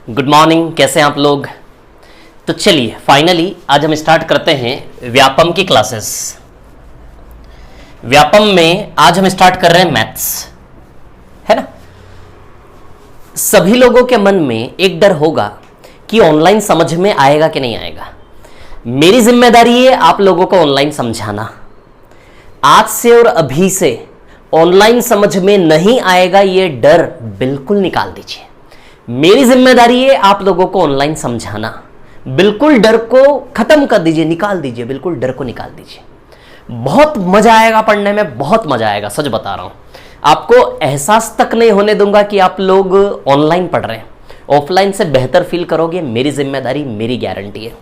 Good morning, कैसे हैं आप लोग। तो चलिए फाइनली आज हम स्टार्ट करते हैं व्यापम की क्लासेस। व्यापम में आज हम स्टार्ट कर रहे हैं मैथ्स, है ना। सभी लोगों के मन में एक डर होगा कि ऑनलाइन समझ में आएगा कि नहीं आएगा। मेरी जिम्मेदारी है आप लोगों को ऑनलाइन समझाना। आज से और अभी से ऑनलाइन समझ में नहीं आएगा ये डर बिल्कुल निकाल दीजिए। मेरी जिम्मेदारी है आप लोगों को ऑनलाइन समझाना। बिल्कुल डर को खत्म कर दीजिए, निकाल दीजिए, बिल्कुल डर को निकाल दीजिए। बहुत मजा आएगा पढ़ने में, बहुत मजा आएगा, सच बता रहा हूं। आपको एहसास तक नहीं होने दूंगा कि आप लोग ऑनलाइन पढ़ रहे हैं। ऑफलाइन से बेहतर फील करोगे, मेरी जिम्मेदारी, मेरी गारंटी है।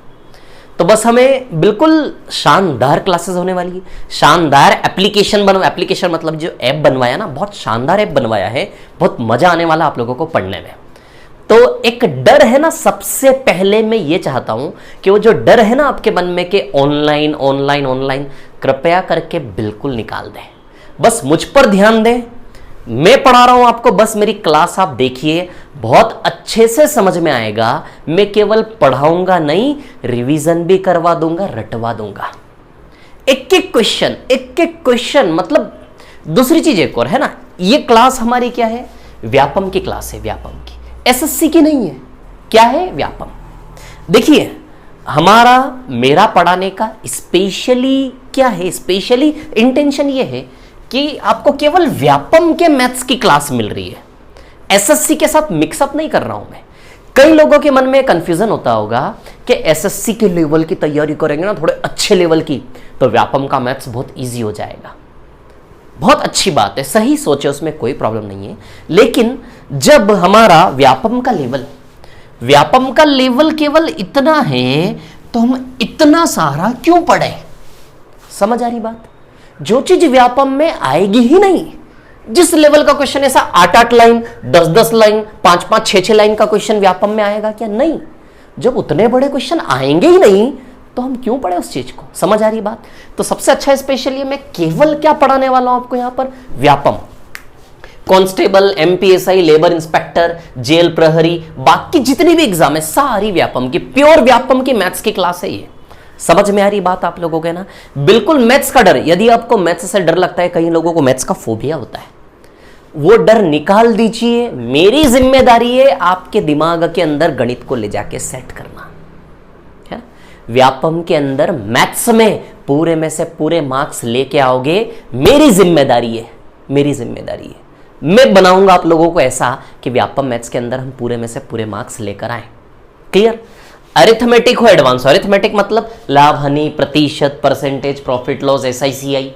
तो बस हमें बिल्कुल शानदार क्लासेस होने वाली है। शानदार एप्लीकेशन मतलब जो ऐप बनवाया ना, बहुत शानदार ऐप बनवाया है। बहुत मजा आने वाला आप लोगों को पढ़ने में। तो एक डर है ना, सबसे पहले मैं ये चाहता हूं कि वो जो डर है ना आपके मन में कि ऑनलाइन ऑनलाइन ऑनलाइन, कृपया करके बिल्कुल निकाल दें। बस मुझ पर ध्यान दें, मैं पढ़ा रहा हूं आपको, बस मेरी क्लास आप देखिए, बहुत अच्छे से समझ में आएगा। मैं केवल पढ़ाऊंगा नहीं, रिवीजन भी करवा दूंगा, रटवा दूंगा। एक एक क्वेश्चन मतलब दूसरी चीज एक और है ना, ये क्लास हमारी क्या है, व्यापम की क्लास है। व्यापम की, एसएससी की नहीं है। क्या है, व्यापम। देखिए मेरा पढ़ाने का स्पेशली क्या है, स्पेशली इंटेंशन ये है कि आपको केवल व्यापम के मैथ्स की क्लास मिल रही है। एसएससी के साथ मिक्सअप नहीं कर रहा हूं मैं। कई लोगों के मन में कंफ्यूजन होता होगा कि एसएससी के लेवल की तैयारी करेंगे ना, थोड़े अच्छे लेवल की, तो व्यापम का मैथ्स बहुत इजी हो जाएगा। बहुत अच्छी बात है, सही सोचे, उसमें कोई प्रॉब्लम नहीं है। लेकिन जब हमारा व्यापम का लेवल केवल इतना है, तो हम इतना सारा क्यों पढ़े। समझ आ रही बात। जो चीज व्यापम में आएगी ही नहीं, जिस लेवल का क्वेश्चन ऐसा 8-8 लाइन, 10-10 लाइन, 5-5, 6-6 लाइन का क्वेश्चन व्यापम में आएगा क्या, नहीं। जब उतने बड़े क्वेश्चन आएंगे ही नहीं, तो हम क्यों पढ़े उस चीज को। समझ आ रही बात। तो सबसे अच्छा स्पेशली मैं केवल क्या पढ़ाने वाला हूं आपको यहां पर, Vyapam. Constable, MPSI, labour inspector, jail प्रहरी, बाकी जितनी भी एग्जाम है सारी व्यापम की, प्योर व्यापम की मैथ्स की क्लास है ये। समझ में आ रही बात आप लोगों के ना। बिल्कुल मैथ्स का डर, यदि आपको मैथ्स से डर लगता है, कई लोगों को मैथ्स का फोबिया होता है, वो डर निकाल दीजिए। मेरी जिम्मेदारी है आपके दिमाग के अंदर गणित को ले जाके सेट करना है। व्यापम के अंदर मैथ्स में पूरे में से पूरे मार्क्स लेके आओगे, मेरी जिम्मेदारी है, मेरी जिम्मेदारी है। मैं बनाऊंगा आप लोगों को ऐसा कि व्यापम मैथ्स के अंदर हम पूरे में से पूरे मार्क्स लेकर आए। क्लियर। अरिथमेटिक हो, एडवांस हो। अरिथमेटिक मतलब लाभ हानि, प्रतिशत, परसेंटेज, प्रॉफिट लॉस, एसआईसीआई,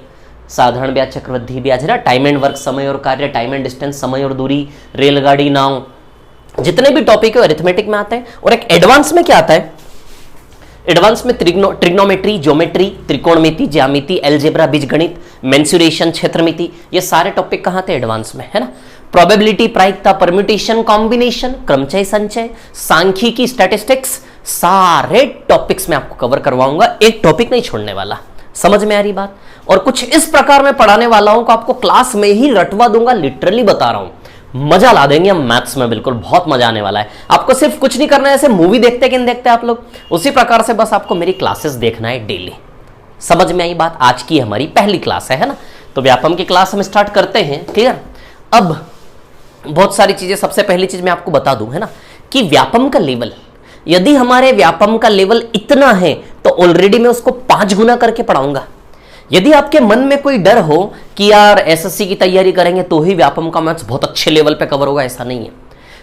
साधारण ब्याज, चक्रवृद्धि ब्याज, है ना। टाइम एंड वर्क, समय और कार्य, टाइम एंड डिस्टेंस, समय और दूरी, रेलगाड़ी, नाव, जितने भी टॉपिक है अरिथमेटिक में आते हैं। और एक एडवांस में क्या आता है, एडवांस में ट्रिग्नोमेट्री, ज्योमेट्री, त्रिकोणमिति, ज्यामिति, अलजेब्रा, बीजगणित, मेंसुरेशन, क्षेत्रमिति, ये सारे टॉपिक कहां थे, एडवांस में, है ना। प्रोबेबिलिटी, प्रायिकता, परम्यूटेशन, कॉम्बिनेशन, क्रमचय संचय, सांख्यिकी, स्टैटिस्टिक्स, सारे टॉपिक्स में आपको कवर करवाऊंगा, एक टॉपिक नहीं छोड़ने वाला। समझ में आ रही बात। और कुछ इस प्रकार में पढ़ाने वाला हूं कि आपको क्लास में ही रटवा दूंगा, लिटरली बता रहा हूं। मजा ला देंगे हम मैथ्स में, बिल्कुल बहुत मजा आने वाला है। आपको सिर्फ कुछ नहीं करना है, ऐसे मूवी देखते कि नहीं देखते आप लोग, उसी प्रकार से बस आपको मेरी क्लासेस देखना है डेली। समझ में आई बात। आज की हमारी पहली क्लास है ना। तो व्यापम की क्लास हम स्टार्ट करते हैं। क्लियर। अब बहुत सारी चीजें, सबसे पहली चीज मैं आपको बता दूं, है ना, कि व्यापम का लेवल, यदि हमारे व्यापम का लेवल इतना है तो ऑलरेडी मैं उसको 5 गुना करके पढ़ाऊंगा। यदि आपके मन में कोई डर हो कि यार एसएससी की तैयारी करेंगे तो ही व्यापम का मैथ्स बहुत अच्छे लेवल पे कवर होगा, ऐसा नहीं है।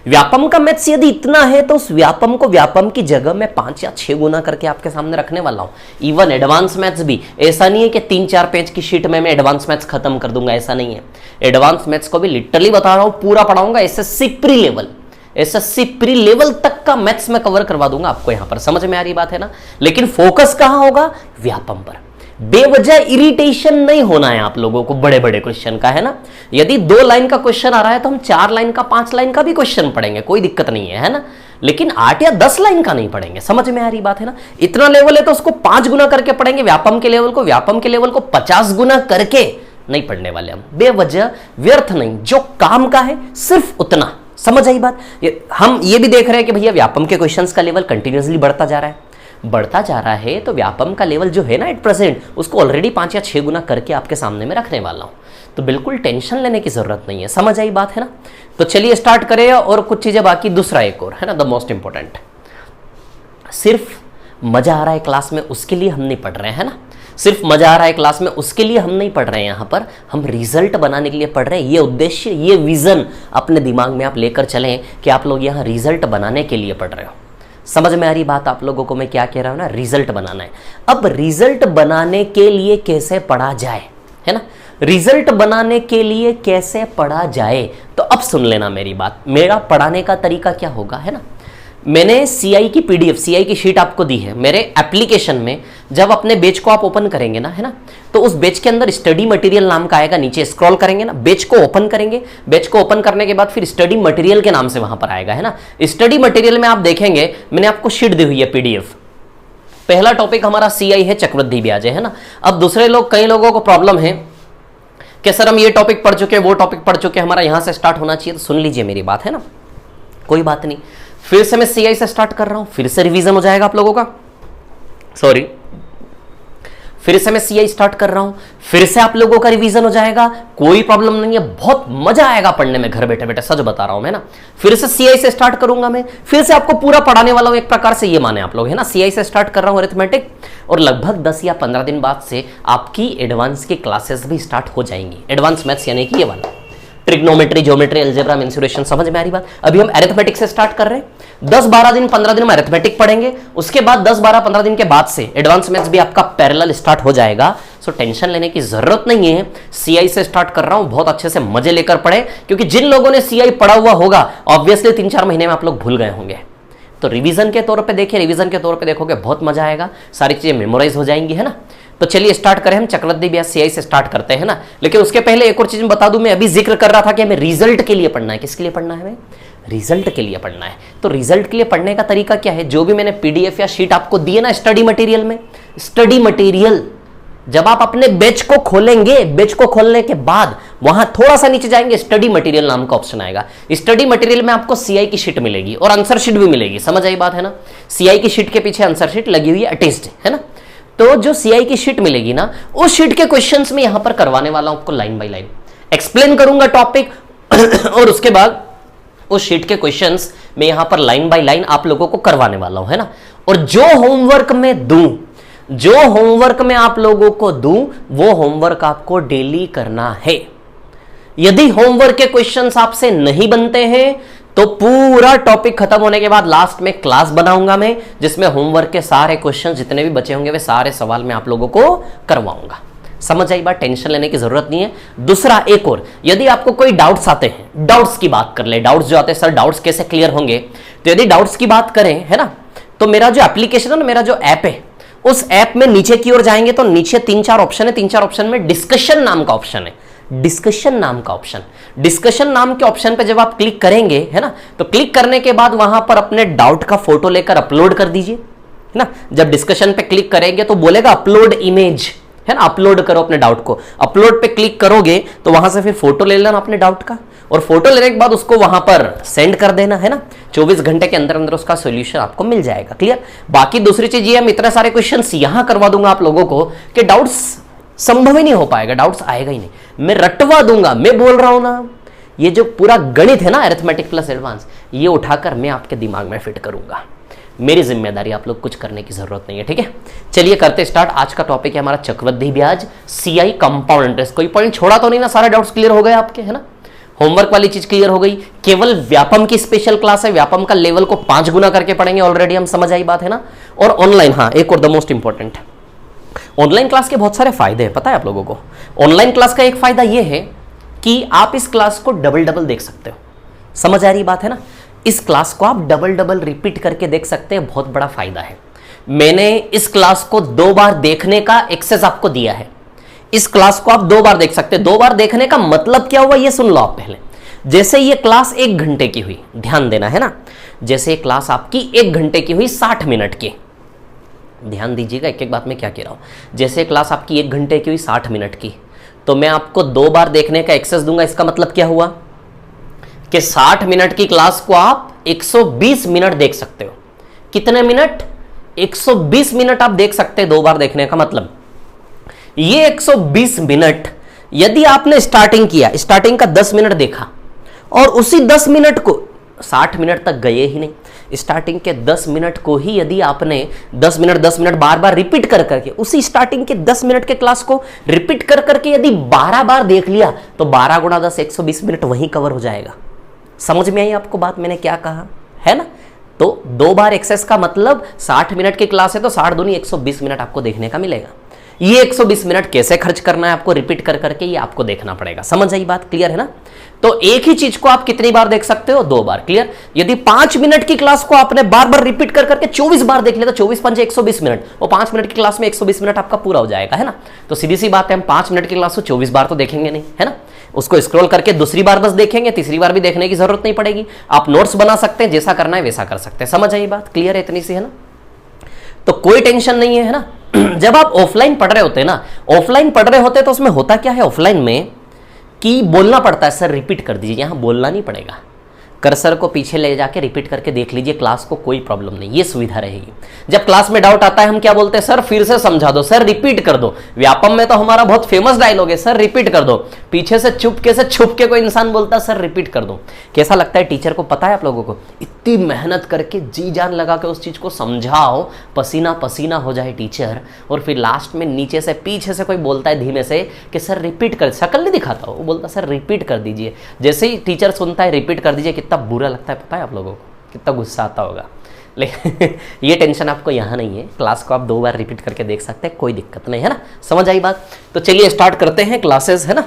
व्यापम का मैथ्स यदि इतना है तो उस व्यापम को व्यापम की जगह मैं 5 या 6 गुना करके आपके सामने रखने वाला हूं। इवन एडवांस मैथ्स भी, ऐसा नहीं है कि 3-4 पेज की शीट में मैं एडवांस मैथ्स खत्म कर दूंगा, ऐसा नहीं है। एडवांस मैथ्स को भी लिटरली बता रहा हूं, पूरा पढ़ाऊंगा। एसएससी प्री लेवल तक का मैथ्स में कवर करवा दूंगा आपको यहां पर। समझ में आ रही बात है ना। लेकिन फोकस कहां होगा, व्यापम पर। बेवजह इरिटेशन नहीं होना है आप लोगों को बड़े बड़े क्वेश्चन का, है ना। यदि 2 लाइन का क्वेश्चन आ रहा है तो हम 4 लाइन का, 5 लाइन का भी क्वेश्चन पढ़ेंगे, कोई दिक्कत नहीं है ना। लेकिन 8 या 10 लाइन का नहीं पढ़ेंगे। समझ में आ रही बात है ना। इतना लेवल है तो उसको 5 गुना करके पढ़ेंगे व्यापम के लेवल को 50 गुना करके नहीं पढ़ने वाले हम, बेवजह व्यर्थ नहीं। जो काम का है सिर्फ उतना, समझ आई बात? हम ये भी देख रहे हैं कि भैया व्यापम के क्वेश्चंस का लेवल कंटिन्यूसली बढ़ता जा रहा है, तो व्यापम का लेवल जो है ना एट प्रेजेंट, उसको ऑलरेडी 5 या 6 गुना करके आपके सामने में रखने वाला हूं, तो बिल्कुल टेंशन लेने की जरूरत नहीं है। समझ आई बात है ना? तो चलिए स्टार्ट करें, और कुछ चीजें बाकी, दूसरा एक और है ना, द मोस्ट इंपॉर्टेंट, सिर्फ मजा आ रहा है क्लास में उसके लिए हम नहीं पढ़ रहे हैं ना, सिर्फ मजा आ रहा है क्लास में उसके लिए हम नहीं पढ़ रहे हैं, यहां पर हम रिजल्ट बनाने के लिए पढ़ रहे हैं। ये उद्देश्य, ये विजन अपने दिमाग में आप लेकर चलें कि आप लोग यहां रिजल्ट बनाने के लिए पढ़ रहे हो। समझ में आ रही बात आप लोगों को मैं क्या कह रहा हूं ना? रिजल्ट बनाना है। अब रिजल्ट बनाने के लिए कैसे पढ़ा जाए, है ना, रिजल्ट बनाने के लिए कैसे पढ़ा जाए, तो अब सुन लेना मेरी बात। मेरा पढ़ाने का तरीका क्या होगा, है ना, मैंने सीआई की पीडीएफ, सीआई की शीट आपको दी है मेरे एप्लीकेशन में। जब अपने बेच को आप ओपन करेंगे ना, है ना, तो उस बेच के अंदर स्टडी मटेरियल नाम का आएगा, नीचे स्क्रॉल करेंगे ना, बेच को ओपन करेंगे, बेच को ओपन करने के बाद फिर स्टडी मटेरियल के नाम से वहां पर आएगा, है ना। स्टडी मटेरियल में आप देखेंगे मैंने आपको शीट दी हुई है पीडीएफ। पहला टॉपिक हमारा सीआई है, चक्रवृद्धि ब्याज है ना। अब दूसरे लोग, कई लोगों को प्रॉब्लम है कि सर हम ये टॉपिक पढ़ चुके, वो टॉपिक पढ़ चुके, हमारा यहां से स्टार्ट होना चाहिए। तो सुन लीजिए मेरी बात, है ना, कोई बात नहीं, फिर से मैं सीआई से स्टार्ट कर रहा हूं, फिर से रिवीजन हो जाएगा आप लोगों का, सॉरी, फिर से मैं सीआई स्टार्ट कर रहा हूं, फिर से आप लोगों का रिवीजन हो जाएगा, कोई प्रॉब्लम नहीं है, बहुत मजा आएगा पढ़ने में घर बैठे बैठे, सच बता रहा हूं मैं ना। फिर से सीआई से स्टार्ट करूंगा मैं, फिर से आपको पूरा पढ़ाने वाला हूं, एक प्रकार से ये माने आप लोग, है ना। सीआई से स्टार्ट कर रहा हूं अरिथमेटिक, और लगभग 10 या 15 दिन बाद से आपकी एडवांस की क्लासेस भी स्टार्ट हो जाएंगी। एडवांस मैथ्स यानी कि ये वाला ट्रिग्नोमेट्री, ज्योमेट्री, अलजेब्रा, मेंसुरेशन, समझ में आ रही बात? अभी हम अरिथमेटिक से स्टार्ट कर रहे हैं। 10, 12 दिन, 15 दिन में अरिथमेटिक पढ़ेंगे, उसके बाद 10, 12, 15 दिन के बाद से एडवांस मैथ्स भी आपका पैरेलल स्टार्ट हो जाएगा। सो टेंशन लेने की जरूरत नहीं है। सीआई से स्टार्ट कर रहा हूं, बहुत अच्छे से मजे लेकर पढ़े, क्योंकि जिन लोगों ने सीआई पढ़ा हुआ होगा ऑब्वियसली 3-4 महीने में आप लोग भूल गए होंगे। तो रिवीजन के तौर पे देखिए, रिवीजन के तौर पे देखोगे बहुत मजा आएगा, सारी चीजें मेमोराइज हो जाएंगी, है ना। तो चलिए स्टार्ट करें, हम चक्रवृद्धि ब्याज सीआई से स्टार्ट करते हैं ना। लेकिन उसके पहले एक और चीज बता दूं, मैं अभी जिक्र कर रहा था कि हमें रिजल्ट के लिए पढ़ना है। किसके लिए पढ़ना है? हमें रिजल्ट के लिए पढ़ना है। तो रिजल्ट के लिए पढ़ने का तरीका क्या है? जो भी मैंने पीडीएफ या शीट आपको दी है ना स्टडी मटेरियल में, स्टडी मटेरियल जब आप अपने बेच को खोलेंगे, बेच को खोलने के बाद वहां थोड़ा सा नीचे जाएंगे, स्टडी मटेरियल नाम का ऑप्शन आएगा। स्टडी मटेरियल में आपको सीआई की शीट मिलेगी और आंसर शीट भी मिलेगी। समझ आई बात है ना? सीआई की शीट के पीछे आंसर शीट लगी हुई है, अटैच्ड है ना। तो जो सीआई की शीट मिलेगी ना, उस शीट के क्वेश्चंस में यहां पर करवाने वाला हूं आपको, लाइन बाय लाइन एक्सप्लेन करूंगा टॉपिक और उसके बाद उस शीट के क्वेश्चंस में यहां पर लाइन बाय लाइन आप लोगों को करवाने वाला हूं, है ना। और जो होमवर्क मैं दूं, जो होमवर्क मैं आप लोगों को दूं, वो होमवर्क आपको डेली करना है। यदि होमवर्क के क्वेश्चंस आपसे नहीं बनते हैं तो पूरा टॉपिक खत्म होने के बाद लास्ट में क्लास बनाऊंगा मैं, जिसमें होमवर्क के सारे क्वेश्चन जितने भी बचे होंगे वे सारे सवाल मैं आप लोगों को करवाऊंगा। समझ आई बात? टेंशन लेने की जरूरत नहीं है। दूसरा एक और, यदि आपको कोई डाउट्स आते हैं, डाउट्स की बात कर ले, डाउट्स जो आते हैं सर डाउट्स कैसे क्लियर होंगे, तो यदि डाउट्स की बात करें, है ना, तो मेरा जो एप्लीकेशन है ना, मेरा जो ऐप है, उस ऐप में नीचे की ओर जाएंगे तो नीचे 3-4 ऑप्शन है। 3-4 ऑप्शन में डिस्कशन नाम का ऑप्शन है, डिस्कशन नाम का ऑप्शन। डिस्कशन नाम के ऑप्शन पे जब आप क्लिक करेंगे, है ना, तो क्लिक करने के बाद वहां पर अपने डाउट का फोटो लेकर अपलोड कर दीजिए, है ना। जब डिस्कशन पे क्लिक करेंगे तो बोलेगा अपलोड इमेज, है ना, अपलोड करो अपने डाउट को। अपलोड पे क्लिक करोगे तो वहां से फिर फोटो ले लेना अपने डाउट का, और फोटो लेने के बाद उसको वहां पर सेंड कर देना, है ना। 24 घंटे के अंदर अंदर उसका सॉल्यूशन आपको मिल जाएगा। क्लियर? बाकी दूसरी चीज ये, हम इतने सारे क्वेश्चंस यहां करवा दूंगा आप लोगों को कि डाउट्स संभव ही नहीं हो पाएगा, डाउट्स आएगा ही नहीं, मैं रटवा दूंगा। मैं बोल रहा हूं ना, ये जो पूरा गणित है ना, अरिथमेटिक प्लस एडवांस, ये उठाकर मैं आपके दिमाग में फिट करूंगा। मेरी जिम्मेदारी, आप लोग कुछ करने की जरूरत नहीं है, ठीक है। चलिए करते स्टार्ट। आज का टॉपिक है हमारा चक्रवृद्धि ब्याज, सीआई कंपाउंड इंटरेस्ट। कोई पॉइंट छोड़ा तो नहीं ना? सारे डाउट्स क्लियर हो गए आपके, है ना। होमवर्क वाली चीज क्लियर हो गई। केवल व्यापम की स्पेशल क्लास है, व्यापम का लेवल को 5 गुना करके पढ़ेंगे, ऑलरेडी हम समझ आई बात है ना। और ऑनलाइन, हाँ एक और the most important, online class के बहुत सारे फायदे हैं, पता है आप लोगों को। ऑनलाइन क्लास का एक फायदा यह है कि आप इस क्लास को डबल डबल देख सकते हो। समझ आ रही बात है ना? इस क्लास को आप डबल डबल रिपीट करके देख सकते हैं, बहुत बड़ा फायदा है। मैंने इस क्लास को 2 बार देखने का एक्सेस आपको दिया है। इस क्लास को आप 2 बार देख सकते हैं। 2 बार देखने का मतलब क्या हुआ ये सुन लो आप पहले। जैसे ये क्लास 1 घंटे की हुई, ध्यान देना है ना, जैसे क्लास आपकी 1 घंटे की हुई 60 मिनट की, ध्यान दीजिएगा एक एक बात में क्या कह रहा हूं। जैसे क्लास आपकी 1 घंटे की हुई 60 मिनट की, तो मैं आपको 2 बार देखने का एक्सेस दूंगा। इसका मतलब क्या हुआ कि 60 मिनट की क्लास को आप 120 मिनट देख सकते हो। कितने मिनट? 120 मिनट आप देख सकते हैं। 2 बार देखने का मतलब ये 120 मिनट यदि आपने स्टार्टिंग किया, स्टार्टिंग का 10 मिनट देखा और उसी 10 मिनट को 60 मिनट तक गए ही नहीं, स्टार्टिंग के 10 मिनट को ही यदि आपने 10 मिनट बार बार रिपीट कर करके उसी स्टार्टिंग के 10 मिनट के क्लास को रिपीट कर करके यदि 12 बार देख लिया तो 12 गुणा 10 120 मिनट वहीं कवर हो जाएगा। समझ में आई आपको बात मैंने क्या कहा है ना? तो 2 बार एक्सेस का मतलब 60 मिनट की क्लास है तो 60 दूनी 120 मिनट आपको देखने का मिलेगा। ये 120 मिनट कैसे खर्च करना है आपको रिपीट कर करके ये आपको देखना पड़ेगा। समझ आई बात? क्लियर है ना? तो एक ही चीज को आप कितनी बार देख सकते हो? 2 बार। क्लियर? यदि 5 मिनट की क्लास को आपने बार बार रिपीट कर करके 24 बार देख लिया तो 24 पंजे 120 मिनट, वो 5 मिनट की क्लास में 120 मिनट आपका पूरा हो जाएगा, है ना? तो सीधी सी बात है, हम 5 मिनट की क्लास को 24 बार तो देखेंगे नहीं, है ना? उसको स्क्रॉल करके दूसरी बार बस देखेंगे, तीसरी बार भी देखने की जरूरत नहीं पड़ेगी। आप नोट्स बना सकते हैं, जैसा करना है वैसा कर सकते हैं। समझ आई बात? क्लियर है इतनी सी, है ना? तो कोई टेंशन नहीं है ना? जब आप ऑफलाइन पढ़ रहे होते हैं ना, ऑफलाइन पढ़ रहे होते हैं तो उसमें होता क्या है ऑफलाइन में कि बोलना पड़ता है, सर रिपीट कर दीजिए। यहां बोलना नहीं पड़ेगा, कर्सर को पीछे ले जाके रिपीट करके देख लीजिए क्लास को, कोई प्रॉब्लम नहीं, ये सुविधा रहेगी। जब क्लास में डाउट आता है हम क्या बोलते हैं? सर फिर से समझा दो, सर रिपीट कर दो। व्यापम में तो हमारा बहुत फेमस डायलॉग है, सर रिपीट कर दो। पीछे से चुपके से छुप के कोई इंसान बोलता है सर रिपीट कर दो। कैसा लगता है टीचर को? पता है आप लोगों को, इतनी मेहनत करके जी जान लगा के उस चीज को समझाओ, पसीना पसीना हो जाए टीचर, और फिर लास्ट में नीचे से पीछे से कोई बोलता है धीमे से कि सर रिपीट कर, शक्ल नहीं दिखाता वो बोलता सर रिपीट कर दीजिए। जैसे ही टीचर सुनता है रिपीट कर दीजिए, कितना बुरा लगता है पता है आप लोगों को? कितना गुस्सा आता होगा। लेकिन ये टेंशन आपको यहाँ नहीं है, क्लास को आप 2 बार रिपीट करके देख सकते हैं, कोई दिक्कत नहीं, है ना? समझ आई बात? तो चलिए स्टार्ट करते हैं क्लासेस, है ना?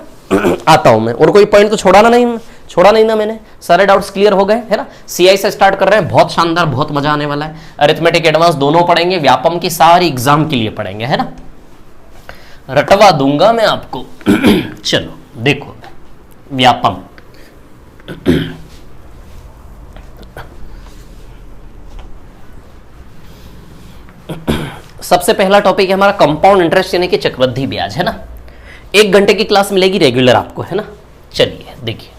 आता हूं मैं, और कोई पॉइंट तो छोड़ा नहीं ना मैंने, सारे डाउट्स क्लियर हो गए, है ना? सीआई से स्टार्ट कर रहे हैं, बहुत शानदार, बहुत मजा आने वाला है। अरिथमेटिक एडवांस दोनों पढ़ेंगे, व्यापम की सारी एग्जाम के लिए पढ़ेंगे, है ना? रटवा दूंगा मैं आपको। चलो देखो व्यापम, सबसे पहला टॉपिक है हमारा कंपाउंड इंटरेस्ट यानी कि चक्रवृद्धि ब्याज, है ना? 1 घंटे की क्लास मिलेगी रेगुलर आपको, है ना? चलिए देखिए,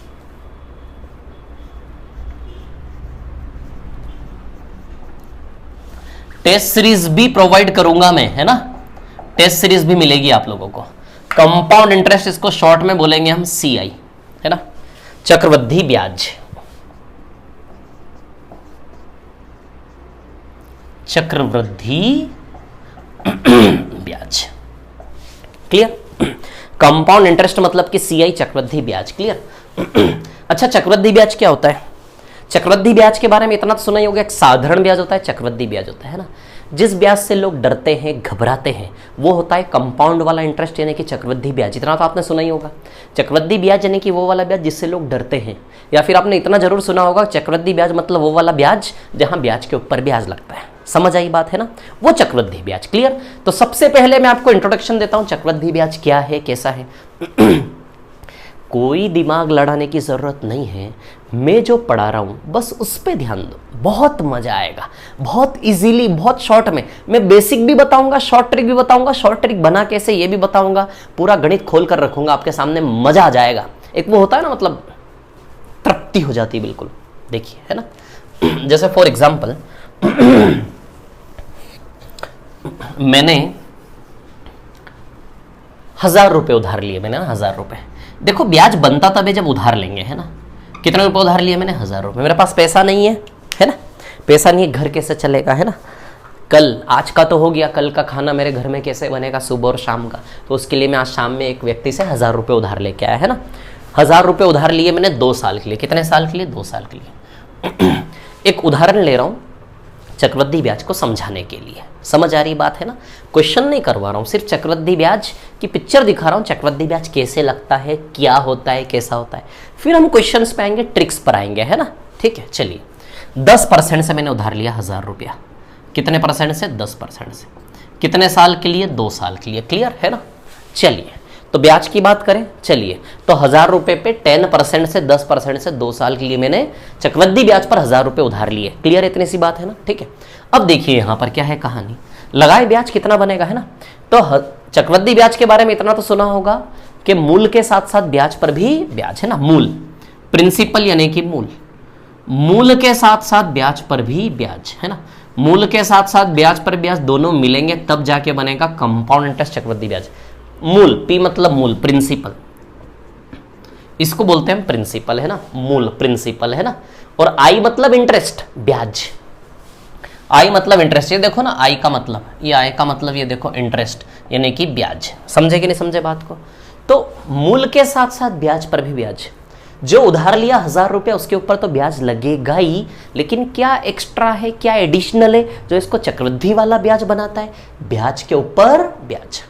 टेस्ट सीरीज भी प्रोवाइड करूंगा मैं, है ना? टेस्ट सीरीज भी मिलेगी आप लोगों को। कंपाउंड इंटरेस्ट, इसको शॉर्ट में बोलेंगे हम सीआई, है ना? चक्रवृद्धि ब्याज, चक्रवृद्धि ब्याज, क्लियर? कंपाउंड इंटरेस्ट मतलब कि सीआई, चक्रवृद्धि ब्याज, क्लियर? अच्छा, चक्रवृद्धि ब्याज क्या होता है? चक्रवृद्धि ब्याज के बारे में इतना तो सुना ही होगा, एक साधारण ब्याज होता है, चक्रवृद्धि ब्याज होता है ना? जिस ब्याज से लोग डरते हैं, घबराते हैं, वो होता है कंपाउंड वाला इंटरेस्ट यानी कि चक्रवृद्धि ब्याज। इतना तो आपने सुना ही होगा। चक्रवृद्धि ब्याज यानी कि वो वाला ब्याज जिससे लोग डरते हैं, या फिर आपने इतना जरूर सुना होगा चक्रवृद्धि ब्याज मतलब वो वाला ब्याज जहां ब्याज के ऊपर ब्याज लगता है। समझ आई बात, है ना? वो चक्रवृद्धि ब्याज, क्लियर? तो सबसे पहले मैं आपको इंट्रोडक्शन देता हूं, चक्रवृद्धि ब्याज क्या है, कैसा है। कोई दिमाग लड़ाने की जरूरत नहीं है, मैं जो पढ़ा रहा हूं बस उस पर ध्यान दो, बहुत मजा आएगा, बहुत इजीली, बहुत शॉर्ट में। मैं बेसिक भी बताऊंगा, शॉर्ट ट्रिक भी बताऊंगा, शॉर्ट ट्रिक बना कैसे ये भी बताऊंगा, पूरा गणित खोल कर रखूंगा आपके सामने, मजा आ जाएगा। एक वो होता है ना, मतलब तृप्ति हो जाती है बिल्कुल। देखिए, है ना? जैसे फॉर एग्जाम्पल मैंने 1000 रुपए उधार लिए, मैंने ना 1000 रुपए। देखो ब्याज बनता तब है जब उधार लेंगे, है ना? कितने रुपए उधार लिए मैंने? 1000 रुपए। मेरे पास पैसा नहीं है ना? पैसा नहीं है, घर कैसे चलेगा, है ना? कल, आज का तो हो गया, कल का खाना मेरे घर में कैसे बनेगा सुबह और शाम का? तो उसके लिए मैं आज शाम में एक व्यक्ति से 1000 रुपए उधार लेके आया, है ना? 1000 रुपए उधार लिए मैंने 2 साल के लिए। कितने साल के लिए? 2 साल के लिए। एक उदाहरण ले रहा हूं चक्रवृद्धि ब्याज को समझाने के लिए। समझ आ रही बात, है ना? क्वेश्चन नहीं करवा रहा हूं, सिर्फ चक्रवृद्धि ब्याज की पिक्चर दिखा रहा हूं, चक्रवृद्धि ब्याज कैसे लगता है, क्या होता है, कैसा होता है। फिर हम क्वेश्चंस पे आएंगे, ट्रिक्स पर आएंगे, है ना? ठीक है, चलिए। 10% से मैंने उधार लिया 1000 रुपया। कितने परसेंट से? 10% से। कितने साल के लिए? 2 साल के लिए, क्लियर है ना? चलिए, तो ब्याज की बात करें, चलिए, तो 1000 रुपए पे 10% से 10% से 2 साल के लिए मैंने चक्रवृद्धि ब्याज पर 1000 रुपए उधार लिए, क्लियर? इतनी सी बात है ना? ठीक है। अब देखिए यहां पर क्या है कहानी, लगाए ब्याज कितना बनेगा, है ना? तो चक्रवृद्धि ब्याज के बारे में इतना तो सुना होगा कि मूल के साथ साथ ब्याज पर भी ब्याज, है ना? मूल प्रिंसिपल यानी कि मूल, मूल के साथ साथ ब्याज पर भी ब्याज, है ना, मूल के साथ साथ ब्याज पर ब्याज दोनों मिलेंगे तब जाके बनेगा कंपाउंड इंटरेस्ट चक्रवृद्धि ब्याज। मूल, पी मतलब मूल, प्रिंसिपल, इसको बोलते हैं प्रिंसिपल, है ना, मूल प्रिंसिपल, है ना, और आई मतलब इंटरेस्ट, ब्याज, आई मतलब इंटरेस्ट, ये देखो ना आई का मतलब, ये आई का मतलब ये देखो इंटरेस्ट यानी कि ब्याज। समझे कि नहीं समझे बात को? तो मूल के साथ साथ ब्याज पर भी ब्याज। जो उधार लिया 1000 रुपया उसके ऊपर तो ब्याज लगेगा ही, लेकिन क्या एक्स्ट्रा है, क्या एडिशनल है जो इसको चक्रवृद्धि वाला ब्याज बनाता है? ब्याज के ऊपर ब्याज।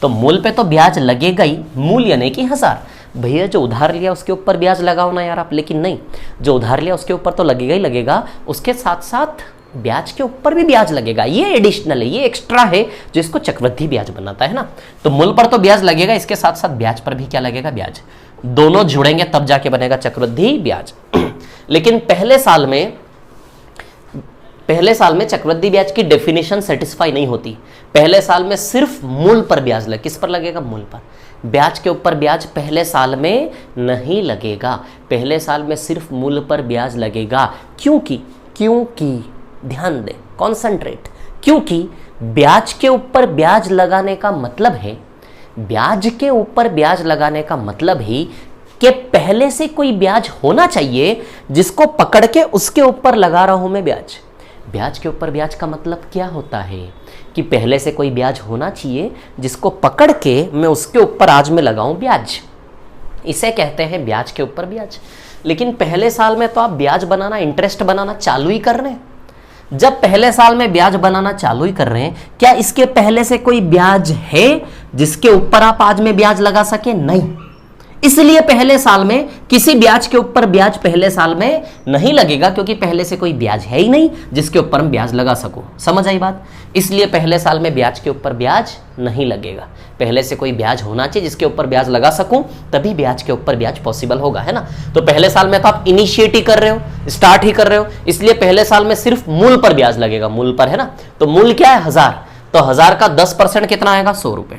तो मूल पे तो ब्याज लगेगा ही, मूल यानी कि 1000। भैया जो उधार लिया उसके ऊपर ब्याज लगाओ ना यार आप, लेकिन नहीं, जो उधार लिया उसके ऊपर तो लगेगा ही लगेगा, उसके साथ साथ ब्याज के ऊपर भी ब्याज लगेगा। ये एडिशनल है, ये एक्स्ट्रा है जो इसको चक्रवृद्धि ब्याज बनाता है ना। तो मूल पर तो ब्याज लगेगा, इसके साथ साथ ब्याज पर भी क्या लगेगा? ब्याज। दोनों जुड़ेंगे तब जाके बनेगा चक्रवृद्धि ब्याज। लेकिन पहले साल में चक्रवृद्धि ब्याज की डेफिनेशन सेटिस्फाई नहीं होती। पहले साल में सिर्फ मूल पर ब्याज लगे। किस पर लगेगा? मूल पर। ब्याज के ऊपर ब्याज पहले साल में नहीं लगेगा, पहले साल में सिर्फ मूल पर ब्याज लगेगा। क्योंकि ध्यान दें, कॉन्सेंट्रेट, क्योंकि ब्याज के ऊपर ब्याज लगाने का मतलब है, ब्याज के ऊपर ब्याज लगाने का मतलब ही कि पहले से कोई ब्याज होना चाहिए जिसको पकड़ के उसके ऊपर लगा रहा हूं मैं ब्याज। ब्याज के ऊपर ब्याज का मतलब क्या होता है कि पहले से कोई ब्याज होना चाहिए जिसको पकड़ के मैं उसके ऊपर आज में लगाऊं ब्याज। इसे कहते हैं ब्याज के ऊपर ब्याज। लेकिन पहले साल में तो आप ब्याज बनाना, इंटरेस्ट बनाना चालू ही कर रहे हैं। जब पहले साल में ब्याज बनाना चालू ही कर रहे हैं, क्या इसके पहले से कोई ब्याज है जिसके ऊपर आप आज में ब्याज लगा सके? नहीं। इसलिए पहले साल में किसी ब्याज के ऊपर ब्याज पहले साल में नहीं लगेगा, क्योंकि पहले से कोई ब्याज है ही नहीं जिसके ऊपर हम ब्याज लगा सको। समझ आई बात? इसलिए पहले साल में ब्याज के ऊपर ब्याज नहीं लगेगा। पहले से कोई ब्याज होना चाहिए जिसके ऊपर ब्याज लगा सकूं, तभी ब्याज के ऊपर ब्याज पॉसिबल होगा, है ना। तो पहले साल में तो आप इनिशिएट ही कर रहे हो, स्टार्ट ही कर रहे हो, इसलिए पहले साल में सिर्फ मूल पर ब्याज लगेगा, मूल पर, है ना। तो मूल क्या है? 1000। तो 1000 का 10% कितना आएगा? 100 रुपए।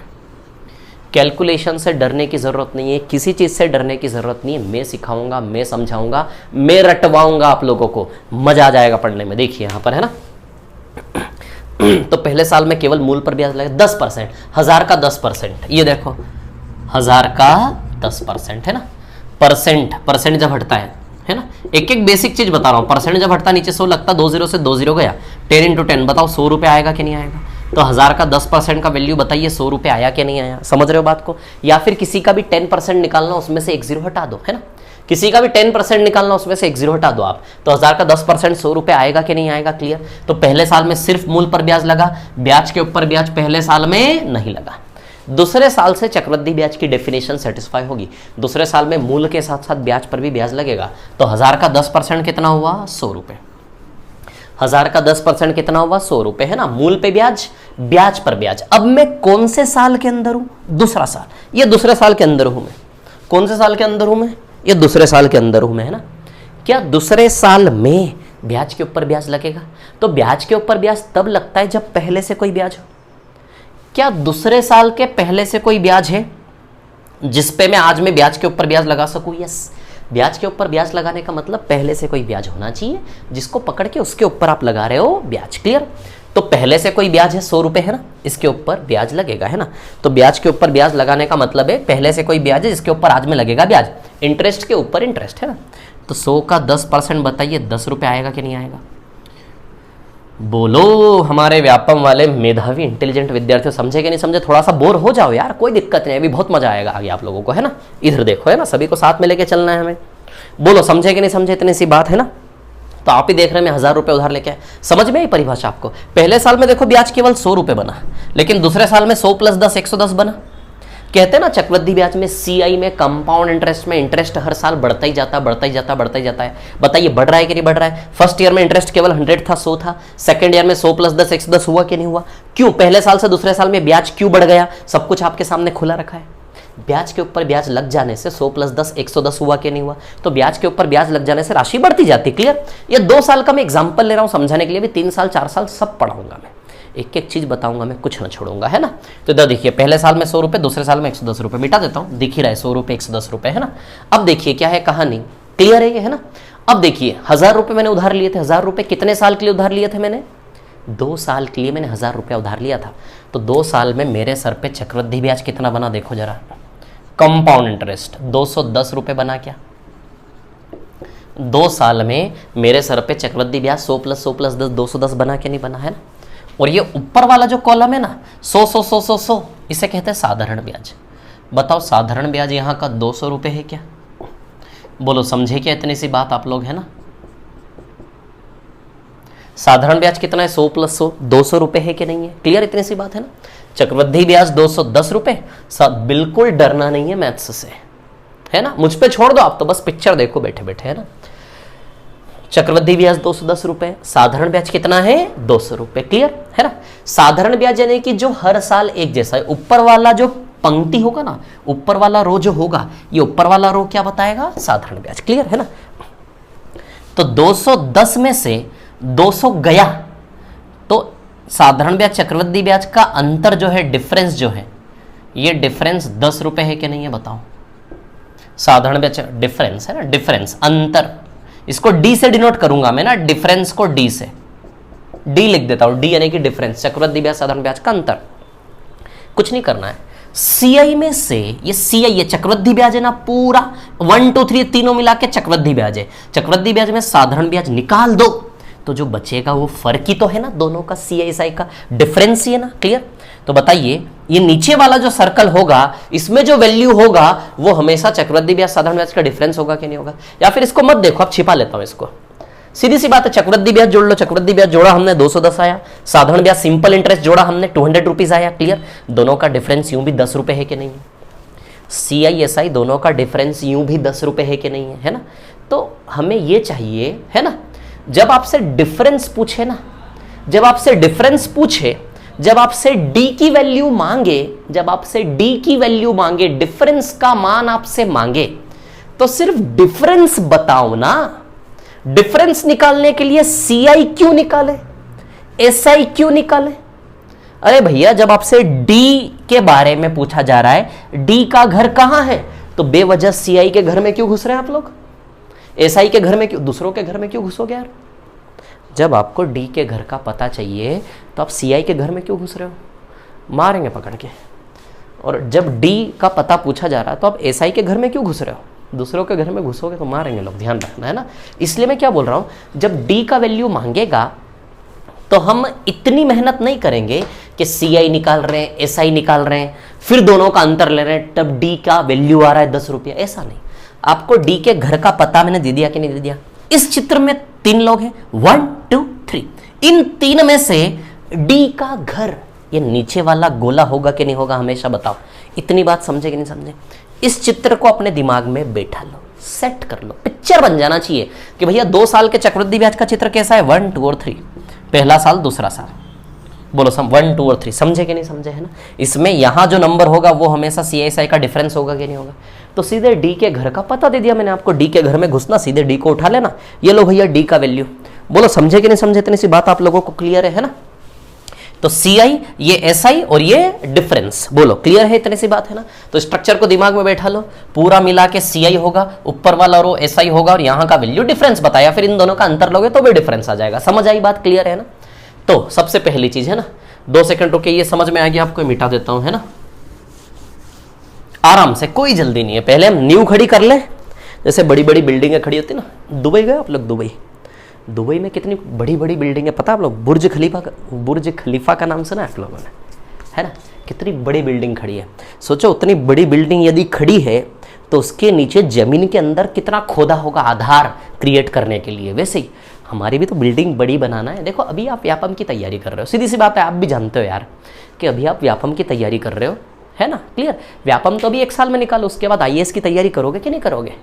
कैलकुलेशन से डरने की जरूरत नहीं है, किसी चीज से डरने की जरूरत नहीं है। मैं सिखाऊंगा, मैं समझाऊंगा, मैं रटवाऊंगा आप लोगों को, मजा आ जाएगा पढ़ने में। देखिए यहां पर, है ना। तो पहले साल में केवल मूल पर ब्याज लगेगा 10%, 1000 का 10%। ये देखो 1000 का 10%, है ना। परसेंट जब हटता है ना। एक एक बेसिक चीज बता रहा हूं। परसेंट जब हटता नीचे 100 लगता, 2 0 से 2 0 गया, 10 × 10 बताओ 100 रुपए आएगा कि नहीं आएगा? तो 1000 का 10% का वैल्यू बताइए, 100 रुपए आया कि नहीं आया? समझ रहे हो बात को? या फिर किसी का भी 10% निकालना, उसमें से 1 0 हटा दो, है ना। किसी का भी 10% निकालना, उसमें से 1 0 हटा दो आप, तो 1000 का 10% 100 रुपए आएगा कि नहीं आएगा? क्लियर? तो पहले साल में सिर्फ मूल पर ब्याज लगा, ब्याज के ऊपर ब्याज पहले साल में नहीं लगा। दूसरे साल से चक्रवृद्धि ब्याज की डेफिनेशन सेटिस्फाई होगी। दूसरे साल में मूल के साथ साथ ब्याज पर भी ब्याज लगेगा। तो 1000 का 10% कितना हुआ? 100 रुपए। 1000 का 10% कितना हुआ? 100 रुपए, है ना। मूल पे ब्याज, ब्याज पर ब्याज। अब मैं कौन से साल के अंदर हूं? दूसरा साल। ये दूसरे साल के अंदर हूं मैं। कौन से साल के अंदर हूं मैं? ये दूसरे साल के अंदर हूं मैं, है ना। क्या दूसरे साल में ब्याज के ऊपर ब्याज लगेगा? तो ब्याज के ऊपर ब्याज तब लगता है जब पहले से कोई ब्याज हो। क्या दूसरे साल के पहले से कोई ब्याज है जिसपे मैं आज में ब्याज के ऊपर ब्याज लगा सकूं? यस। ब्याज के ऊपर ब्याज लगाने का मतलब पहले से कोई ब्याज होना चाहिए जिसको पकड़ के उसके ऊपर आप लगा रहे हो ब्याज। क्लियर? तो पहले से कोई ब्याज है 100 रुपए, है ना, इसके ऊपर ब्याज लगेगा, है ना। तो ब्याज के ऊपर ब्याज लगाने का मतलब है पहले से कोई ब्याज है जिसके ऊपर आज में लगेगा ब्याज। इंटरेस्ट के ऊपर इंटरेस्ट, है ना। तो 100 का 10% बताइए 10 रुपए आएगा कि नहीं आएगा? बोलो हमारे व्यापम वाले मेधावी इंटेलिजेंट विद्यार्थियों, समझे कि नहीं समझे? थोड़ा सा बोर हो जाओ यार, कोई दिक्कत नहीं, अभी बहुत मजा आएगा आगे आप लोगों को, है ना। इधर देखो, है ना, सभी को साथ में लेके चलना है हमें। बोलो समझे कि नहीं समझे? इतनी सी बात है ना। तो आप ही देख रहे हैं मैं 1000 रुपए उधार लेके आया। समझ में आई परिभाषा आपको? पहले साल में देखो ब्याज केवल 100 रुपए बना, लेकिन दूसरे साल में 100 + 10 110 बना। कहते हैं ना चक्रवृद्धि ब्याज में, सीआई में, कंपाउंड इंटरेस्ट में, इंटरेस्ट हर साल बढ़ता ही जाता है, बढ़ता ही जाता है, बढ़ता ही जाता है। बताइए बढ़ रहा है कि नहीं बढ़ रहा है? फर्स्ट ईयर में इंटरेस्ट केवल 100 था, 100 था। सेकंड ईयर में 100 + 10 110 हुआ कि नहीं हुआ? क्यों? पहले साल से दूसरे साल में ब्याज क्यों बढ़ गया? सब कुछ आपके सामने खुला रखा है। ब्याज के ऊपर ब्याज लग जाने से 100 + 10 110 हुआ कि नहीं हुआ? तो ब्याज के ऊपर ब्याज लग जाने से राशि बढ़ती जाती। क्लियर? ये 2 साल का मैं एग्जांपल ले रहा हूं समझाने के लिए, भी 3 साल 4 साल सब पढ़ाऊंगा मैं, एक एक चीज बताऊंगा मैं, कुछ ना छोड़ूंगा, है ना। तो इधर देखिए, पहले साल में 100 रुपए, दूसरे साल में 110 रुपए। मिटा देता हूं, दिख ही रहा है 100 रुपए 110 रुपए, है ना। अब देखिए क्या है कहानी। क्लियर है ये, है ना। अब देखिए 1000 रुपए मैंने उधार लिए थे, 1000 रुपए कितने साल के लिए उधार लिए थे मैंने, 2 साल के लिए मैंने 1000 रुपया उधार लिया था। तो 2 साल में मेरे सर पे चक्रवृद्धि ब्याज कितना बना देखो जरा, कंपाउंड इंटरेस्ट 210 रुपए बना क्या। 2 साल में मेरे सर पे चक्रवृद्धि ब्याज 100 प्लस 100 प्लस 10 210 बना क्या नहीं बना, है ना। और ये ऊपर वाला जो कॉलम है ना 100 100 100 100 100 इसे कहते हैं साधारण ब्याज। बताओ साधारण ब्याज यहाँ का 200 रुपए है क्या, बोलो समझे क्या इतनी सी बात आप लोग, है ना। साधारण ब्याज कितना है, 100 प्लस 100 200 रुपए है कि नहीं है, क्लियर इतनी सी बात है ना। चक्रवृद्धि ब्याज 210 रुपए, बिल्कुल डरना नहीं है मैथ्स से, है ना। मुझ पे छोड़ दो आप तो बस पिक्चर देखो बैठे बैठे, है ना। चक्रवृद्धि ब्याज 210 रुपए, साधारण ब्याज कितना है 200 रुपए, क्लियर है ना। साधारण ब्याज यानी कि जो हर साल एक जैसा है, ऊपर वाला जो पंक्ति होगा ना, ऊपर वाला रो जो होगा, ये ऊपर वाला रो क्या बताएगा, साधारण ब्याज, क्लियर है ना। तो 210 में से 200 गया तो साधारण ब्याज चक्रवृद्धि ब्याज का अंतर जो है, डिफरेंस जो है, ये डिफरेंस 10 रुपए है कि नहीं है बताओ। साधारण ब्याज डिफरेंस है ना, डिफरेंस अंतर, इसको डी से डिनोट करूंगा मैं ना, डिफरेंस को डी से, डी लिख देता हूं, डी यानी कि डिफरेंस, चक्रवृद्धि ब्याज साधारण ब्याज का अंतर। कुछ नहीं करना है, सीआई में से ये सीआई ये चक्रवृद्धि ब्याज है ना, पूरा 1 2 3 तीनों मिला के चक्रवृद्धि ब्याज है। चक्रवृद्धि ब्याज में साधारण ब्याज निकाल दो तो जो बचेगा वो फर्क ही तो है ना, दोनों का सीआईएसआई का डिफरेंस ही है ना, क्लियर। तो बताइए ये नीचे वाला जो सर्कल होगा इसमें जो वैल्यू होगा वो हमेशा चक्रवृद्धि ब्याज साधारण ब्याज का डिफरेंस होगा कि नहीं होगा। या फिर इसको मत देखो, अब छिपा लेता हूं इसको, सीधी सी बात है, चक्रवृद्धि ब्याज जोड़ लो, चक्रवृद्धि ब्याज जोड़ा हमने 210 आया, साधारण ब्याज सिंपल इंटरेस्ट जोड़ा हमने 200 रुपीज आया, क्लियर। दोनों का डिफरेंस यूं भी 10 रुपए है कि नहीं है, सीआईएसआई दोनों का डिफरेंस यूं भी 10 रुपए है कि नहीं है, है ना। तो हमें ये चाहिए, है ना, जब आपसे डिफरेंस पूछे ना, जब आपसे डिफरेंस पूछे, जब आपसे डी की वैल्यू मांगे, जब आपसे डी की वैल्यू मांगे, डिफरेंस का मान आपसे मांगे, तो सिर्फ डिफरेंस बताओ ना। डिफरेंस निकालने के लिए सीआई क्यों निकाले, एसआई क्यों निकाले। अरे भैया जब आपसे डी के बारे में पूछा जा रहा है, डी का घर कहां है, तो बेवजह सीआई के घर में क्यों घुस रहे हैं आप लोग, एसआई के घर में क्यों, दूसरों के घर में क्यों घुसोगे यार। जब आपको डी के घर का पता चाहिए तो आप सीआई के घर में क्यों घुस रहे हो, मारेंगे पकड़ के। और जब डी का पता पूछा जा रहा है तो आप एसआई के घर में क्यों घुस रहे हो, दूसरों के घर में घुसोगे तो मारेंगे लोग, ध्यान रखना, है ना। इसलिए मैं क्या बोल रहा हूं, जब डी का वैल्यू मांगेगा तो हम इतनी मेहनत नहीं करेंगे कि सीआई निकाल रहे हैं, एसआई निकाल रहे हैं, फिर दोनों का अंतर ले रहे हैं, तब डी का वैल्यू आ रहा है 10 रुपया, ऐसा नहीं। आपको डी के घर का पता मैंने दे दिया कि नहीं दे दिया। इस चित्र में 3 लोग हैं, 1 2 3, इन 3 में से डी का घर ये नीचे वाला गोला होगा कि नहीं होगा, हमेशा बताओ। इतनी बात समझे कि नहीं समझे। इस चित्र को अपने दिमाग में बैठा लो, सेट कर लो, पिक्चर बन जाना चाहिए कि भैया 2 साल के चक्रवृद्धि ब्याज का चित्र कैसा है, 1 2 और 3, पहला साल दूसरा साल, बोलो 1 2 और 3, समझे कि नहीं समझे, है ना। इसमें यहां जो नंबर होगा वो हमेशा सीआईएसआई का डिफरेंस होगा कि नहीं होगा। तो सीधे डी के घर का पता दे दिया मैंने आपको, डी के घर में घुसना, सीधे डी को उठा लेना, ये लो भैया डी का वैल्यू, बोलो समझे कि नहीं समझे, इतनी सी बात आप लोगों को क्लियर है ना। तो सीआई ये एसआई और ये डिफरेंस, बोलो क्लियर है, इतनी सी बात है ना। तो स्ट्रक्चर को दिमाग में बैठा लो, पूरा मिला के सीआई होगा, ऊपर वाला रो एसआई होगा और यहां का वैल्यू डिफरेंस बताया, फिर इन दोनों का अंतर लोगे तो भी डिफरेंस आ जाएगा। समझ आई बात, क्लियर है ना। तो सबसे पहली चीज है ना, 2 सेकंड रुके, ये समझ में आ गया आपको, मिटा देता हूं, है ना, आराम से, कोई जल्दी नहीं है। पहले हम न्यू खड़ी कर ले, जैसे बड़ी बड़ी बिल्डिंगें खड़ी होती ना। दुबई गए आप लोग, दुबई में कितनी बड़ी बड़ी बिल्डिंग है पता है आप लोग, बुर्ज खलीफा का नाम सुना आप लोगों ने, है ना। कितनी बड़ी बिल्डिंग खड़ी है, सोचो उतनी बड़ी बिल्डिंग यदि खड़ी है तो उसके नीचे जमीन के अंदर कितना खोदा होगा आधार क्रिएट करने के लिए। वैसे ही हमारी भी तो बिल्डिंग बड़ी बनाना है। देखो अभी आप व्यापम की तैयारी कर रहे हो, सीधी सी बात है, आप भी जानते हो यार कि अभी आप व्यापम की तैयारी कर रहे हो, है ना, क्लियर। व्यापम तो अभी 1 साल में निकालो, उसके बाद आईएएस की तैयारी करोगे कि नहीं करोगे।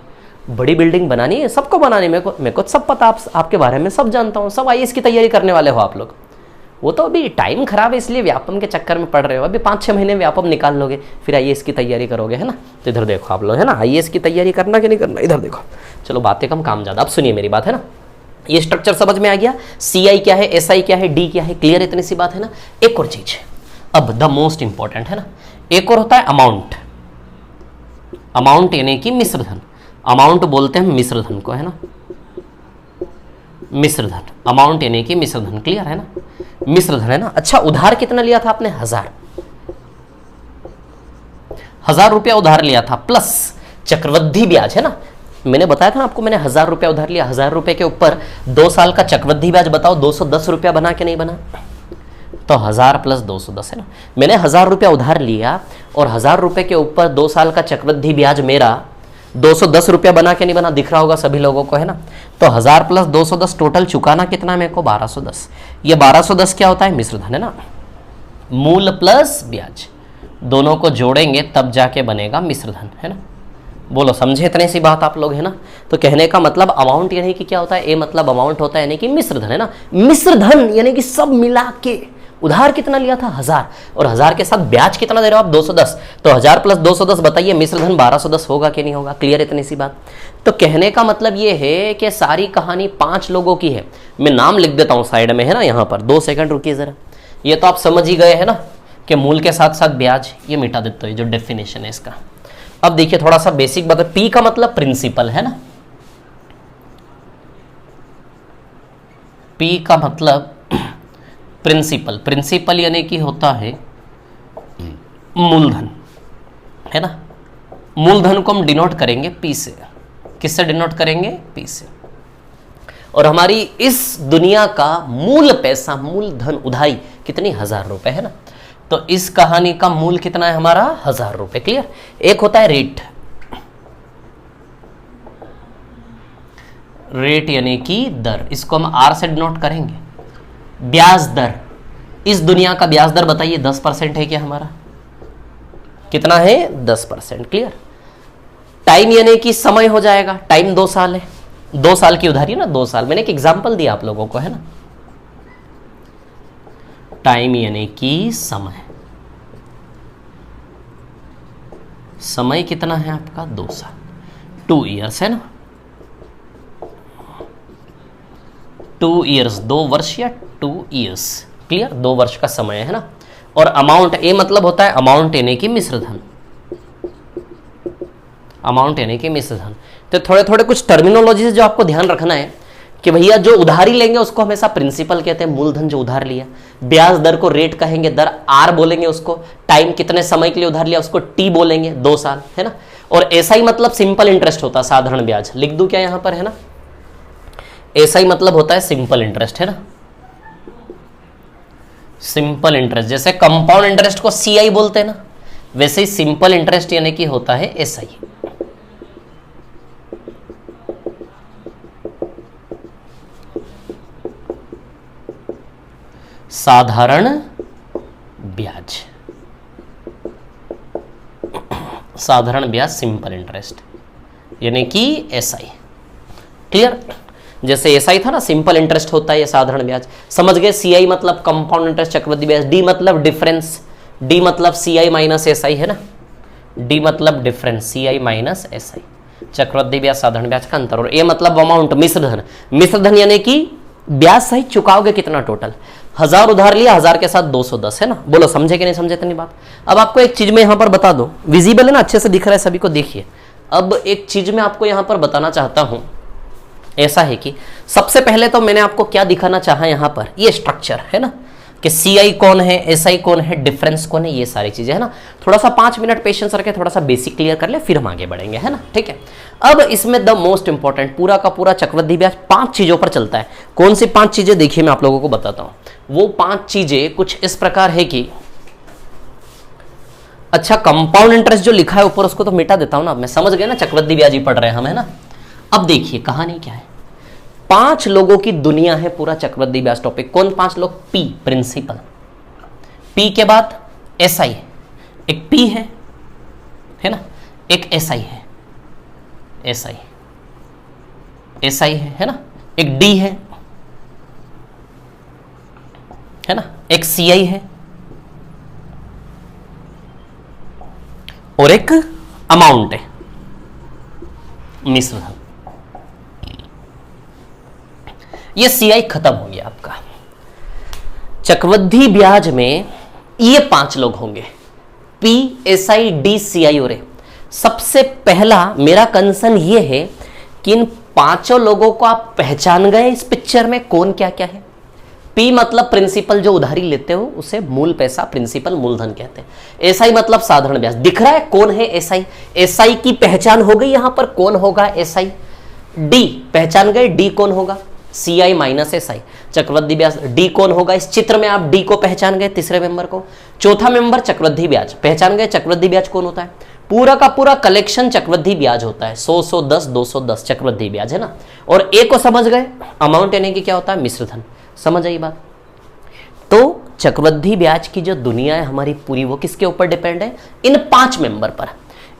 बड़ी बिल्डिंग बनानी है, सबको बनानी, मेरे को सब पता, आपके बारे में सब जानता हूँ, सब आईएएस की तैयारी करने वाले हो आप लोग। वो तो अभी टाइम खराब है इसलिए व्यापम के चक्कर में पड़ रहे हो। अभी 5-6 महीने व्यापम निकाल लोगे, फिर आईएएस की तैयारी करोगे, है ना। तो इधर देखो आप लोग, है ना, आईएएस की तैयारी करना कि नहीं करना, इधर देखो। चलो बातें कम काम ज़्यादा, अब सुनिए मेरी बात, है ना। ये स्ट्रक्चर समझ में आ गया, सीआई क्या है, एसआई क्या है, डी क्या है, क्लियर, इतनी सी बात है ना। एक और चीज, अब द मोस्ट इंपॉर्टेंट, है ना, एक और होता है अमाउंट। अमाउंट यानी कि मिश्रधन। अमाउंट बोलते हैं मिश्र धन को, है ना, मिश्र धन, अमाउंट यानी कि मिश्र धन, क्लियर है ना, मिश्र धन है ना। अच्छा, उधार कितना लिया था आपने? 1000 रुपया उधार लिया था प्लस चक्रवृद्धि ब्याज, है ना। मैंने बताया था ना आपको, मैंने 1000 रुपया उधार लिया, 1000 रुपए के ऊपर 2 साल का चक्रवृद्धि ब्याज, बताओ 210 रुपया बना के नहीं बना? तो 1000 प्लस 210 है ना। मैंने 1000 रुपया उधार लिया और 1000 रुपए के ऊपर 2 साल का चक्रवृद्धि ब्याज मेरा 210 रुपया बना के नहीं बना? दिख रहा होगा सभी लोगों को, है ना। तो 1000 प्लस 210 टोटल चुकाना कितना मेरे को? 1210। ये 1210 क्या होता है? मिश्र धन, है ना। मूल प्लस ब्याज दोनों को जोड़ेंगे तब जाके बनेगा मिश्र धन, है ना। बोलो समझे इतने सी बात आप लोग, है ना। तो कहने का मतलब अमाउंट यानी कि क्या होता है? ए मतलब अमाउंट होता है यानी कि मिश्र धन, है ना। मिश्र धन यानी कि सब मिला के उधार कितना लिया था? 1000, और 1000 के साथ ब्याज कितना दे रहे हो आप? 210। तो 1000 प्लस 210 बताइए मिश्र धन 1210 होगा कि नहीं होगा? क्लियर इतनी सी बात। तो कहने का मतलब ये है कि सारी कहानी 5 लोगों की है। मैं नाम लिख देता हूं साइड में, है ना, यहां पर 2 सेकंड रुकिए जरा। ये तो आप समझ ही गए, है ना, कि मूल के साथ साथ ब्याज, ये मिटा देते हो, जो डेफिनेशन है इसका। अब देखिए थोड़ा सा बेसिक बात, पी का मतलब प्रिंसिपल, है ना। पी का मतलब प्रिंसिपल, प्रिंसिपल यानी कि होता है मूलधन, है ना। मूलधन को हम डिनोट करेंगे पी से। किससे डिनोट करेंगे? पी से। और हमारी इस दुनिया का मूल पैसा, मूलधन, उधाई कितनी? 1000 रुपए, है ना। तो इस कहानी का मूल कितना है हमारा? 1000 रुपए, क्लियर। एक होता है रेट, रेट यानी कि दर, इसको हम आर से डिनोट करेंगे। ब्याज दर, इस दुनिया का ब्याज दर बताइए 10% है क्या हमारा? कितना है? 10%, क्लियर। टाइम यानी कि समय हो जाएगा, टाइम 2 साल है, 2 साल की उधारी है ना, 2 साल। मैंने एक एग्जांपल दिया आप लोगों को, है ना। टाइम यानी कि समय, समय कितना है आपका? 2 साल, 2 ईयर्स, है ना। 2 ईयर्स, 2 वर्ष या 2 ईयर्स, क्लियर, 2 वर्ष का समय है ना। और अमाउंट, ए मतलब होता है अमाउंट यानी कि मिश्र धन, अमाउंट यानी कि मिश्र धन। तो थोड़े थोड़े कुछ टर्मिनोलॉजी जो आपको ध्यान रखना है कि भैया जो उधारी लेंगे उसको हमेशा प्रिंसिपल कहते हैं, मूलधन जो उधार लिया। ब्याज दर को रेट कहेंगे, दर आर बोलेंगे उसको। टाइम कितने समय के लिए उधार लिया उसको टी बोलेंगे, 2 साल, है ना। और ऐसा ही मतलब सिंपल इंटरेस्ट होता है, साधारण ब्याज। लिख दूं क्या यहां पर, है ना। ऐसा ही मतलब होता है सिंपल इंटरेस्ट, है ना, सिंपल इंटरेस्ट। जैसे कंपाउंड इंटरेस्ट को सीआई बोलते हैं ना, वैसे ही सिंपल इंटरेस्ट यानी कि होता है एसआई। साधारण ब्याज, साधारण ब्याज, सिंपल इंटरेस्ट यानी कि एसआई, क्लियर। जैसे एसआई था ना, सिंपल इंटरेस्ट होता है, ये साधारण ब्याज, समझ गए। सीआई मतलब कंपाउंड इंटरेस्ट, चक्रवृद्धि ब्याज। डी मतलब डिफरेंस, डी मतलब सीआई माइनस एसआई, है ना। डी मतलब डिफरेंस, सीआई माइनस एसआई, चक्रवृद्धि ब्याज, साधारण ब्याज का अंतर। और ए मतलब अमाउंट, मिश्र धन। मिश्र धन यानी कि ब्याज सहित चुकाओगे कितना टोटल? 1000 उधार लिया, 1000 के साथ 210, है ना। बोलो समझे कि नहीं समझे इतनी बात। अब आपको एक चीज में यहां पर बता दो, विजिबल है ना, अच्छे से दिख रहा है सभी को, देखिए। अब एक चीज मैं आपको यहां पर बताना चाहता हूं, ऐसा है कि सबसे पहले तो मैंने आपको क्या दिखाना चाहा यहां पर, ये स्ट्रक्चर है ना, कि सीआई कौन है, एसआई कौन है, डिफरेंस कौन है, ये सारी चीजें, है ना। थोड़ा सा 5 मिनट पेशेंस रखे, थोड़ा सा बेसिक क्लियर कर ले, फिर हम आगे बढ़ेंगे, है ना, ठीक है। अब इसमें द मोस्ट इंपॉर्टेंट, पूरा का पूरा चक्रवृद्धि ब्याज 5 चीजों पर चलता है। कौन सी 5 चीजें? देखिए मैं आप लोगों को बताता हूं। वो 5 चीजें कुछ इस प्रकार है कि, अच्छा कंपाउंड इंटरेस्ट जो लिखा है ऊपर उसको तो मिटा देता हूं ना, मैं समझ गए ना, चक्रवृद्धि ब्याज ही पढ़ रहे हैं हम, है ना। अब देखिए कहानी क्या है, 5 लोगों की दुनिया है पूरा चक्रवृद्धि ब्याज टॉपिक। कौन 5 लोग? पी प्रिंसिपल, पी के बाद एसआई, एक पी है ना, एक एसआई है, एसआई, एसआई है ना, एक डी है ना, एक सीआई है, और एक अमाउंट है, मिश्र धन। ये सीआई खत्म हो गया आपका। चक्रवृद्धि ब्याज में ये 5 लोग होंगे, पी, एसआई, डी, सीआई और ए। सबसे पहला मेरा कंसर्न ये है कि इन पांचों लोगों को आप पहचान गए इस पिक्चर में कौन क्या क्या है। पी मतलब प्रिंसिपल, जो उधारी लेते हो उसे मूल पैसा, प्रिंसिपल मूलधन कहते हैं। एसआई मतलब साधारण ब्याज। दिख रहा है कौन है एसआई? एसआई की पहचान हो गई यहां पर, कौन होगा एसआई? डी पहचान गए, डी कौन होगा? सीआई माइनस एसआई, चक्रवृद्धि ब्याज। डी कौन होगा इस चित्र में? आप डी को पहचान गए, तीसरे मेंबर को। चौथा मेंबर चक्रवृद्धि ब्याज, पहचान गए चक्रवृद्धि ब्याज कौन होता है? पूरा का पूरा कलेक्शन चक्रवृद्धि ब्याज होता है, 100 110 210 चक्रवृद्धि ब्याज है ना। और ए को समझ गए, अमाउंट यानी कि क्या होता है? मिश्रधन। समझ आई बात? तो चक्रवृद्धि ब्याज की जो दुनिया है हमारी पूरी, वो किसके ऊपर डिपेंड है? इन 5 मेंबर पर।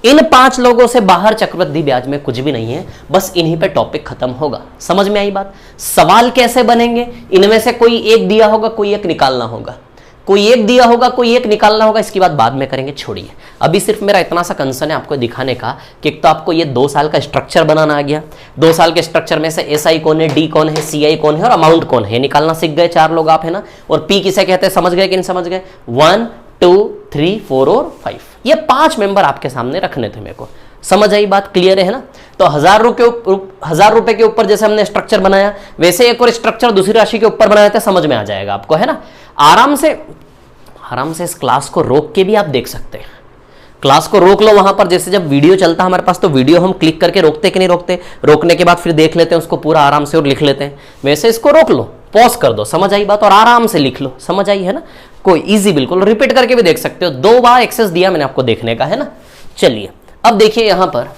इन 5 लोगों से बाहर चक्रवृद्धि ब्याज में कुछ भी नहीं है, बस इन्हीं पे टॉपिक खत्म होगा। समझ में आई बात? सवाल कैसे बनेंगे? इनमें से कोई एक दिया होगा, कोई एक निकालना होगा, कोई एक दिया होगा, कोई एक निकालना होगा। इसकी बात बाद में करेंगे, छोड़िए। अभी सिर्फ मेरा इतना सा कंसर्न है आपको दिखाने का कि एक तो आपको ये 2 साल का स्ट्रक्चर बनाना आ गया। 2 साल के स्ट्रक्चर में से एसआई कौन है, डी कौन है, सीआई कौन है और अमाउंट कौन है, निकालना सीख गए 4 लोग आप, है ना। और पी किसे कहते हैं समझ गए कि नहीं समझ गए? 1 2 3 4 और 5, ये 5 मेंबर आपके सामने रखने थे मेरे को। समझ आई बात? क्लियर है ना। तो 1000 रुपए के ऊपर जैसे हमने स्ट्रक्चर बनाया, वैसे एक और स्ट्रक्चर दूसरी राशि के ऊपर बनाया था, समझ में आ जाएगा आपको, है ना। आराम से इस क्लास को रोक के भी आप देख सकते हैं। क्लास को रोक लो वहां पर, जैसे जब वीडियो चलता है हमारे पास तो वीडियो हम क्लिक करके रोकते कि नहीं रोकते, रोकने के बाद फिर देख लेते हैं उसको पूरा आराम से और लिख लेते हैं, वैसे इसको रोक लो, पॉज कर दो, समझ आई बात, और आराम से लिख लो। समझ आई है ना, कोई इजी, बिल्कुल रिपीट करके भी देख सकते हो। 2 बार एक्सेस दिया मैंने आपको देखने का, है ना। चलिए अब देखिए यहां पर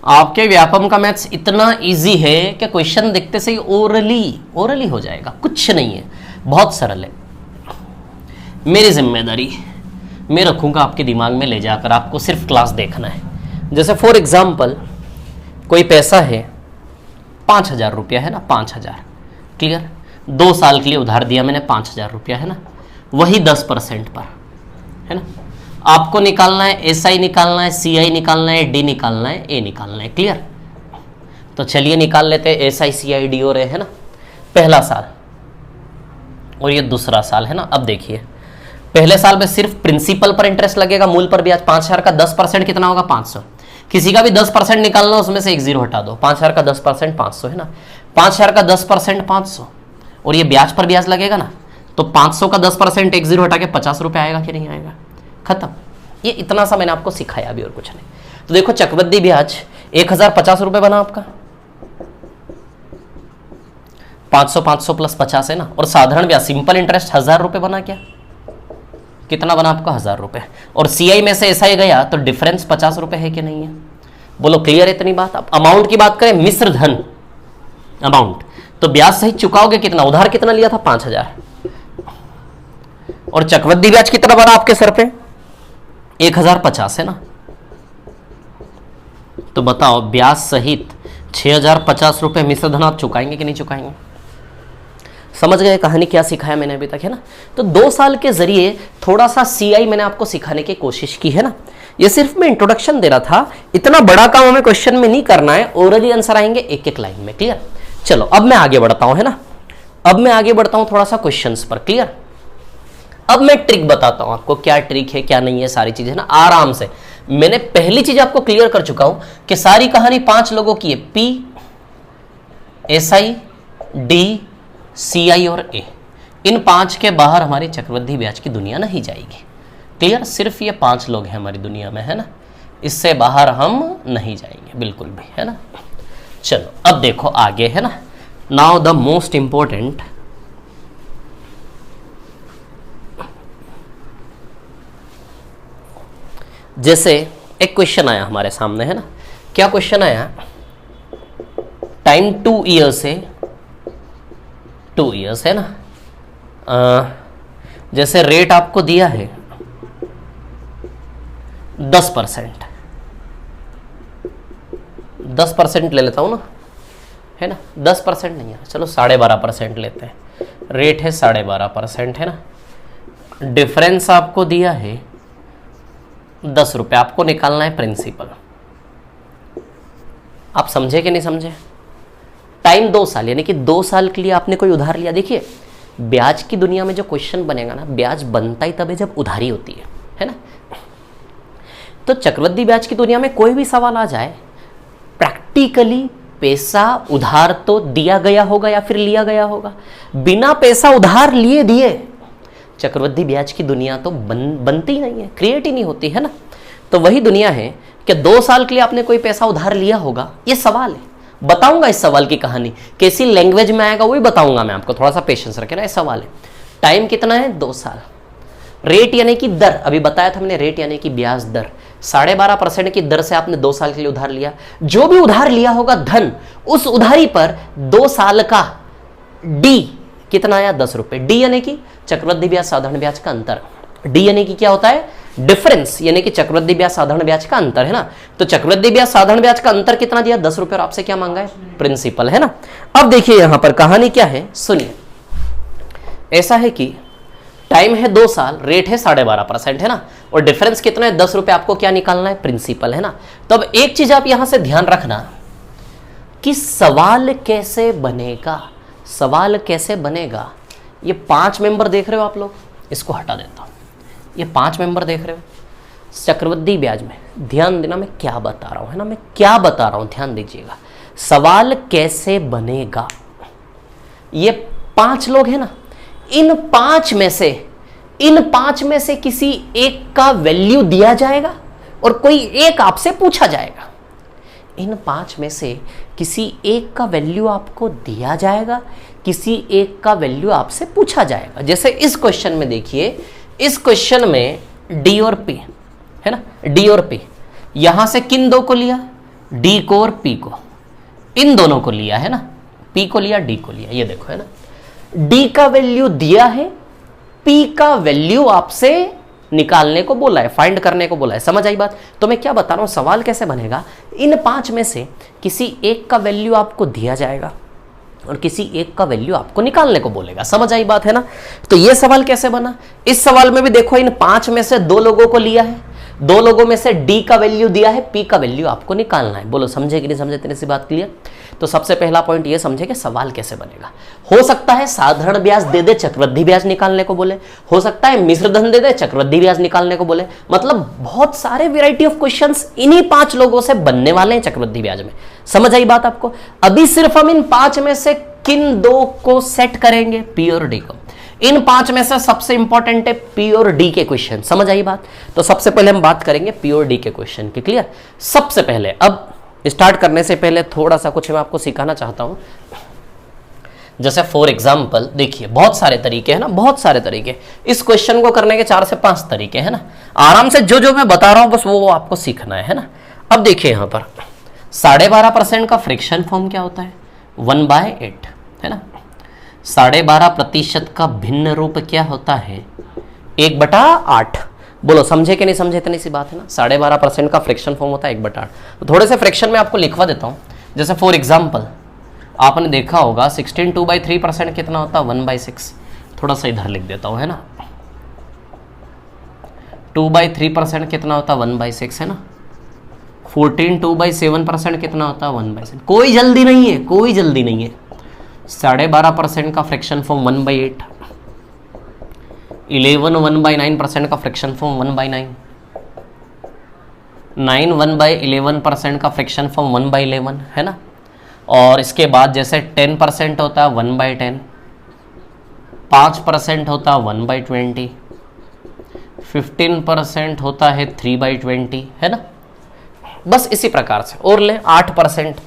आपके व्यापम का मैथ्स इतना इजी है कि क्वेश्चन देखते से ही ओरली हो जाएगा, कुछ नहीं है, बहुत सरल है। मेरी जिम्मेदारी मैं रखूंगा आपके दिमाग में ले जाकर, आपको सिर्फ क्लास देखना है। जैसे फॉर एग्जाम्पल कोई पैसा है 5000 रुपया, है ना, 5000, क्लियर। 2 साल के लिए उधार दिया मैंने 5000 रुपया, है ना, वही 10% पर, है ना। आपको निकालना है, एसआई निकालना है, सीआई निकालना है, डी निकालना है, ए निकालना है, क्लियर। तो चलिए निकाल लेते हैं एसआई सीआई डी और ए, है ना। पहला साल और ये दूसरा साल, है ना। अब देखिए पहले साल में सिर्फ प्रिंसिपल पर इंटरेस्ट लगेगा, मूल पर ब्याज। 5000 का 10% कितना होगा? 500। किसी का भी 10% निकालना, उसमें से एक 0 हटा दो। 5000 का 10% 500, है ना। 5000 का 10% 500, और ये ब्याज पर ब्याज लगेगा ना, तो 500 का 10% एक 0 हटा के 50 रुपये आएगा कि नहीं आएगा? खत्म। ये इतना सा मैंने आपको सिखाया, अभी और कुछ नहीं। तो देखो चक्रवृद्धि ब्याज 1050 रुपये बना आपका, 500 प्लस 50 है ना। और साधारण ब्याज सिंपल इंटरेस्ट 1000 रुपये बना, क्या कितना बना आपका? 1000 रुपये। और सीआई में से एसआई गया तो डिफरेंस 50 रुपये है कि नहीं है? बोलो क्लियर है इतनी बात। अब अमाउंट की बात करें, मिश्र धन अमाउंट, तो ब्याज सहित चुकाओगे कितना? उधार कितना लिया था? 5000। और चक्रवृद्धि ब्याज कितना बना आपके सर पे? 1050, है ना। तो बताओ ब्याज सहित 6050 रुपये मिश्र धन आप चुकाएंगे कि नहीं चुकाएंगे? समझ गए कहानी क्या सिखाया मैंने अभी तक, है ना। तो 2 साल के जरिए थोड़ा सा सीआई मैंने आपको सिखाने की कोशिश की, है ना। ये सिर्फ मैं इंट्रोडक्शन दे रहा था, इतना बड़ा काम हमें क्वेश्चन में नहीं करना है, ओरली आंसर आएंगे एक एक लाइन में, क्लियर। चलो अब मैं आगे बढ़ता हूं, है ना। अब मैं आगे बढ़ता हूं थोड़ा सा क्वेश्चंस पर, क्लियर। अब मैं ट्रिक बताता हूं आपको, क्या ट्रिक है क्या नहीं है, सारी चीजें ना आराम से। मैंने पहली चीज आपको क्लियर कर चुका हूं कि सारी कहानी 5 लोगों की है, पी, एसआई, डी, सीआई और ए। इन 5 के बाहर हमारी चक्रवृद्धि ब्याज की दुनिया नहीं जाएगी, क्लियर। सिर्फ ये 5 लोग हैं हमारी दुनिया में, है ना, इससे बाहर हम नहीं जाएंगे बिल्कुल भी, है ना। चलो अब देखो आगे, है ना। नाउ द मोस्ट इंपॉर्टेंट, जैसे एक क्वेश्चन आया हमारे सामने, है ना। क्या क्वेश्चन आया? टाइम 2 ईयर्स है, 2 ईयर्स, है ना। जैसे रेट आपको दिया है 10%, 10% ले लेता हूं ना, है ना। 10% नहीं है, चलो 12.5% लेते हैं। रेट है 12.5%, है ना। डिफरेंस आपको दिया है 10 रुपये, आपको निकालना है प्रिंसिपल। आप समझे कि नहीं समझे? टाइम 2 साल, यानी कि 2 साल के लिए आपने कोई उधार लिया। देखिए ब्याज की दुनिया में जो क्वेश्चन बनेगा ना, ब्याज बनता ही तब है जब उधारी होती है ना। तो चक्रवृद्धि ब्याज की दुनिया में कोई भी सवाल आ जाए, प्रैक्टिकली पैसा उधार तो दिया गया होगा या फिर लिया गया होगा। बिना पैसा उधार लिए दिए चक्रवृद्धि ब्याज की दुनिया तो बनती ही नहीं है, क्रिएट ही नहीं होती है ना। तो वही दुनिया है कि 2 साल के लिए आपने कोई पैसा उधार लिया होगा, ये सवाल है। बताऊंगा इस सवाल की कहानी, कैसी लैंग्वेज में आएगा वही बताऊंगा मैं आपको, थोड़ा सा पेशेंस रखे ना। ये सवाल है, टाइम कितना है 2 साल, रेट यानी कि दर, अभी बताया था हमने, रेट यानी कि ब्याज दर 12.5% की दर से आपने 2 साल के लिए उधार लिया। जो भी उधार लिया होगा धन, उस उधारी पर 2 साल का डी कितना आया 10 रुपए। डी यानी कि चक्रवृद्धि ब्याज साधारण ब्याज का अंतर। डी यानी कि क्या होता है, डिफरेंस, यानी कि चक्रवृद्धि ब्याज साधारण ब्याज का अंतर है ना। तो चक्रवृद्धि ब्याज साधारण ब्याज का अंतर कितना दिया 10 रुपए, और आपसे क्या मांगा है, प्रिंसिपल है ना। अब देखिए यहां पर कहानी क्या है, सुनिए। ऐसा है कि टाइम है 2 साल, रेट है 12.5% है ना, और डिफरेंस कितना है 10 रुपए, आपको क्या निकालना है, प्रिंसिपल है ना। तो अब एक चीज आप यहां से ध्यान रखना कि सवाल कैसे बनेगा, सवाल कैसे बनेगा। ये 5 मेंबर देख रहे हो आप लोग, इसको हटा देता हूं। ये 5 मेंबर देख रहे हो चक्रवृद्धि ब्याज में, ध्यान देना मैं क्या बता रहा हूं, है ना, मैं क्या बता रहा हूं, ध्यान दीजिएगा। सवाल कैसे बनेगा, ये 5 लोग हैं ना, इन 5 में से किसी एक का वैल्यू दिया जाएगा और कोई एक आपसे पूछा जाएगा। इन 5 में से किसी एक का वैल्यू आपको दिया जाएगा, किसी एक का वैल्यू आपसे पूछा जाएगा। जैसे इस क्वेश्चन में देखिए, इस क्वेश्चन में डी और पी है ना, डी और पी, यहां से किन 2 को लिया, डी को और पी को, इन दोनों को लिया है ना, पी को लिया, डी को लिया। ये देखो है ना, डी का वैल्यू दिया है, पी का वैल्यू आपसे निकालने को बोला है, फाइंड करने को बोला है। समझ आई बात। तो मैं क्या बता रहा हूं, सवाल कैसे बनेगा, इन 5 में से किसी एक का वैल्यू आपको दिया जाएगा और किसी एक का वैल्यू आपको निकालने को बोलेगा। समझ आई बात है ना। तो ये सवाल कैसे बना, इस सवाल में भी देखो, इन 5 में से 2 लोगों को लिया है, 2 लोगों में से डी का वैल्यू दिया है, पी का वैल्यू आपको निकालना है। बोलो समझे कि नहीं समझे, इतनी सी बात क्लियर। तो सबसे पहला पॉइंट ये समझे कि सवाल कैसे बनेगा। हो सकता है साधारण ब्याज दे दे, चक्रवृद्धि ब्याज निकालने को बोले, हो सकता है मिश्र धन दे दे, चक्रवृद्धि ब्याज निकालने को बोले। मतलब बहुत सारे वैरायटी ऑफ क्वेश्चंस इन्हीं 5 लोगों से बनने वाले हैं चक्रवृद्धि ब्याज में। समझ आई बात आपको। अभी सिर्फ हम इन 5 में से किन 2 को सेट करेंगे, पी और डी को। इन 5 में से सबसे इंपॉर्टेंट है पी और डी के क्वेश्चन। समझ आई बात। तो सबसे पहले हम बात करेंगे पी और डी के क्वेश्चन की। क्लियर। सबसे पहले अब स्टार्ट करने से पहले थोड़ा सा कुछ मैं आपको सिखाना चाहता हूं। जैसे फॉर एग्जाम्पल देखिए, बहुत सारे तरीके हैं ना, बहुत सारे तरीके। इस क्वेश्चन को करने के 4 से 5 तरीके हैं ना। आराम से जो जो मैं बता रहा हूं बस वो आपको सीखना है ना। अब देखिए यहां पर 12.5% का फ्रिक्शन फॉर्म क्या होता है, 1/8 है ना। 12.5% का भिन्न रूप क्या होता है, 1/8। बोलो समझे कि नहीं समझे, इतनी सी बात है ना। 12.5% का फ्रैक्शन फॉर्म होता है 1/8। तो थोड़े से फ्रैक्शन में आपको लिखवा देता हूं। जैसे फॉर एग्जांपल आपने देखा होगा 16 2/3% कितना होता है, 1/6। थोड़ा सा इधर लिख देता हूं है ना। 2/3% कितना होता है, 1/6 है ना। 14 2/7% कितना होता है, 1/7। कोई जल्दी नहीं है, कोई जल्दी नहीं है। 12.5% का फ्रैक्शन फॉर्म 1/8। 11 1/9% का फ्रैक्शन फॉर्म 1/9। 9 1/11% का फ्रैक्शन फॉर्म 1/11 है ना। और इसके बाद जैसे 10% होता है 1/10, 5% होता है 1/20, 15% होता है 3/20 है ना। बस इसी प्रकार से और ले 8%,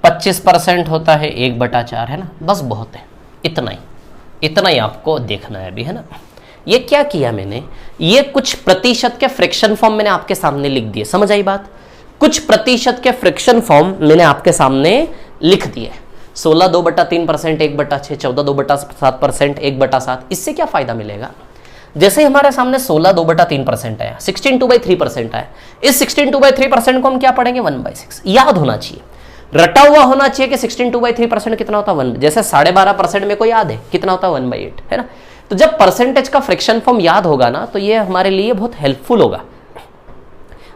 25% होता है 1/4 है ना। बस बहुत है, इतना ही आपको देखना है अभी है ना। ये क्या किया मैंने, ये कुछ प्रतिशत के फ्रैक्शन फॉर्म मैंने आपके सामने लिख दिए। समझ आई बात। कुछ प्रतिशत के फ्रैक्शन फॉर्म मैंने आपके सामने लिख दिए। 16 2/3%, 1/6, 14 2/7%, 1/7। इससे क्या फायदा मिलेगा, जैसे हमारे सामने 16 2/3% आया, 16 2/3% आया, इस 16 2/3% को हम क्या पढ़ेंगे, 1/6। याद होना चाहिए, रटा हुआ होना चाहिए कि 16 2/3% कितना होता है 1। जैसे 12.5% में को याद है कितना होता है 1/8 है ना। तो जब परसेंटेज का फ्रैक्शन फॉर्म याद होगा ना तो ये हमारे लिए बहुत हेल्पफुल होगा,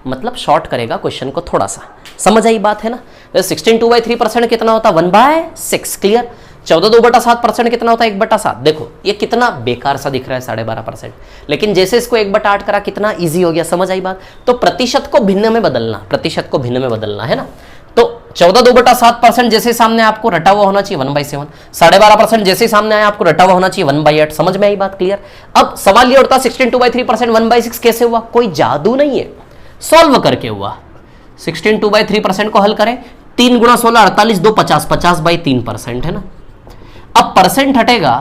मतलब शॉर्ट करेगा क्वेश्चन को थोड़ा सा। समझ आई बात है ना। 16 2/3% कितना होता है 1/6। क्लियर। 14 2/7% कितना होता है 1/7। देखो ये कितना बेकार सा दिख रहा है 12.5%, लेकिन जैसे इसको 1/8 करा कितना इजी हो गया। समझ आई बात। तो प्रतिशत को भिन्न में बदलना, प्रतिशत को भिन्न में बदलना है ना। तो 14 2/7% जैसे सामने आपको रटा हुआ होना चाहिए 1/7। 12.5% जैसे सामने आया आपको रटा हुआ होना चाहिए 1/8। समझ में आई बात। क्लियर। अब सवाल ये उठता 16 2/3% 1/6 कैसे हुआ। कोई जादू नहीं है, सॉल्व करके हुआ। 16 2/3% को हल करें, 3 × 16 48 2 50 50/3% है ना। अब परसेंट हटेगा,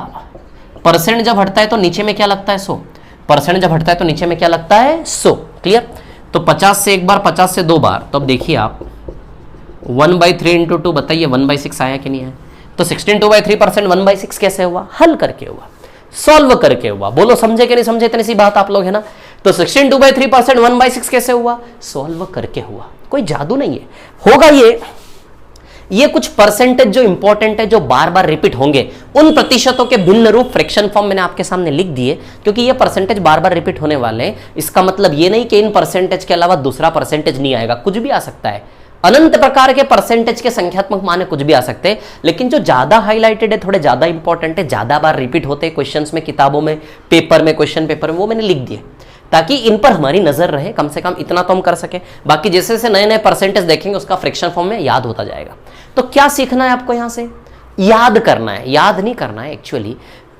परसेंट जब हटता है तो नीचे में क्या लगता है 100। परसेंट जब हटता है तो नीचे में क्या लगता है 100। क्लियर। तो 50 से एक बार, 50 से दो बार, तो अब देखिए आप 1/3 × 2 बताइए 1/6 आया कि नहीं आया। तो 16 2/3% 1/6 कैसे हुआ, हल करके हुआ, सॉल्व करके हुआ। बोलो समझे कि नहीं समझे, इतनी सी बात आप लोग है ना। तो 16 2/3% 1/6 कैसे हुआ, सॉल्व करके हुआ। कोई जादू नहीं है, होगा ये कुछ परसेंटेज जो इंपॉर्टेंट है, जो बार बार रिपीट होंगे, उन प्रतिशतों के भिन्न रूप फ्रैक्शन फॉर्म मैंने आपके सामने लिख दिए, क्योंकि ये परसेंटेज बार बार रिपीट होने वाले हैं। इसका मतलब ये नहीं कि इन परसेंटेज के अलावा दूसरा परसेंटेज नहीं आएगा, कुछ भी आ सकता है। अनंत प्रकार के परसेंटेज के संख्यात्मक माने कुछ भी आ सकते हैं, लेकिन जो ज्यादा हाईलाइटेड है, थोड़े ज्यादा इंपॉर्टेंट है, ज्यादा बार रिपीट होते हैं क्वेश्चंस में, किताबों में, पेपर में, क्वेश्चन पेपर में, वो मैंने लिख दिए ताकि इन पर हमारी नजर रहे। कम से कम इतना तो हम कर सके। बाकी जैसे जैसे नए नए परसेंटेज देखेंगे उसका फ्रैक्शन फॉर्म में याद होता जाएगा। तो क्या सीखना है आपको, यहां से याद करना है, याद नहीं करना है एक्चुअली।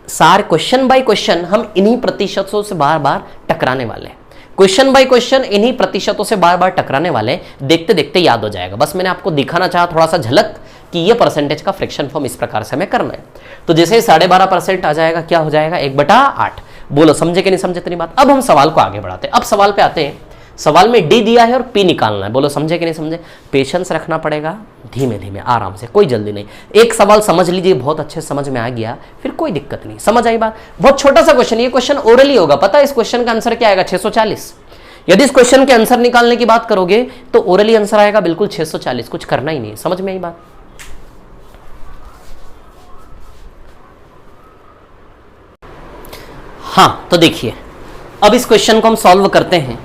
सारे क्वेश्चन बाय क्वेश्चन हम इन्हीं प्रतिशतों से बार बार टकराने वाले हैं। क्वेश्चन बाय क्वेश्चन इन्हीं प्रतिशतों से बार बार टकराने वाले, देखते देखते याद हो जाएगा। बस मैंने आपको दिखाना चाहा थोड़ा सा झलक कि ये परसेंटेज का फ्रैक्शन फॉर्म इस प्रकार से हमें करना है। तो जैसे 12.5% आ जाएगा, क्या हो जाएगा 1/8। बोलो समझे कि नहीं समझे इतनी बात। अब हम सवाल को आगे बढ़ाते हैं। अब सवाल पे आते हैं। सवाल में डी दिया है और पी निकालना है। बोलो समझे कि नहीं समझे। पेशेंस रखना पड़ेगा, धीमे धीमे आराम से, कोई जल्दी नहीं। एक सवाल समझ लीजिए, बहुत अच्छे समझ में आ गया, फिर कोई दिक्कत नहीं। समझ आई बात। बहुत छोटा सा क्वेश्चन, ये क्वेश्चन ओरली होगा। पता है इस क्वेश्चन का आंसर क्या आएगा 640। यदि इस क्वेश्चन के आंसर निकालने की बात करोगे तो ओरली आंसर आएगा बिल्कुल 640। कुछ करना ही नहीं। समझ में आई बात। हाँ तो देखिए, अब इस क्वेश्चन को हम सॉल्व करते हैं।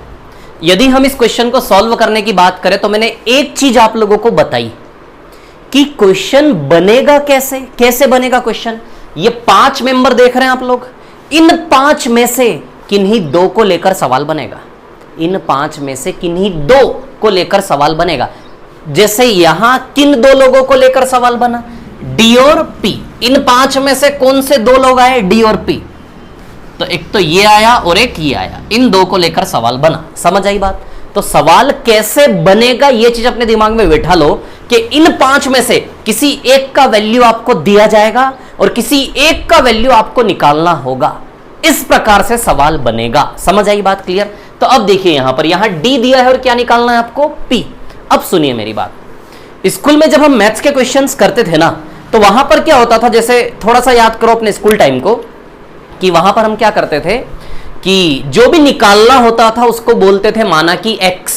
यदि हम इस क्वेश्चन को सॉल्व करने की बात करें तो मैंने एक चीज आप लोगों को बताई कि क्वेश्चन बनेगा कैसे, कैसे बनेगा क्वेश्चन। ये 5 मेंबर देख रहे हैं आप लोग, इन 5 में से किन्हीं 2 को लेकर सवाल बनेगा। इन 5 में से किन्हीं 2 को लेकर सवाल बनेगा। जैसे यहां किन 2 लोगों को लेकर सवाल बना, डी और पी। इन 5 में से कौन से 2 लोग आए, डी और पी। तो एक तो ये आया और एक ये आया, इन 2 को लेकर सवाल बना। समझ आई बात। तो सवाल कैसे बनेगा ये चीज अपने दिमाग में बैठा लो कि इन 5 में से किसी एक का वैल्यू आपको दिया जाएगा और किसी एक का वैल्यू आपको निकालना होगा। इस प्रकार से सवाल बनेगा। समझ आई बात। क्लियर। तो अब देखिए यहां पर, यहां डी दिया है और क्या निकालना है आपको, पी। अब सुनिए मेरी बात। स्कूल में जब हम मैथ्स के क्वेश्चंस करते थे ना, तो वहां पर क्या होता था, जैसे थोड़ा सा याद करो अपने स्कूल टाइम को, कि वहां पर हम क्या करते थे कि जो भी निकालना होता था उसको बोलते थे माना कि x,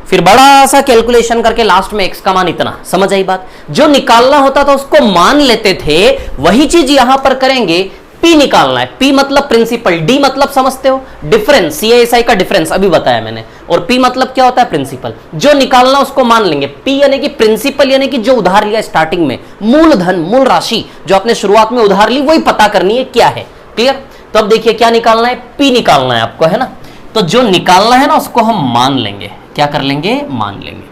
फिर बड़ा सा कैलकुलेशन करके लास्ट में x का मान इतना। समझ आई बात। जो निकालना होता था उसको मान लेते थे, वही चीज यहां पर करेंगे। p निकालना है, p मतलब प्रिंसिपल, d मतलब समझते हो डिफरेंस, CSI का डिफरेंस अभी बताया मैंने, और p मतलब क्या होता है, प्रिंसिपल। जो निकालना उसको मान लेंगे। p यानी कि प्रिंसिपल, यानी कि जो उधार लिया स्टार्टिंग में, मूलधन, मूल राशि जो आपने शुरुआत में उधार ली, वही पता करनी है क्या है। क्लियर। तो अब देखिए क्या निकालना है, पी निकालना है आपको, है ना। तो जो निकालना है ना उसको हम मान लेंगे। क्या कर लेंगे, मान लेंगे।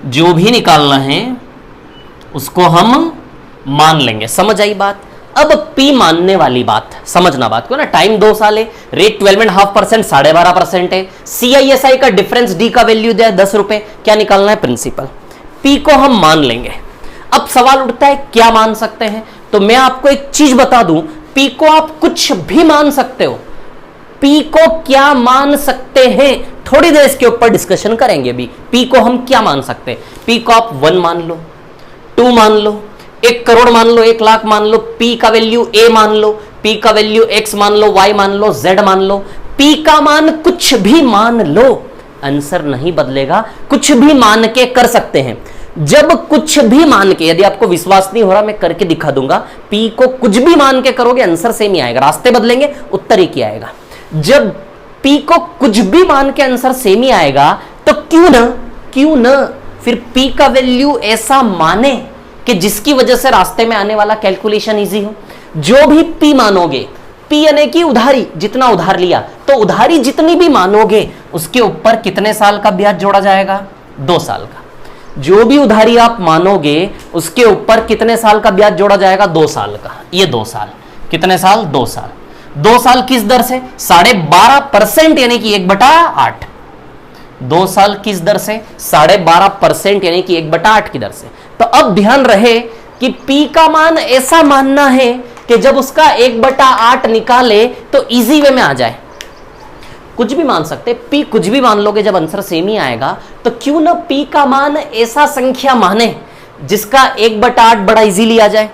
जो भी निकालना है उसको हम मान लेंगे। समझ आई बात। अब पी मानने वाली बात समझना बात को ना। टाइम 2 साल है, रेट 12.5%, 12.5% है, CISI का डिफरेंस, डी का वैल्यू दिया 10 रुपए। क्या निकालना है, प्रिंसिपल। पी को हम मान लेंगे। अब सवाल उठता है क्या मान सकते हैं। तो मैं आपको एक चीज बता दूं, पी को आप कुछ भी मान सकते हो। पी को क्या मान सकते हैं, थोड़ी देर इसके ऊपर डिस्कशन करेंगे। भी पी को हम क्या मान सकते हैं। पी को आप 1 मान लो, 2 मान लो, 1 करोड़ मान लो, 1 लाख मान लो, पी का वैल्यू a मान लो, पी का वैल्यू x मान लो, y मान लो, z मान लो। पी का मान कुछ भी मान लो, आंसर नहीं बदलेगा। कुछ भी मान के कर सकते हैं। जब कुछ भी मान के, यदि आपको विश्वास नहीं हो रहा मैं करके दिखा दूंगा, पी को कुछ भी मान के करोगे आंसर सेम ही आएगा। रास्ते बदलेंगे उत्तर एक ही आएगा। जब पी को कुछ भी मान के आंसर सेम ही आएगा तो क्यों ना फिर P का वैल्यू ऐसा माने कि जिसकी वजह से रास्ते में आने वाला कैलकुलेशन इजी हो। जो भी P मानोगे, P यानी कि उधारी, जितना उधार लिया, तो उधारी जितनी भी मानोगे उसके ऊपर कितने साल का ब्याज जोड़ा जाएगा? 2 साल का। जो भी उधारी आप मानोगे उसके ऊपर कितने साल का ब्याज जोड़ा जाएगा? 2 साल का। ये 2 साल, कितने साल? 2 साल। 2 साल किस दर से? 12.5% यानी कि 1/8। 2 साल किस दर से? 12.5% यानी कि 1/8 की दर से। तो अब ध्यान रहे कि P का मान ऐसा मानना है कि जब उसका 1/8 निकाले तो इजी वे में आ जाए। कुछ भी मान सकते, P कुछ भी मान लोगे, जब आंसर सेम ही आएगा तो क्यों ना P का मान ऐसा संख्या माने जिसका 1/8 बड़ा इजीली आ जाए,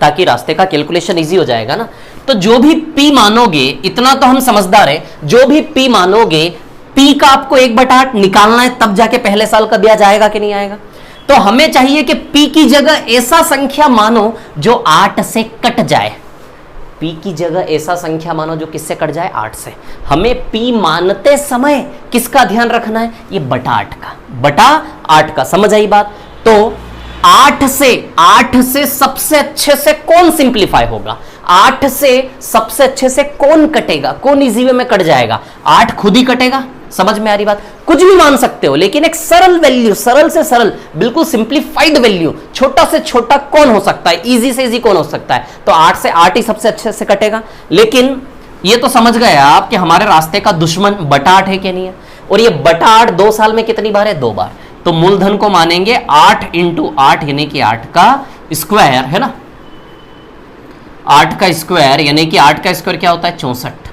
ताकि रास्ते का कैलकुलेशन इजी हो जाएगा ना। तो जो भी P मानोगे, इतना तो हम समझदार है, जो भी P मानोगे, P का आपको 1/8 निकालना है, तब जाके पहले साल का ब्याज आएगा कि नहीं आएगा। तो हमें चाहिए कि P की जगह ऐसा संख्या मानो जो 8 से कट जाए। P की जगह ऐसा संख्या मानो जो किससे कट जाए? 8 से। हमें P मानते समय किसका ध्यान रखना है? ये बटा 8 का। समझ आई बात? तो 8 से सबसे अच्छे से कौन सिंप्लीफाई होगा? 8 से सबसे अच्छे से कौन कटेगा? कौन इजी वे में कट जाएगा? 8 खुद ही कटेगा। समझ में आ रही बात? कुछ भी मान सकते हो, लेकिन एक सरल वैल्यू, सरल से सरल, बिल्कुल सिंप्लीफाइड वैल्यू, छोटा से छोटा कौन हो सकता है? इजी से इजी कौन हो सकता है? तो 8 से 8 ही सबसे अच्छे से कटेगा। लेकिन ये तो समझ गए आप कि हमारे रास्ते का दुश्मन बटा 8 है कि नहीं है। और ये बटा 8 2 साल में कितनी बार है? 2 बार। तो मूलधन को मानेंगे 8 × 8 यानी कि 8 का स्क्वायर, है ना। 8 का स्क्वायर यानी कि 8 का स्क्वायर क्या होता है? 64,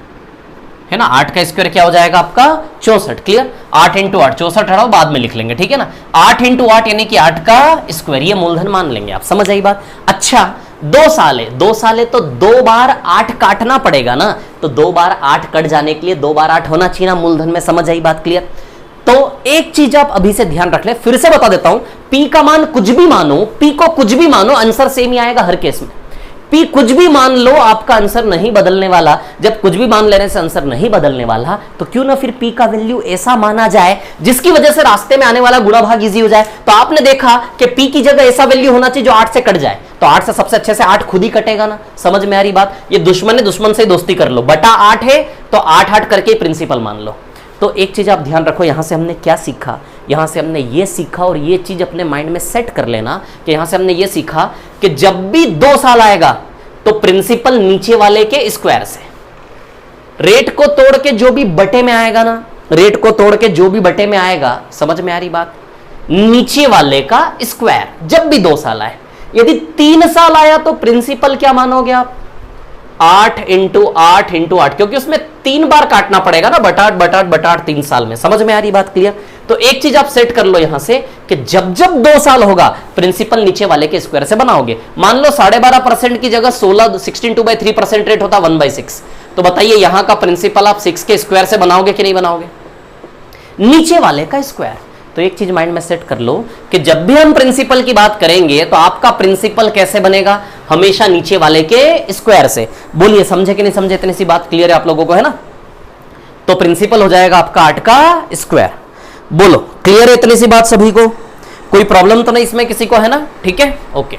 है ना। 8 का स्क्वायर क्या हो जाएगा आपका? 64। क्लियर? 8 × 8, 64 हटाओ, बाद में लिख लेंगे, ठीक है ना। 8 × 8 यानी कि 8 का स्क्वायर, ये मूलधन मान लेंगे आप। समझ आई बात? अच्छा, 2 साल है, 2 साल है तो 2 बार 8 काटना पड़ेगा ना। तो 2 बार 8 कट जाने के लिए 2 बार 8 होना चाहिए ना मूलधन में। समझ आई बात? क्लियर? तो एक चीज आप अभी से ध्यान रख ले, फिर से बता देता हूं, P का मान कुछ भी मानो, P को कुछ भी मानो, आंसर सेम ही आएगा हर केस में। P कुछ भी मान लो, आपका आंसर नहीं बदलने वाला। जब कुछ भी मान लेने से आंसर नहीं बदलने वाला, तो क्यों ना फिर P का वैल्यू ऐसा माना जाए जिसकी वजह से रास्ते में आने वाला गुणा भाग इजी हो जाए। तो आपने देखा कि P की जगह ऐसा वैल्यू होना चाहिए जो 8 से कट जाए। तो 8 से सबसे अच्छे से 8 खुद ही कटेगा ना। समझ में आ रही बात? ये दुश्मन है, दुश्मन से दोस्ती कर लो। बटा 8 है तो 8 करके प्रिंसिपल मान लो। तो एक चीज आप ध्यान रखो, यहां से हमने क्या सीखा? यहां से हमने ये सीखा, और ये चीज अपने माइंड में सेट कर लेना कि यहां से हमने ये सीखा कि जब भी 2 साल आएगा तो प्रिंसिपल नीचे वाले के स्क्वायर से, रेट को तोड़ के जो भी बटे में आएगा ना, रेट को तोड़ के जो भी बटे में आएगा, समझ में आ रही बात? नीचे वाले का स्क्वायर जब भी 2 साल आए। यदि 3 साल आया तो प्रिंसिपल क्या मानोगे आप? 8 × 8 × 8, क्योंकि उसमें 3 बार काटना पड़ेगा ना, बटा 8 3 साल में। समझ में आ रही बात? क्लियर? तो एक चीज आप सेट कर लो यहां से कि जब जब 2 साल होगा प्रिंसिपल नीचे वाले के स्क्वायर से बनाओगे। मान लो 12.5% की जगह 16.3% रेट होता 1/6, तो बताइए यहां का प्रिंसिपल आप 6 के स्क्वायर से बनाओगे कि नहीं बनाओगे? नीचे वाले का स्क्वायर। तो एक चीज माइंड में सेट कर लो कि जब भी हम प्रिंसिपल की बात करेंगे तो आपका प्रिंसिपल कैसे बनेगा? हमेशा नीचे वाले के स्क्वायर से। बोलिए समझे कि नहीं समझे? इतनी सी बात क्लियर है आप लोगों को, है ना। तो प्रिंसिपल हो जाएगा आपका 8 का स्क्वायर। बोलो क्लियर है इतनी सी बात सभी को? कोई प्रॉब्लम तो नहीं इसमें किसी को, है ना? ठीक है, ओके।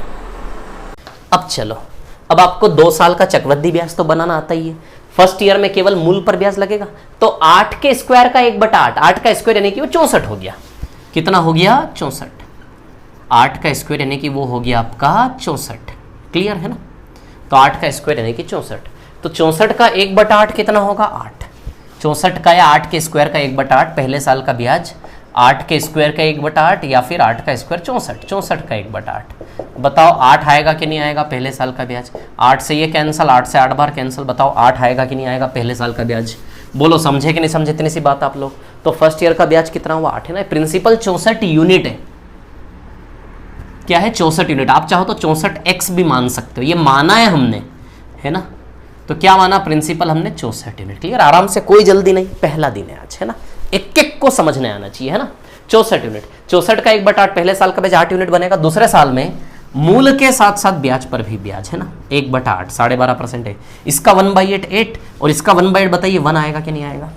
अब चलो, अब आपको 2 साल का चक्रवृद्धि ब्याज तो बनाना आता ही है। फर्स्ट ईयर में केवल मूल पर ब्याज लगेगा, तो 8 के स्क्वायर का 1/8, 8 का स्क्वायर यानी कि वो 64 हो गया। कितना हो गया? 64। 8 का स्क्वायर यानी कि वो हो गया आपका 64। क्लियर है ना? तो 8 का स्क्वायर यानी कि 64। तो 64 का 1/8 कितना होगा? 8। 64 का या 8 के स्क्वायर का 1/8 पहले साल का ब्याज, 8 के स्क्वायर का 1/8 या फिर 8 का स्क्वायर 64, 64 का 1/8। बताओ 8 आएगा कि नहीं आएगा पहले साल का ब्याज? 8 से ये कैंसिल, 8 से 8 बार कैंसिल। बताओ 8 आएगा कि नहीं आएगा पहले साल का ब्याज? बोलो समझे कि नहीं समझे? इतनी सी बात आप लोग। तो फर्स्ट ईयर का ब्याज कितना हुआ? 8 है ना। प्रिंसिपल 64 यूनिट है। क्या है? 64 यूनिट। आप चाहो तो 64x भी मान सकते हो, ये माना है हमने, है ना। तो क्या माना? प्रिंसिपल हमने 64 यूनिट। क्लियर? आराम से, कोई जल्दी नहीं, पहला दिन है आज, है ना। एक एक को समझने आना चाहिए, है ना। 64 यूनिट, 64 का 1/8 पहले साल का ब्याज 8 यूनिट बनेगा। दूसरे साल में मूल के साथ साथ ब्याज पर भी ब्याज, है ना, 1/8, 12.5% है। इसका 1/8 8 और इसका 1/8 बताइए 1 आएगा कि नहीं आएगा?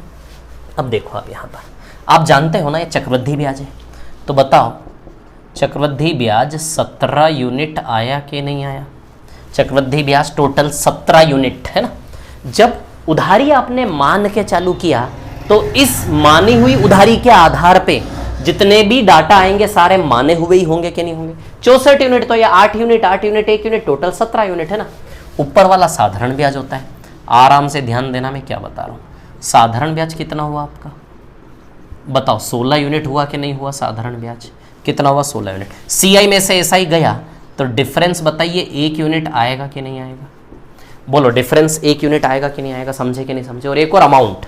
अब देखो, अब यहाँ पर आप जानते हो ना ये चक्रवृद्धि ब्याज है, तो बताओ चक्रवृद्धि ब्याज 17 यूनिट आया कि नहीं आया? चक्रवृद्धि ब्याज टोटल 17 यूनिट है ना। जब उधारी आपने मान के चालू किया तो इस मानी हुई उधारी के आधार पे जितने भी डाटा आएंगे सारे माने हुए ही होंगे कि नहीं होंगे? 64 यूनिट तो ये 8 यूनिट 1 यूनिट टोटल 17 यूनिट है ना। ऊपर वाला साधारण ब्याज होता है। आराम से ध्यान देना, मैं क्या बता रहा हूं। साधारण ब्याज कितना हुआ आपका बताओ? 16 यूनिट हुआ कि नहीं हुआ? साधारण ब्याज कितना हुआ? 16 यूनिट। सीआई में से एसआई गया तो डिफरेंस बताइए 1 यूनिट आएगा कि नहीं आएगा? बोलो डिफरेंस 1 यूनिट आएगा कि नहीं आएगा? समझे कि नहीं समझे? और एक और अमाउंट,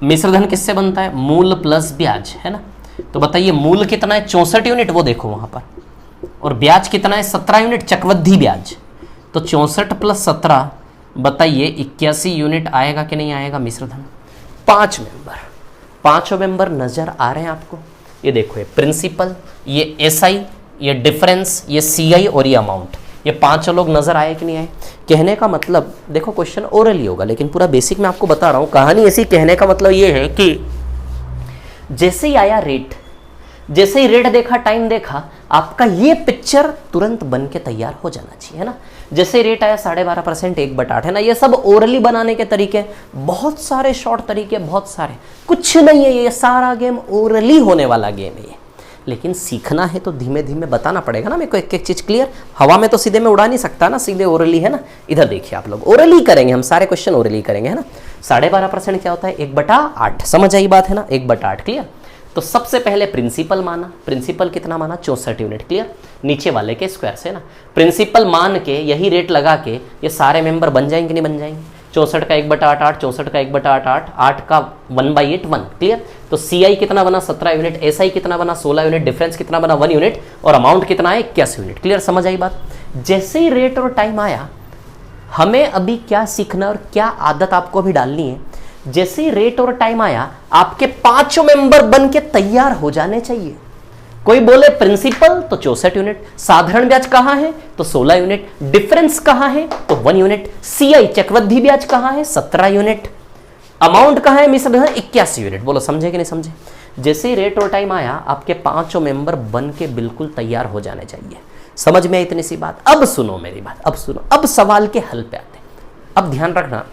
मिश्रधन किससे बनता है? मूल प्लस ब्याज है ना। तो बताइए मूल कितना है? 64 यूनिट, वो देखो वहां पर। और ब्याज कितना है? 17 यूनिट चक्रवृद्धि ब्याज। तो 64 प्लस 17 बताइए 81 यूनिट आएगा कि नहीं आएगा? मिश्रधन 5 मेंबर, 5 मेंबर नजर आ रहे हैं आपको? ये देखो, ये प्रिंसिपल, ये एसआई, ये डिफरेंस, ये सीआई और ये अमाउंट, ये 5 लोग नजर आए कि नहीं आए? कहने का मतलब देखो, क्वेश्चन ओरली होगा लेकिन पूरा बेसिक मैं आपको बता रहा हूं। कहानी ऐसी, कहने का मतलब ये है कि जैसे ही आया रेट, जैसे ही रेट देखा, टाइम देखा, आपका ये पिक्चर तुरंत बन के तैयार हो जाना चाहिए है ना। जैसे रेट आया 12.5%, 1/8 है ना। ये सब ओरली बनाने के तरीके, बहुत सारे शॉर्ट तरीके, बहुत सारे, कुछ नहीं है। ये सारा गेम ओरली होने वाला गेम है ये। लेकिन सीखना है तो धीमे धीमे बताना पड़ेगा ना मेरे को, एक एक चीज क्लियर। हवा में तो सीधे में उड़ा नहीं सकता ना, सीधे ओरली है ना। इधर देखिए आप लोग, ओरली करेंगे हम, सारे क्वेश्चन ओरली करेंगे है ना। 12.5% क्या होता है? 1/8। समझ आई बात है ना? 1/8 क्लियर। तो सबसे पहले प्रिंसिपल माना। प्रिंसिपल कितना माना? 64 यूनिट क्लियर। नीचे वाले के स्क्वायर से ना प्रिंसिपल मान के यही रेट लगा के ये सारे मेंबर बन जाएंगे नहीं बन जाएंगे? 64 का 1/8, 64 का 1/8, 8 का 1/8 1 क्लियर। तो सीआई कितना बना? 17 यूनिट। एसआई कितना बना? 16 यूनिट। डिफरेंस कितना बना? 1 यूनिट। और अमाउंट कितना है? 81 यूनिट। क्लियर, समझ आई बात? जैसे ही रेट और टाइम आया, हमें अभी क्या सीखना और क्या आदत आपको अभी डालनी है। जैसे ही रेट और टाइम आया, आपके 5 मेंबर बन के तैयार हो जाने चाहिए। कोई बोले प्रिंसिपल तो 64 यूनिट, साधारण ब्याज कहां है? तो 16 यूनिट, डिफरेंस कहां है? तो 1 यूनिट, सीआई चक्रवृद्धि ब्याज कहां है? 17 यूनिट, अमाउंट कहां है? मिश्रधन 81 यूनिट। बोलो समझे कि नहीं समझे? जैसे ही रेट और टाइम आया, आपके 5 मेंबर बन के बिल्कुल तैयार हो जाने चाहिए। समझ में इतनी सी बात? अब सुनो मेरी बात, अब सुनो, अब सवाल के हल पे आते हैं। अब ध्यान रखना,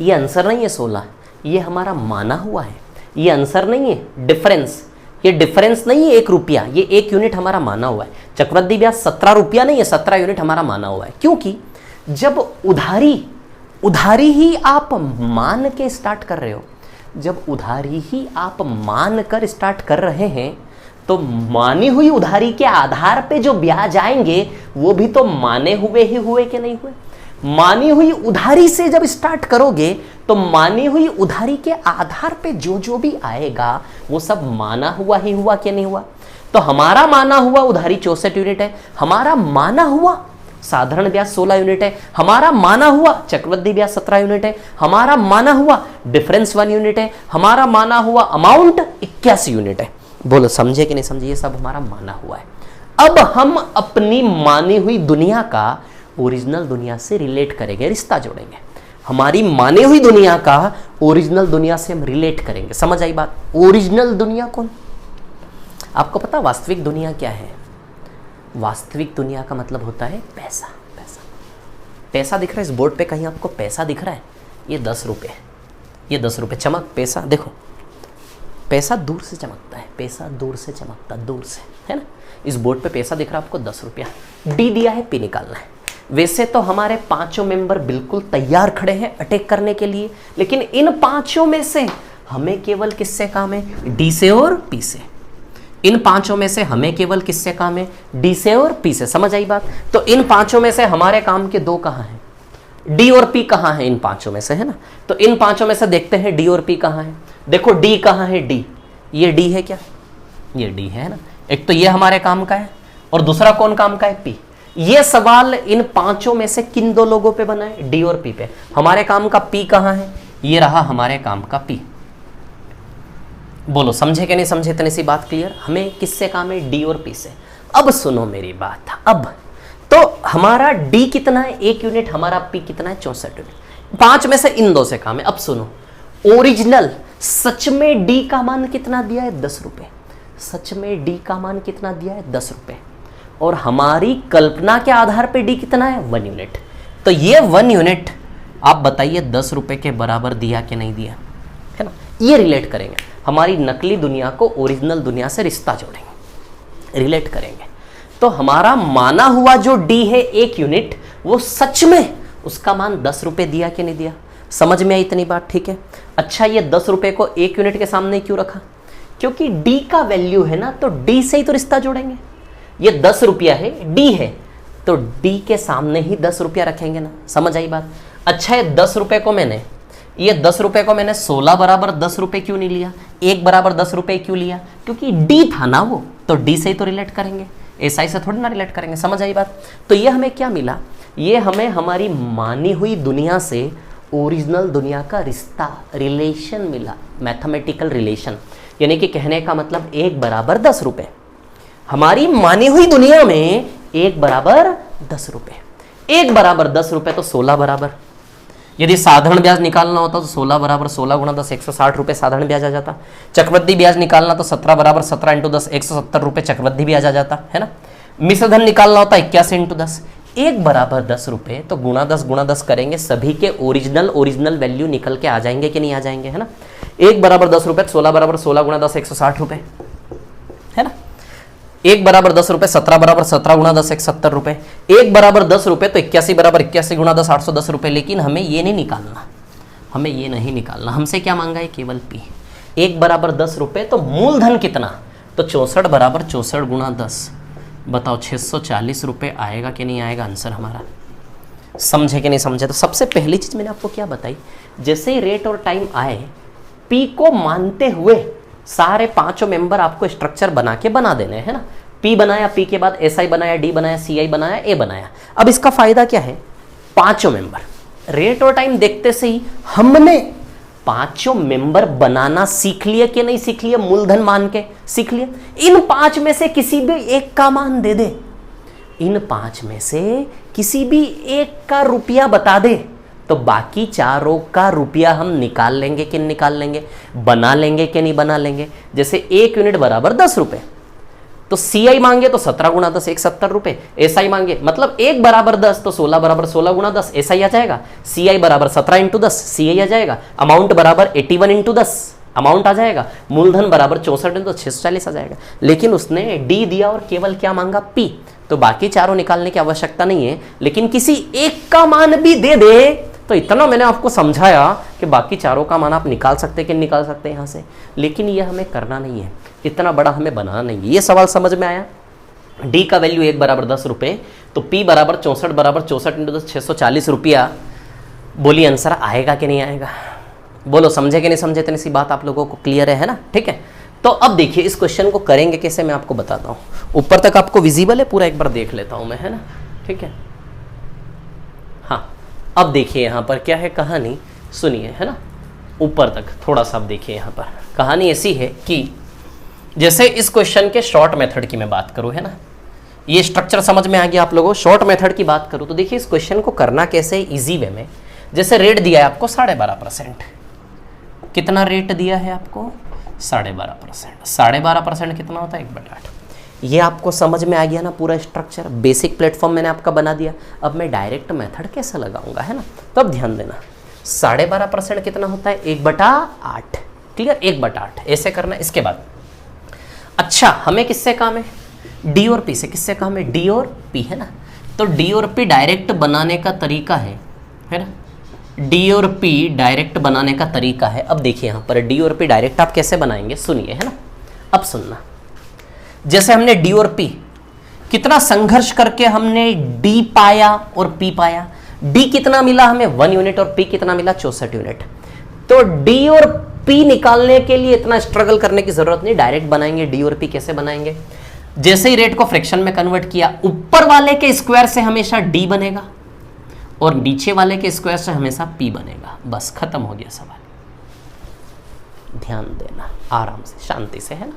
ये आंसर नहीं है 16, ये हमारा माना हुआ है। ये आंसर नहीं है डिफरेंस, ये डिफरेंस नहीं है 1 रुपया, ये 1 यूनिट हमारा माना हुआ है। चक्रवृद्धि ब्याज 17 रुपया नहीं है, 17 यूनिट हमारा माना हुआ है। क्योंकि जब उधारी ही आप मान के स्टार्ट कर रहे हो, जब उधारी ही आप मान कर स्टार्ट कर रहे हैं, तो मानी हुई उधारी के आधार पे जो ब्याज आएंगे वो भी तो माने हुए ही हुए कि नहीं हुए? मानी हुई उधारी से जब स्टार्ट करोगे तो मानी हुई उधारी के आधार पे जो जो भी आएगा वो सब माना हुआ ही हुआ कि नहीं हुआ? तो हमारा माना हुआ उधारी 64 यूनिट है, हमारा माना हुआ साधारण ब्याज 16 यूनिट है, हमारा माना हुआ चक्रवृद्धि ब्याज 17 यूनिट है, हमारा माना हुआ डिफरेंस 1 यूनिट है, हमारा माना हुआ अमाउंट 81 यूनिट है। बोलो समझे कि नहीं समझे? ये सब हमारा माना हुआ है। अब हम अपनी मानी हुई दुनिया का ओरिजिनल दुनिया से रिलेट करेंगे, रिश्ता जोड़ेंगे। हमारी मानी हुई दुनिया का ओरिजिनल दुनिया से हम रिलेट करेंगे। समझ आई बात? ओरिजिनल दुनिया कौन? आपको पता वास्तविक दुनिया क्या है? वास्तविक दुनिया का मतलब होता है पैसा। पैसा, पैसा दिख रहा है इस बोर्ड पे कहीं आपको? पैसा दिख रहा है? ये 10 रुपये, ये 10 रुपये चमक, पैसा देखो, पैसा दूर से चमकता है, पैसा दूर से चमकता, दूर से, है ना। इस बोर्ड पे पैसा दिख रहा है आपको 10 रुपया, डी दिया है, पी निकालना है। वैसे तो हमारे 5 मेंबर बिल्कुल तैयार खड़े हैं अटैक करने के लिए, लेकिन इन 5 में से हमें केवल किससे काम है? डी से और पी से। इन 5 में से हमें केवल किससे काम है? डी से और पी से। समझ आई बात? तो इन 5 में से हमारे काम के 2 कहाँ हैं? डी और पी कहाँ है इन 5 में से, है ना। तो इन 5 में से देखते हैं डी और पी कहाँ है। देखो डी कहाँ है? डी, ये डी है क्या? ये डी है ना। एक तो ये हमारे काम का है और दूसरा कौन काम का है? पी। ये सवाल इन 5 में से किन 2 लोगों पे बना है? डी और पी पे। हमारे काम का पी कहाँ है? ये रहा हमारे काम का पी। बोलो समझे कि नहीं समझे? इतनी सी बात क्लियर? हमें किससे काम है? डी और पी से। अब सुनो मेरी बात, अब तो हमारा डी कितना है? 1 यूनिट। हमारा पी कितना है? 64 यूनिट। 5 में से इन 2 से काम है। अब सुनो, ओरिजिनल सच में डी का मान कितना दिया है? 10 रुपए। सच में डी का मान कितना दिया है? 10 रुपए। और हमारी कल्पना के आधार पे डी कितना है? 1 यूनिट। तो ये 1 यूनिट आप बताइए 10 रुपए के बराबर दिया कि नहीं दिया, है ना? ये रिलेट करेंगे, हमारी नकली दुनिया को ओरिजिनल दुनिया से रिश्ता जोड़ेंगे, रिलेट करेंगे। तो हमारा माना हुआ जो डी है 1 यूनिट, वो सच में उसका मान 10 रुपए दिया कि नहीं दिया? समझ में आई इतनी बात? ठीक है। अच्छा, ये 10 रुपए को 1 यूनिट के सामने क्यों रखा? क्योंकि डी का वैल्यू है ना, तो डी से ही तो रिश्ता जोड़ेंगे। ये 10 रुपया है, डी है, तो डी के सामने ही 10 रुपया रखेंगे ना। समझ आई बात? अच्छा, ये 10 रुपए को मैंने 16 बराबर 10 रुपए क्यों नहीं लिया? 1 बराबर 10 रुपए क्यों लिया? क्योंकि डी था ना वो, तो डी से ही तो रिलेट करेंगे, एसआई से थोड़ी ना रिलेट करेंगे। समझ आई बात? तो ये हमें क्या मिला? ये हमें हमारी मानी हुई दुनिया से ओरिजिनल दुनिया का रिश्ता, रिलेशन मिला, मैथमेटिकल रिलेशन। यानी कि कहने का मतलब 1 बराबर 10 रुपए। हमारी मानी हुई दुनिया में 1 बराबर 10 रुपए। 1 बराबर 10 रुपए तो 16 बराबर। यदि साधारण ब्याज निकालना होता तो 16 बराबर 16 गुणा 10 160 रुपए साधारण ब्याज आ जाता। चक्रवृद्धि ब्याज निकालना तो 17 बराबर 17 इंटू 10 170 रुपए चक्रवृद्धि ब्याज आ जाता, है ना? मिश्र धन निकालना होता 81 इंटू 10। 1 बराबर 10 रुपए तो गुणा 10 करेंगे, सभी के ओरिजिनल वैल्यू निकल के आ जाएंगे कि नहीं आ जाएंगे, है ना? 1 बराबर 10 रुपए 16 बराबर 16 गुणा 10 160 रुपए, है ना? 1 बराबर 10 रुपए 17 बराबर 17 गुणा 10 170 रुपए। 1 बराबर 10 रुपए तो 81 बराबर 81 गुणा 10 810 रुपए। लेकिन हमें ये नहीं निकालना, हमें ये नहीं निकालना। हमसे क्या मांगा है? केवल पी। 1 बराबर 10 रुपए तो मूलधन कितना? तो 64 बराबर 64 गुणा 10। बताओ 640 रुपए आएगा कि नहीं आएगा आंसर हमारा? समझे कि नहीं समझे? तो सबसे पहली चीज मैंने आपको क्या बताई, जैसे ही रेट और टाइम आए, पी को मानते हुए सारे 5 मेंबर आपको स्ट्रक्चर बना के बना देने हैं ना। पी बनाया, पी के बाद एसआई बनाया, डी बनाया, सीआई बनाया, ए बनाया। अब इसका फायदा क्या है? 5 मेंबर। रेट और टाइम देखते से ही हमने 5 मेंबर बनाना सीख लिए कि नहीं सीख लिए? मूलधन मान के सीख लिए। इन 5 में से किसी भी एक का मान दे दे, इन 5 में से किसी भी एक का रुपया बता दे, तो बाकी चारों का रुपया हम निकाल लेंगे कि नहीं निकाल लेंगे? बना लेंगे कि नहीं बना लेंगे? जैसे 1 यूनिट बराबर 10 रुपए, तो सीआई मांगे तो 17 गुणा 10 170 रुपए। एसआई मांगे मतलब 1 बराबर 10 तो 16 बराबर 16 गुणा 10 एसआई आ जाएगा। सीआई बराबर 17 इंटू 10 सीआई आ जाएगा। अमाउंट बराबर 81 इंटू 10 अमाउंट आ जाएगा। मूलधन बराबर 64 इंटू 640 आ जाएगा। लेकिन उसने डी दिया और केवल क्या मांगा? पी। तो बाकी चारों निकालने की आवश्यकता नहीं है, लेकिन किसी एक का मान भी दे दे तो इतना मैंने आपको समझाया कि बाकी चारों का मान आप निकाल सकते कि निकाल सकते हैं यहाँ से। लेकिन ये हमें करना नहीं है, इतना बड़ा हमें बनाना नहीं है। ये सवाल समझ में आया? डी का वैल्यू 1 बराबर 10 रुपए, तो पी बराबर 64 बराबर 64 इंटू 10 640 रुपया। बोलिए आंसर आएगा कि नहीं आएगा? बोलो, समझे कि नहीं समझे? इतनी सी बात आप लोगों को क्लियर है ना? ठीक है। तो अब देखिए इस क्वेश्चन को करेंगे कैसे, मैं आपको बताता हूँ। ऊपर तक आपको विजिबल है? पूरा एक बार देख लेता हूँ मैं, है ना? ठीक है। हाँ, अब देखिए यहाँ पर क्या है कहानी, सुनिए, है ना? ऊपर तक थोड़ा सा अब देखिए। यहाँ पर कहानी ऐसी है कि जैसे इस क्वेश्चन के शॉर्ट मेथड की मैं बात करूँ, है ना? ये स्ट्रक्चर समझ में आ गया आप लोगों? शॉर्ट मेथड की बात करूँ तो देखिए इस क्वेश्चन को करना कैसे इजी वे में। जैसे रेट दिया है आपको 12.5%। कितना रेट दिया है आपको? 12.5%। 12.5% कितना होता है? 1/8। ये आपको समझ में आ गया ना पूरा स्ट्रक्चर? बेसिक प्लेटफॉर्म मैंने आपका बना दिया। अब मैं डायरेक्ट मेथड कैसे लगाऊंगा, है ना? तो अब ध्यान देना, 12.5% कितना होता है? 1/8। क्लियर? 1/8 ऐसे करना। इसके बाद अच्छा हमें किससे काम है? डी और पी से। किससे काम है? डी और पी, है ना? तो डी और पी डायरेक्ट बनाने का तरीका है ना? डी और पी डायरेक्ट बनाने का तरीका है। अब देखिए यहाँ पर डी और पी डायरेक्ट आप कैसे बनाएंगे, सुनिए, है ना? अब सुनना, जैसे हमने डी और पी कितना संघर्ष करके हमने डी पाया और पी पाया। डी कितना मिला हमें? 1 यूनिट, और पी कितना मिला? 64 यूनिट। तो डी और पी निकालने के लिए इतना स्ट्रगल करने की जरूरत नहीं, डायरेक्ट बनाएंगे। डी और पी कैसे बनाएंगे? जैसे ही रेट को फ्रैक्शन में कन्वर्ट किया, ऊपर वाले के स्क्वायर से हमेशा डी बनेगा और नीचे वाले के स्क्वायर से हमेशा पी बनेगा। बस खत्म हो गया सवाल। ध्यान देना, आराम से, शांति से, है ना?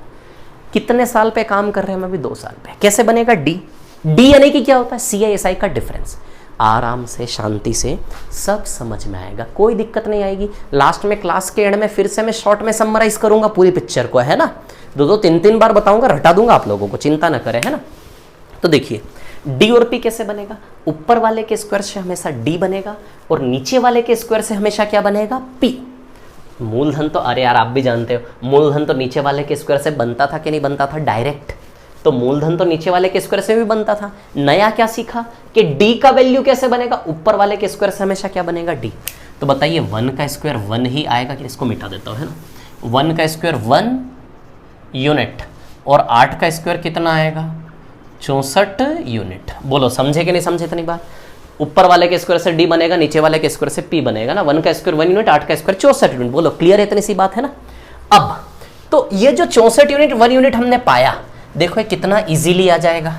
कितने साल पे काम कर रहे हैं हम? अभी 2 साल पे। कैसे बनेगा? डी। डी यानी कि क्या होता है? सीआईएसआई का डिफरेंस। आराम से, शांति से सब समझ में आएगा, कोई दिक्कत नहीं आएगी। लास्ट में क्लास के एंड में फिर से मैं शॉर्ट में समराइज करूंगा पूरी पिक्चर को, है ना? दो दो तीन तीन बार बताऊंगा, रटा दूंगा आप लोगों को, चिंता ना करें, है ना। तो देखिए डी और पी कैसे बनेगा, ऊपर वाले के स्क्वायर से हमेशा डी बनेगा और नीचे वाले के स्क्वायर से हमेशा क्या बनेगा, पी। मूलधन तो अरे यार आप भी जानते हो, मूलधन तो नीचे वाले के स्क्वायर से बनता था कि नहीं बनता था डायरेक्ट, तो मूलधन तो नीचे वाले के स्क्वायर से भी बनता था। नया क्या सीखा कि डी का वैल्यू कैसे बनेगा, ऊपर वाले के स्क्वायर से हमेशा क्या बनेगा, डी। तो बताइए 1 का स्क्वायर 1 ही आएगा कि, इसको मिटा देता हूं, है ना। 1 का स्क्वायर 1 यूनिट और 8 का स्क्वायर कितना आएगा, 64 यूनिट। बोलो समझे कि नहीं समझे इतनी बार। ऊपर वाले के स्क्वायर से डी बनेगा, नीचे वाले के स्क्वायर से पी बनेगा ना। 1 का स्क्वायर 1 यूनिट, 8 का स्क्वायर 64 यूनिट। बोलो क्लियर है, इतनी सी बात है ना। अब तो ये जो 64 यूनिट 1 यूनिट हमने पाया, देखो ये कितना इजीली आ जाएगा।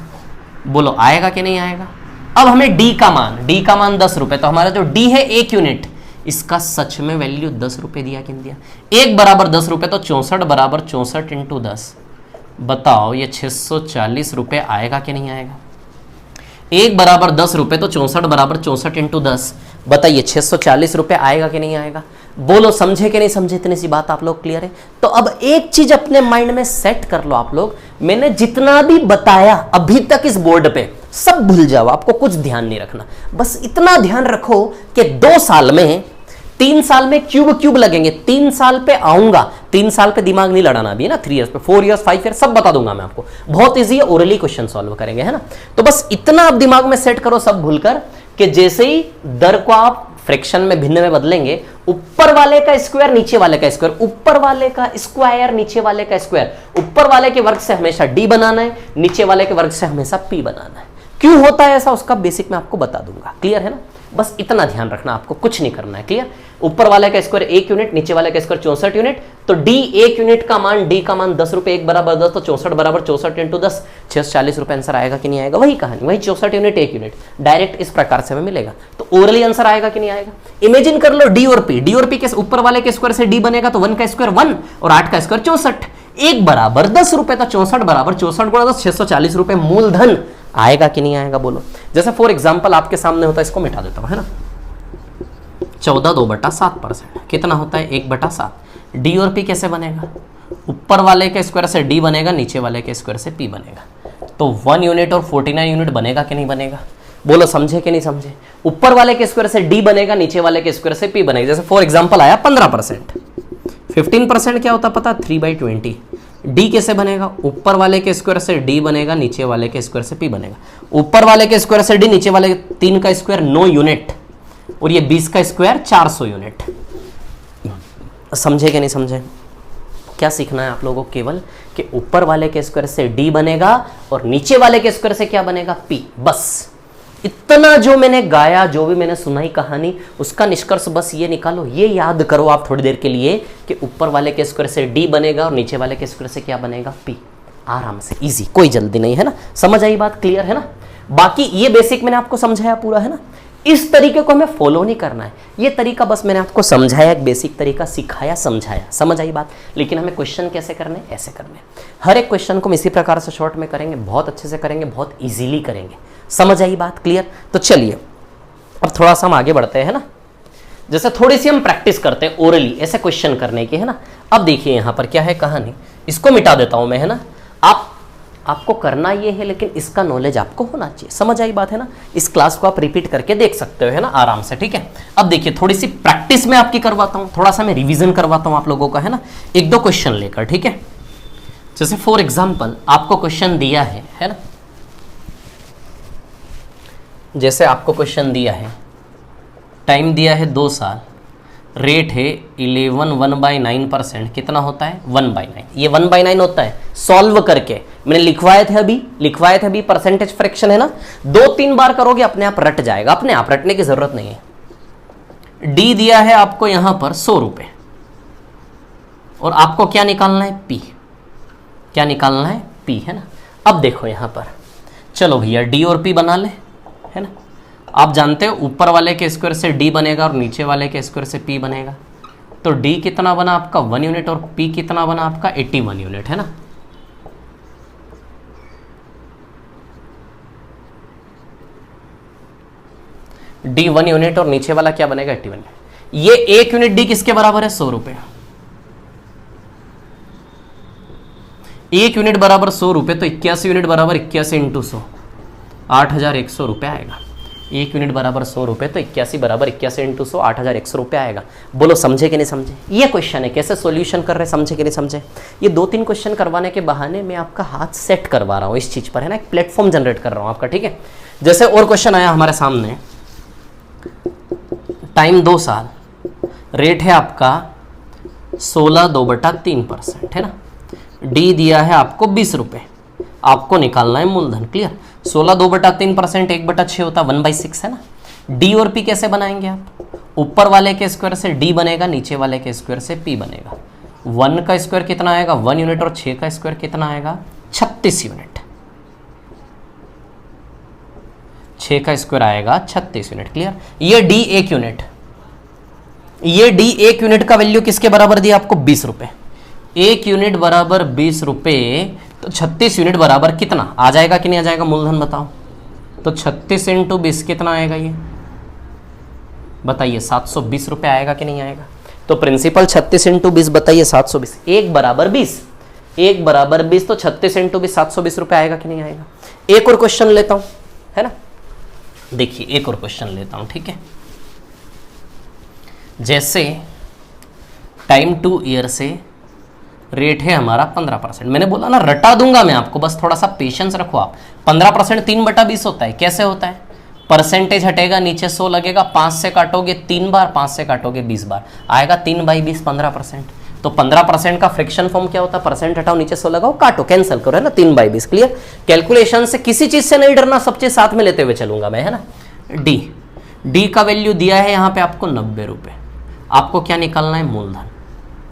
बोलो आएगा कि नहीं आएगा। अब हमें डी का मान 10 रुपए, तो हमारा जो डी है 1 यूनिट, इसका सच में वैल्यू 10 रुपए दिया कि नहीं दिया। 1 बराबर 10 रुपए, तो 64 बराबर 64 इंटू 10। बताओ ये 640 रुपए आएगा कि नहीं आएगा। 1 बराबर 10 रुपए, तो 64 बराबर 64 इंटू 10। बताइए 640 रुपए आएगा कि नहीं आएगा। बोलो समझे कि नहीं समझे, इतनी सी बात आप लोग क्लियर है। तो अब एक चीज अपने माइंड में सेट कर लो आप लोग, मैंने जितना भी बताया अभी तक इस बोर्ड पे सब भूल जाओ, आपको कुछ ध्यान नहीं रखना। बस इतना ध्यान रखो कि 2 साल में 3 साल में क्यूब लगेंगे, 3 साल पे आऊंगा, 3 साल पे दिमाग नहीं लड़ाना अभी है ना, 3 इयर्स पे, 4 इयर्स 5 इयर्स सब बता दूंगा मैं आपको, बहुत इजी है, ओरली क्वेश्चन सॉल्व करेंगे, है ना। तो बस इतना आप दिमाग में सेट करो सब भूलकर कि जैसे ही दर को आप फ्रैक्शन में भिन्न में बदलेंगे, ऊपर वाले का स्क्वायर नीचे वाले का स्क्वायर, ऊपर वाले का स्क्वायर नीचे वाले का स्क्वायर, ऊपर वाले के वर्ग से हमेशा डी बनाना है, नीचे वाले के वर्ग से हमेशा पी बनाना है। क्यों होता है ऐसा, उसका बेसिक मैं आपको बता दूंगा, क्लियर है ना। बस इतना ध्यान रखना, आपको कुछ नहीं करना है, क्लियर। ऊपर वाले का स्क्वायर 1 यूनिट, नीचे वाले का स्क्वायर 64 यूनिट, तो डी 1 यूनिट का मान, डी का मान 10 रुपए, 1 बराबर 10, तो 64 बराबर 64 इंटू 10, 640 रुपए आंसर आएगा कि नहीं आएगा। वही कहानी, वही 64 यूनिट 1 यूनिट, डायरेक्ट इस प्रकार से हमें मिलेगा। तो ओरली आंसर आएगा कि नहीं आएगा। इमेजिन कर लो डी और पी के ऊपर वाले के स्क्वायर से डी बनेगा, तो 1 का स्क्वायर 1 और 8 का स्क्वायर 64, 1 बराबर 10 रुपए, तो 64 बराबर 64 गुणा 10, 640 रुपए मूलधन आएगा कि नहीं आएगा। बोलो जैसे फॉर एग्जाम्पल आपके सामने होता है, इसको मिटा देता हूं, है ना। 14/2/7% कितना होता है, 1/7। डी और पी कैसे बनेगा, ऊपर वाले के स्क्वायर से डी बनेगा, नीचे वाले के स्क्वायर से पी बनेगा, तो 1 यूनिट और 49 यूनिट बनेगा कि नहीं बनेगा। बोलो समझे कि नहीं समझे। ऊपर वाले के स्क्वायर से डी बनेगा, नीचे वाले के स्क्वायर से पी बनेगा। जैसे फॉर एग्जाम्पल आया 15%, 15% क्या होता पता, 3/20। डी कैसे बनेगा, ऊपर वाले के स्क्वायर से डी बनेगा, नीचे वाले के स्क्वायर से पी बनेगा, ऊपर वाले के स्क्वायर से डी, नीचे वाले 3 का स्क्वायर 9 यूनिट और ये 20 का स्क्वायर 400 यूनिट। समझे कि नहीं समझे। क्या सीखना है आप लोगों को, केवल कि ऊपर वाले के स्क्वायर से डी बनेगा और नीचे वाले के स्क्वायर से क्या बनेगा, पी। बस इतना जो मैंने गाया, जो भी मैंने सुनाई कहानी, उसका निष्कर्ष बस ये निकालो, ये याद करो आप थोड़ी देर के लिए कि ऊपर वाले के स्क्वायर से डी बनेगा और नीचे वाले के स्क्वायर से क्या बनेगा, पी। आराम से, इजी, कोई जल्दी नहीं, है ना। समझ आई बात, क्लियर है ना। बाकी ये बेसिक मैंने आपको समझाया पूरा, है ना। इस तरीके को हमें फॉलो नहीं करना है, ये तरीका बस मैंने आपको समझाया, एक बेसिक तरीका सिखाया, समझाया, समझ आई बात। लेकिन हमें क्वेश्चन कैसे करने, ऐसे करने। हर एक क्वेश्चन को हम इसी प्रकार से शॉर्ट में करेंगे, बहुत अच्छे से करेंगे, बहुत इजीली करेंगे। समझ आई बात, क्लियर। तो चलिए अब थोड़ा सा हम आगे बढ़ते हैं, है ना। जैसे थोड़ी सी हम प्रैक्टिस करते हैं ओरली ऐसे क्वेश्चन करने की, है ना। अब देखिए यहां पर क्या है कहानी, इसको मिटा देता हूं मैं, है ना। आपको करना ये है, लेकिन इसका नॉलेज आपको होना चाहिए। समझ आई बात, है ना। इस क्लास को आप रिपीट करके देख सकते हो, है ना, आराम से, ठीक है। अब देखिए थोड़ी सी प्रैक्टिस में आपकी करवाता हूं, थोड़ा सा मैं रिवीजन करवाता हूं आप लोगों का, है ना, 1-2 क्वेश्चन लेकर, ठीक है। जैसे फॉर एग्जाम्पल आपको क्वेश्चन दिया है ना, जैसे आपको क्वेश्चन दिया है, टाइम दिया है 2 साल, रेट है 11 1/9%, कितना होता है 1/9। ये 1/9 होता है, सॉल्व करके मैंने लिखवाए थे अभी परसेंटेज फ्रैक्शन, है ना। 2-3 बार करोगे अपने आप रट जाएगा, अपने आप रटने की जरूरत नहीं है। डी दिया है आपको यहां पर 100 रुपए और आपको क्या निकालना है, पी। क्या निकालना है, पी, है ना। अब देखो यहां पर, चलो भैया डी और पी बना ले, है ना। आप जानते हो ऊपर वाले के स्क्वायर से डी बनेगा और नीचे वाले के स्क्वायर से पी बनेगा, तो डी कितना बना आपका 1 यूनिट और पी कितना बना आपका 81 यूनिट, है ना। डी 1 यूनिट और नीचे वाला क्या बनेगा 81। ये 1 यूनिट डी किसके बराबर है, 100 रुपए। 1 यूनिट बराबर 100 रुपये, तो 81 यूनिट बराबर 81 इंटू 100, 8,100 रुपये आएगा। 1 यूनिट बराबर 100 रुपये, तो 81 बराबर 81 इंटू 100, 8,100 रुपये आएगा। बोलो समझे कि नहीं समझे? ये क्वेश्चन है, कैसे सॉल्यूशन कर रहे हैं, समझे कि नहीं समझे? ये 2-3 क्वेश्चन करवाने के बहाने मैं आपका हाथ सेट करवा रहा हूँ इस चीज़ पर, है ना, एक प्लेटफॉर्म जनरेट कर रहा हूँ आपका, ठीक है। जैसे और क्वेश्चन आया हमारे सामने, टाइम 2 साल, रेट है आपका 16/2/3%, है ना। डी दिया है आपको 20 रुपये, आपको निकालना है मूलधन। क्लियर? 16/2/3%, 1/6 होता है, 1/6 है ना। डी और पी कैसे बनाएंगे आप? ऊपर वाले के स्क्वायर से डी बनेगा, नीचे वाले के स्क्वायर से पी बनेगा। 1 का स्क्वायर कितना आएगा? 1 यूनिट, और 6 का स्क्वायर कितना आएगा? 36 यूनिट। 6 का स्क्वायर आएगा 36 यूनिट। क्लियर? ये डी 1 यूनिट, ये डी 1 यूनिट का वैल्यू किसके बराबर दिया आपको? 20 रुपये। 1 यूनिट बराबर 20 रुपये, तो 36 यूनिट बराबर कितना आ जाएगा कि नहीं आ जाएगा? मूलधन बताओ। तो 36 इंटू 20 कितना आएगा? ये बताइए, 720 रुपये आएगा कि नहीं आएगा? तो प्रिंसिपल 36 इंटू 20 बताइए, 720। 1 बराबर 20, 1 बराबर 20, तो 36 इंटू 20 720 रुपये आएगा कि नहीं आएगा? एक और क्वेश्चन लेता हूं, है ना। देखिए एक और क्वेश्चन लेता हूं, ठीक है। जैसे टाइम 2 ईयर से रेट है हमारा 15%। मैंने बोला ना रटा दूंगा मैं आपको, बस थोड़ा सा पेशेंस रखो आप। 15% 3/20 होता है। कैसे होता है? परसेंटेज हटेगा, नीचे 100 लगेगा, 5 से काटोगे 3 बार, 5 से काटोगे 20 बार, आएगा 3/20 15%। तो 15% का फ्रैक्शन फॉर्म क्या होता है? परसेंट हटाओ, नीचे 100 लगाओ, काटो, कैंसिल करो, है ना। 3/20। क्लियर? कैलकुलेशन से किसी चीज से नहीं डरना, सब चीज साथ में लेते हुए चलूंगा मैं, है ना। डी का वैल्यू दिया है यहाँ पे आपको 90 रुपये। आपको क्या निकालना है? मूलधन।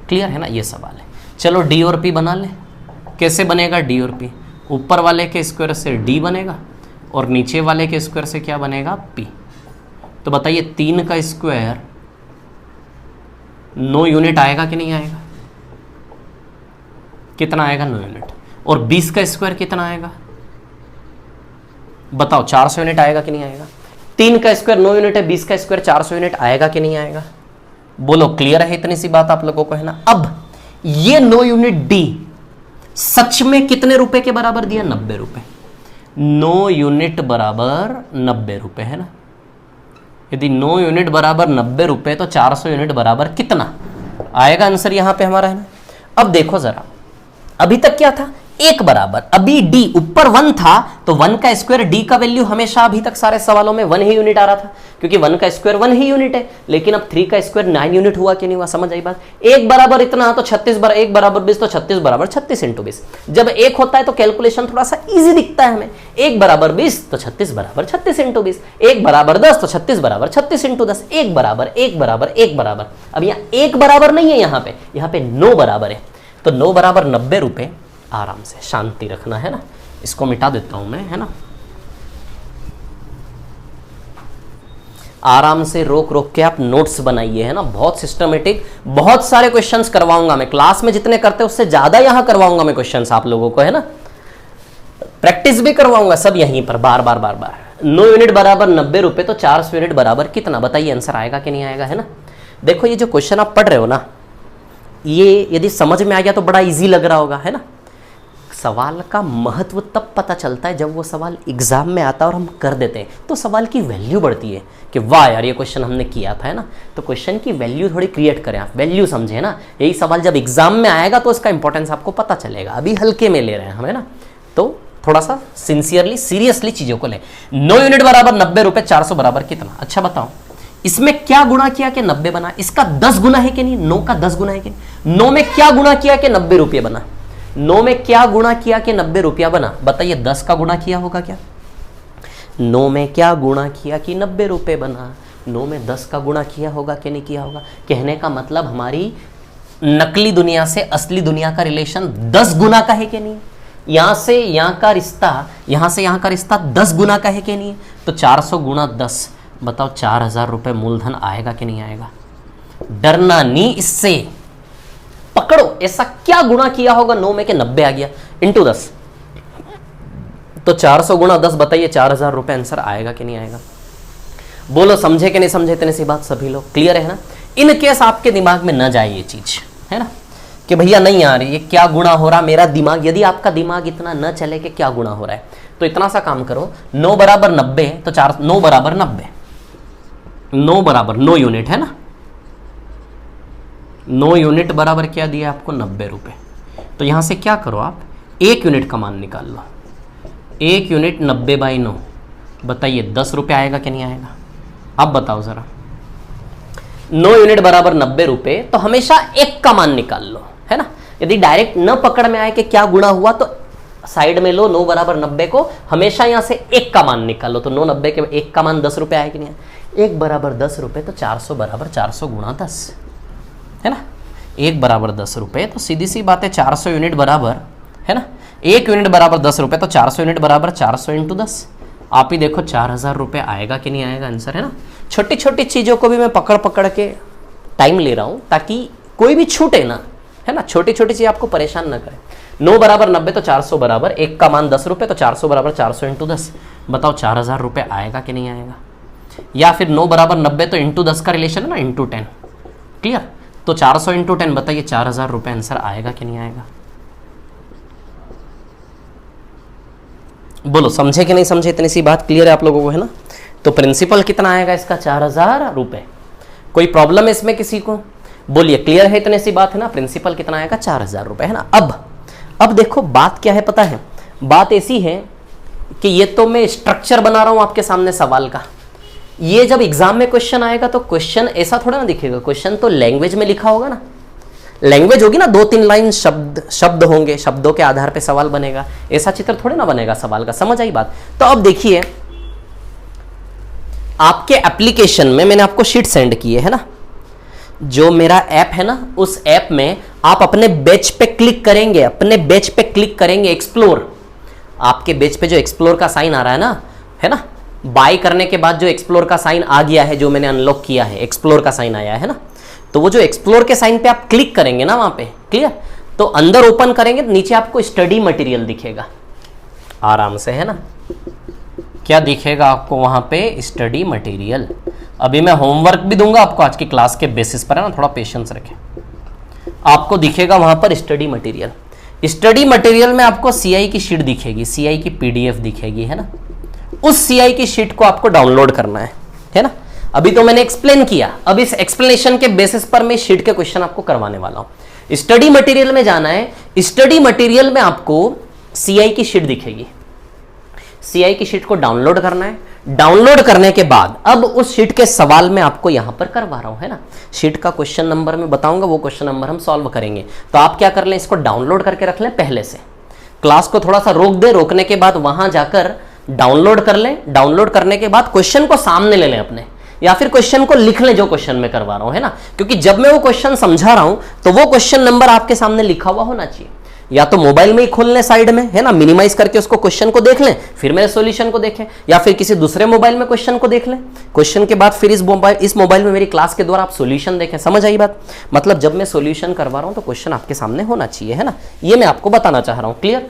क्लियर है ना, ये सवाल है। चलो डी और पी बना ले। कैसे बनेगा डी और पी? ऊपर वाले के स्क्वायर से डी बनेगा और नीचे वाले के स्क्वायर से क्या बनेगा? पी। तो बताइए 3 का स्क्वायर 9 यूनिट आएगा कि नहीं आएगा? कितना आएगा? 9 यूनिट। और 20 का स्क्वायर कितना आएगा? बताओ, 400 यूनिट आएगा कि नहीं आएगा? 3 का स्क्वायर 9 यूनिट है, 20 का स्क्वायर 400 यूनिट आएगा कि नहीं आएगा? बोलो, क्लियर है इतनी सी बात आप लोगों को, है ना। अब ये 9 यूनिट डी सच में कितने रुपए के बराबर दिया? 90 रुपए। 9 यूनिट बराबर 90 रुपए, है ना। यदि 9 यूनिट बराबर 90 रुपए, तो 400 यूनिट बराबर कितना आएगा? आंसर यहां पे हमारा, है ना। अब देखो जरा, अभी तक क्या था? 1 बराबर, अभी डी ऊपर 1 था, तो 1 का स्क्वायर डी का वैल्यू हमेशा अभी तक सारे सवालों में 1 ही यूनिट आ रहा था, क्योंकि 1 का स्क्वायर 1 ही यूनिट है। लेकिन अब 3 का स्क्वायर 9 यूनिट हुआ कि नहीं हुआ? समझ आई बात? 1 बराबर इतना, तो 36 बराबर 1 बराबर 20, तो 36 बराबर 36 इंटू 20। जब 1 होता है तो कैलकुलेशन थोड़ा सा इजी दिखता है हमें। 1 बराबर 20, तो 36 बराबर 36 इंटू 20। 1 बराबर 10, तो 36 बराबर 36 इंटू 10। 1 बराबर 1 बराबर 1 बराबर। अब यहाँ 1 बराबर नहीं है, यहाँ पे 9 बराबर है। तो 9 बराबर 90 रुपए। आराम से शांति रखना, है ना। इसको मिटा देता हूं मैं, है ना। आराम से रोक रोक के आप नोट्स बनाइए, है ना। बहुत सिस्टमेटिक, बहुत सारे क्वेश्चंस करवाऊंगा मैं क्लास में, जितने करते हैं उससे ज्यादा यहां करवाऊंगा मैं क्वेश्चंस आप लोगों को, है ना। प्रैक्टिस भी करवाऊंगा सब यहीं पर, बार बार बार बार। 9 यूनिट बराबर 90 रुपए, तो 400 यूनिट बराबर कितना? बताइए, आंसर आएगा कि नहीं आएगा, है ना। देखो ये जो क्वेश्चन आप पढ़ रहे हो ना, ये यदि समझ में आ गया तो बड़ा इजी लग रहा होगा, है ना। सवाल का महत्व तब पता चलता है जब वो सवाल एग्जाम में आता है और हम कर देते हैं, तो सवाल की वैल्यू बढ़ती है कि वाह यार ये क्वेश्चन हमने किया था, है ना। तो क्वेश्चन की वैल्यू थोड़ी क्रिएट करें आप, वैल्यू समझे ना। यही सवाल जब एग्जाम में आएगा तो इसका इंपॉर्टेंस आपको पता चलेगा। अभी हल्के में ले रहे हैं हम, है ना। तो थोड़ा सा सिंसियरली सीरियसली चीजों को ले। 9 यूनिट बराबर 90 रुपए, 400 बराबर कितना? अच्छा बताओ, इसमें क्या गुणा किया कि 90 बना? इसका 10 गुना है कि नहीं? 9 का 10 गुना है कि नहीं? 9 में क्या गुणा किया कि 90 रुपये बना? 9 में क्या गुणा किया कि 90 रुपया बना? बताइए, 10 का गुणा किया होगा क्या? 9 में क्या गुणा किया कि 90 रुपये बना? 9 में 10 का गुणा किया होगा कि नहीं किया होगा? कहने का मतलब हमारी नकली दुनिया से असली दुनिया का रिलेशन 10 गुना का है कि नहीं? यहां से यहां का रिश्ता, यहां से यहां का रिश्ता 10 गुना का है कि नहीं? तो 400 गुणा 10, बताओ 4000 रुपये मूलधन आएगा कि नहीं आएगा? डरना नहीं इससे, पकड़ो ऐसा क्या गुणा किया होगा 9 में के 90 आ गया इंटू 10, तो 400 गुणा 10, बताइए 4000 रुपये आंसर आएगा कि नहीं आएगा? बोलो समझे कि नहीं समझे? इतनी सी बात सभी लोग क्लियर है ना। इन केस आपके दिमाग में न जाए ये चीज, है ना, कि भैया नहीं आ रही है, क्या गुणा हो रहा मेरा दिमाग, यदि आपका दिमाग इतना न चले कि क्या गुणा हो रहा है, तो इतना सा काम करो, 9 बराबर 90 तो 9 बराबर 90, 9 बराबर 9 यूनिट है ना, 9 यूनिट बराबर क्या दिया आपको 90 रुपए। तो यहां से क्या करो आप 1 यूनिट का मान निकाल लो, 1 यूनिट 90/9, बताइए 10 रुपये आएगा कि नहीं आएगा? अब बताओ जरा, 9 यूनिट बराबर 90 रुपए, तो हमेशा 1 का मान निकाल लो, है ना। यदि डायरेक्ट न पकड़ में आए कि क्या गुणा हुआ तो साइड में लो 9 बराबर 90 को, हमेशा यहां से 1 का मान निकाल लो, तो 9 90 के 1 का मान 10 रुपये आए कि नहीं आए? 1 बराबर 10 रुपये तो 400 बराबर 400 गुणा 10, है ना। 1 बराबर 10 रुपये तो सीधी सी बात है 400 यूनिट बराबर, है ना, 1 यूनिट बराबर 10 रुपये तो 400 यूनिट बराबर 400 × 10। आप ही देखो 4000 रुपये आएगा कि नहीं आएगा आंसर, है ना। छोटी छोटी चीज़ों को भी मैं पकड़ पकड़ के टाइम ले रहा हूँ ताकि कोई भी छूटे ना, है ना, छोटी छोटी चीज़ आपको परेशान ना करे। 9 बराबर 90 तो 400 बराबर 1 का मान 10 रुपये तो 400 बराबर 400 × 10, बताओ 4000 रुपये आएगा कि नहीं आएगा? या फिर 9 बराबर 90 तो × 10 का रिलेशन है ना, × 10, क्लियर। तो 400 × 10 बताइए 4000 रुपये आंसर आएगा कि नहीं आएगा? बोलो समझे कि नहीं समझे? इतनी सी बात क्लियर है आप लोगों को, है ना। तो प्रिंसिपल कितना आएगा इसका? 4000 रुपये। कोई प्रॉब्लम है इसमें किसी को? बोलिए क्लियर है, इतनी सी बात है ना। प्रिंसिपल कितना आएगा? 4000 रुपये, है ना। अब देखो बात क्या है पता है, बात ऐसी है कि ये तो मैं स्ट्रक्चर बना रहा हूं आपके सामने सवाल का, ये जब एग्जाम में क्वेश्चन आएगा तो क्वेश्चन ऐसा थोड़ा ना दिखेगा, क्वेश्चन तो लैंग्वेज में लिखा होगा ना, लैंग्वेज होगी ना, 2-3 लाइन शब्द होंगे, शब्दों के आधार पे सवाल बनेगा, ऐसा चित्र थोड़े ना बनेगा सवाल का, समझ आई बात। तो अब देखिए आपके एप्लीकेशन में मैंने आपको शीट सेंड की है ना, जो मेरा ऐप है ना, उस ऐप में आप अपने बैच पे क्लिक करेंगे, अपने बैच पे क्लिक करेंगे, एक्सप्लोर, आपके बैच पे जो एक्सप्लोर का साइन आ रहा है ना, बाय करने के बाद जो एक्सप्लोर का साइन आ गया है, जो मैंने अनलॉक किया है, एक्सप्लोर का साइन आया है ना, तो वो जो एक्सप्लोर के साइन पे आप क्लिक करेंगे ना वहां पे, क्लियर, तो अंदर ओपन करेंगे तो नीचे आपको स्टडी मटेरियल दिखेगा आराम से, है ना। क्या दिखेगा आपको वहां पे? Study material. अभी मैं होमवर्क भी दूंगा आपको आज की क्लास के बेसिस पर, है ना, थोड़ा पेशेंस रखें। आपको दिखेगा वहां पर स्टडी मटेरियल, स्टडी मटेरियल में आपको सीआई की शीट दिखेगी, सीआई की पीडीएफ दिखेगी, है ना। उस सीआई की शीट को आपको डाउनलोड करना है ना। अभी तो मैंने एक्सप्लेन किया, अब इस एक्सप्लेनेशन के बेसिस पर मैं शीट के क्वेश्चन आपको करवाने वाला हूं। स्टडी मटेरियल में जाना है, स्टडी मटेरियल में आपको सीआई की शीट दिखेगी, सीआई की शीट को डाउनलोड करना है। डाउनलोड करने के बाद अब उस शीट के सवाल में आपको यहां पर करवा रहा हूं, है ना। शीट का क्वेश्चन नंबर मैं बताऊंगा, वो क्वेश्चन नंबर हम सॉल्व करेंगे। तो आप क्या कर लें, इसको डाउनलोड करके रख लें पहले से, क्लास को थोड़ा सा रोक दे, रोकने के बाद वहां जाकर डाउनलोड कर लें। डाउनलोड करने के बाद क्वेश्चन को सामने ले लें अपने, या फिर क्वेश्चन को लिख लें जो क्वेश्चन मैं करवा रहा हूं, है ना। क्योंकि जब मैं वो क्वेश्चन समझा रहा हूं तो वो क्वेश्चन नंबर आपके सामने लिखा हुआ होना चाहिए। या तो मोबाइल में ही खोल लें साइड में, है ना, मिनिमाइज करके उसको क्वेश्चन को देख लें, फिर मेरे सॉल्यूशन को देखें, या फिर किसी दूसरे मोबाइल में क्वेश्चन को देख लें, क्वेश्चन के बाद फिर इस मोबाइल में मेरी क्लास के द्वारा आप सॉल्यूशन देखें। समझ आई बात? मतलब जब मैं सॉल्यूशन करवा रहा हूं तो क्वेश्चन आपके सामने होना चाहिए, है ना। ये मैं आपको बताना चाह रहा हूं, क्लियर।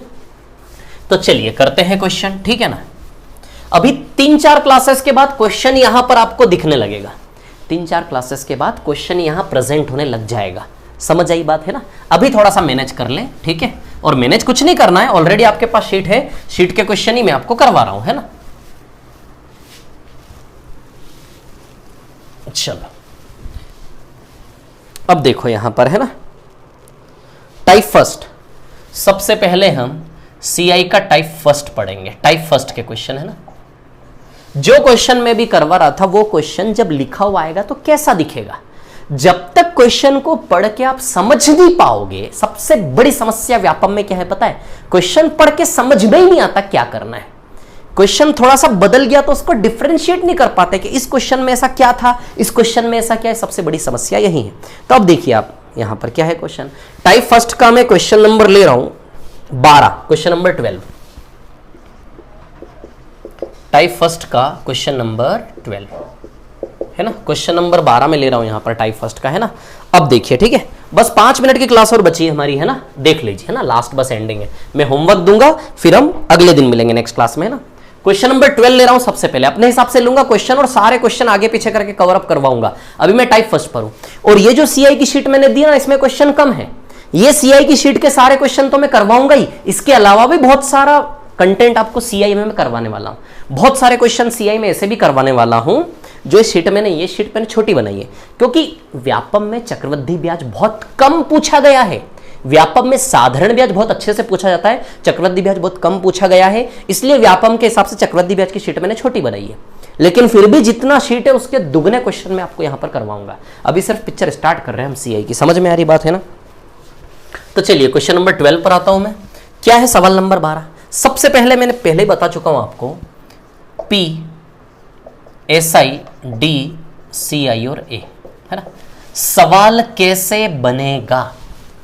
तो चलिए करते हैं क्वेश्चन, ठीक है ना। अभी 3-4 क्लासेस के बाद क्वेश्चन यहां पर आपको दिखने लगेगा, 3-4 क्लासेस के बाद क्वेश्चन यहां प्रेजेंट होने लग जाएगा। समझ आई बात, है ना। अभी थोड़ा सा मैनेज कर लें, ठीक है। और मैनेज कुछ नहीं करना है, ऑलरेडी आपके पास शीट है, शीट के क्वेश्चन ही मैं आपको करवा रहा हूं, है ना। चलो अब देखो यहां पर, है ना, टाइप फर्स्ट। सबसे पहले हम सीआई का टाइप फर्स्ट पढ़ेंगे, टाइप फर्स्ट के क्वेश्चन, है ना। जो क्वेश्चन मैं भी करवा रहा था वो क्वेश्चन जब लिखा हुआ आएगा तो कैसा दिखेगा, जब तक क्वेश्चन को पढ़ के आप समझ नहीं पाओगे। सबसे बड़ी समस्या व्यापम में क्या है पता है, क्वेश्चन पढ़ के समझ में ही नहीं आता क्या करना है। क्वेश्चन थोड़ा सा बदल गया तो उसको डिफरेंशिएट नहीं कर पाते कि इस क्वेश्चन में ऐसा क्या था, इस क्वेश्चन में ऐसा क्या है। सबसे बड़ी समस्या यही है। तो अब देखिए आप यहां पर क्या है क्वेश्चन, टाइप फर्स्ट का मैं क्वेश्चन नंबर ले रहा हूं 12, क्वेश्चन नंबर 12, टाइप फर्स्ट का क्वेश्चन नंबर 12, है ना। क्वेश्चन नंबर 12 में ले रहा हूं यहां पर टाइप फर्स्ट का, है ना। अब देखिए, ठीक है, बस 5 मिनट की क्लास और बची है हमारी, है ना, देख लीजिए, है ना, लास्ट बस एंडिंग है। मैं होमवर्क दूंगा, फिर हम अगले दिन मिलेंगे नेक्स्ट क्लास में, है ना। क्वेश्चन नंबर 12 ले रहा हूं, सबसे पहले अपने हिसाब से लूंगा क्वेश्चन और सारे क्वेश्चन आगे पीछे करके कवर अप करवाऊंगा। अभी मैं टाइप फर्स्ट पर हूं और ये जो सीआई की शीट मैंने दी ना, इसमें क्वेश्चन कम है, ये सीआई की शीट के सारे क्वेश्चन तो मैं करवाऊंगा ही, इसके अलावा भी बहुत सारा कंटेंट आपको सीआई में मैं करवाने वाला हूं। बहुत सारे क्वेश्चन सीआई में ऐसे भी करवाने वाला हूं जो ये शीट मैंने छोटी बनाई है, क्योंकि व्यापम में चक्रवृद्धि ब्याज बहुत कम पूछा गया है। व्यापम में साधारण ब्याज बहुत अच्छे से पूछा जाता है, चक्रवृद्धि ब्याज बहुत कम पूछा गया है, इसलिए व्यापम के हिसाब से चक्रवृद्धि ब्याज की शीट मैंने छोटी बनाई है। लेकिन फिर भी जितना शीट है उसके दुगने क्वेश्चन मैं आपको यहां पर करवाऊंगा। अभी सिर्फ पिक्चर स्टार्ट कर रहे हैं हम सीआई की, समझ में आ रही बात है ना। तो चलिए क्वेश्चन नंबर 12 पर आता हूं मैं। क्या है सवाल नंबर 12। सबसे पहले मैंने पहले बता चुका हूं आपको, पी, एस आई, डी, सी आई और ए, है ना। सवाल कैसे बनेगा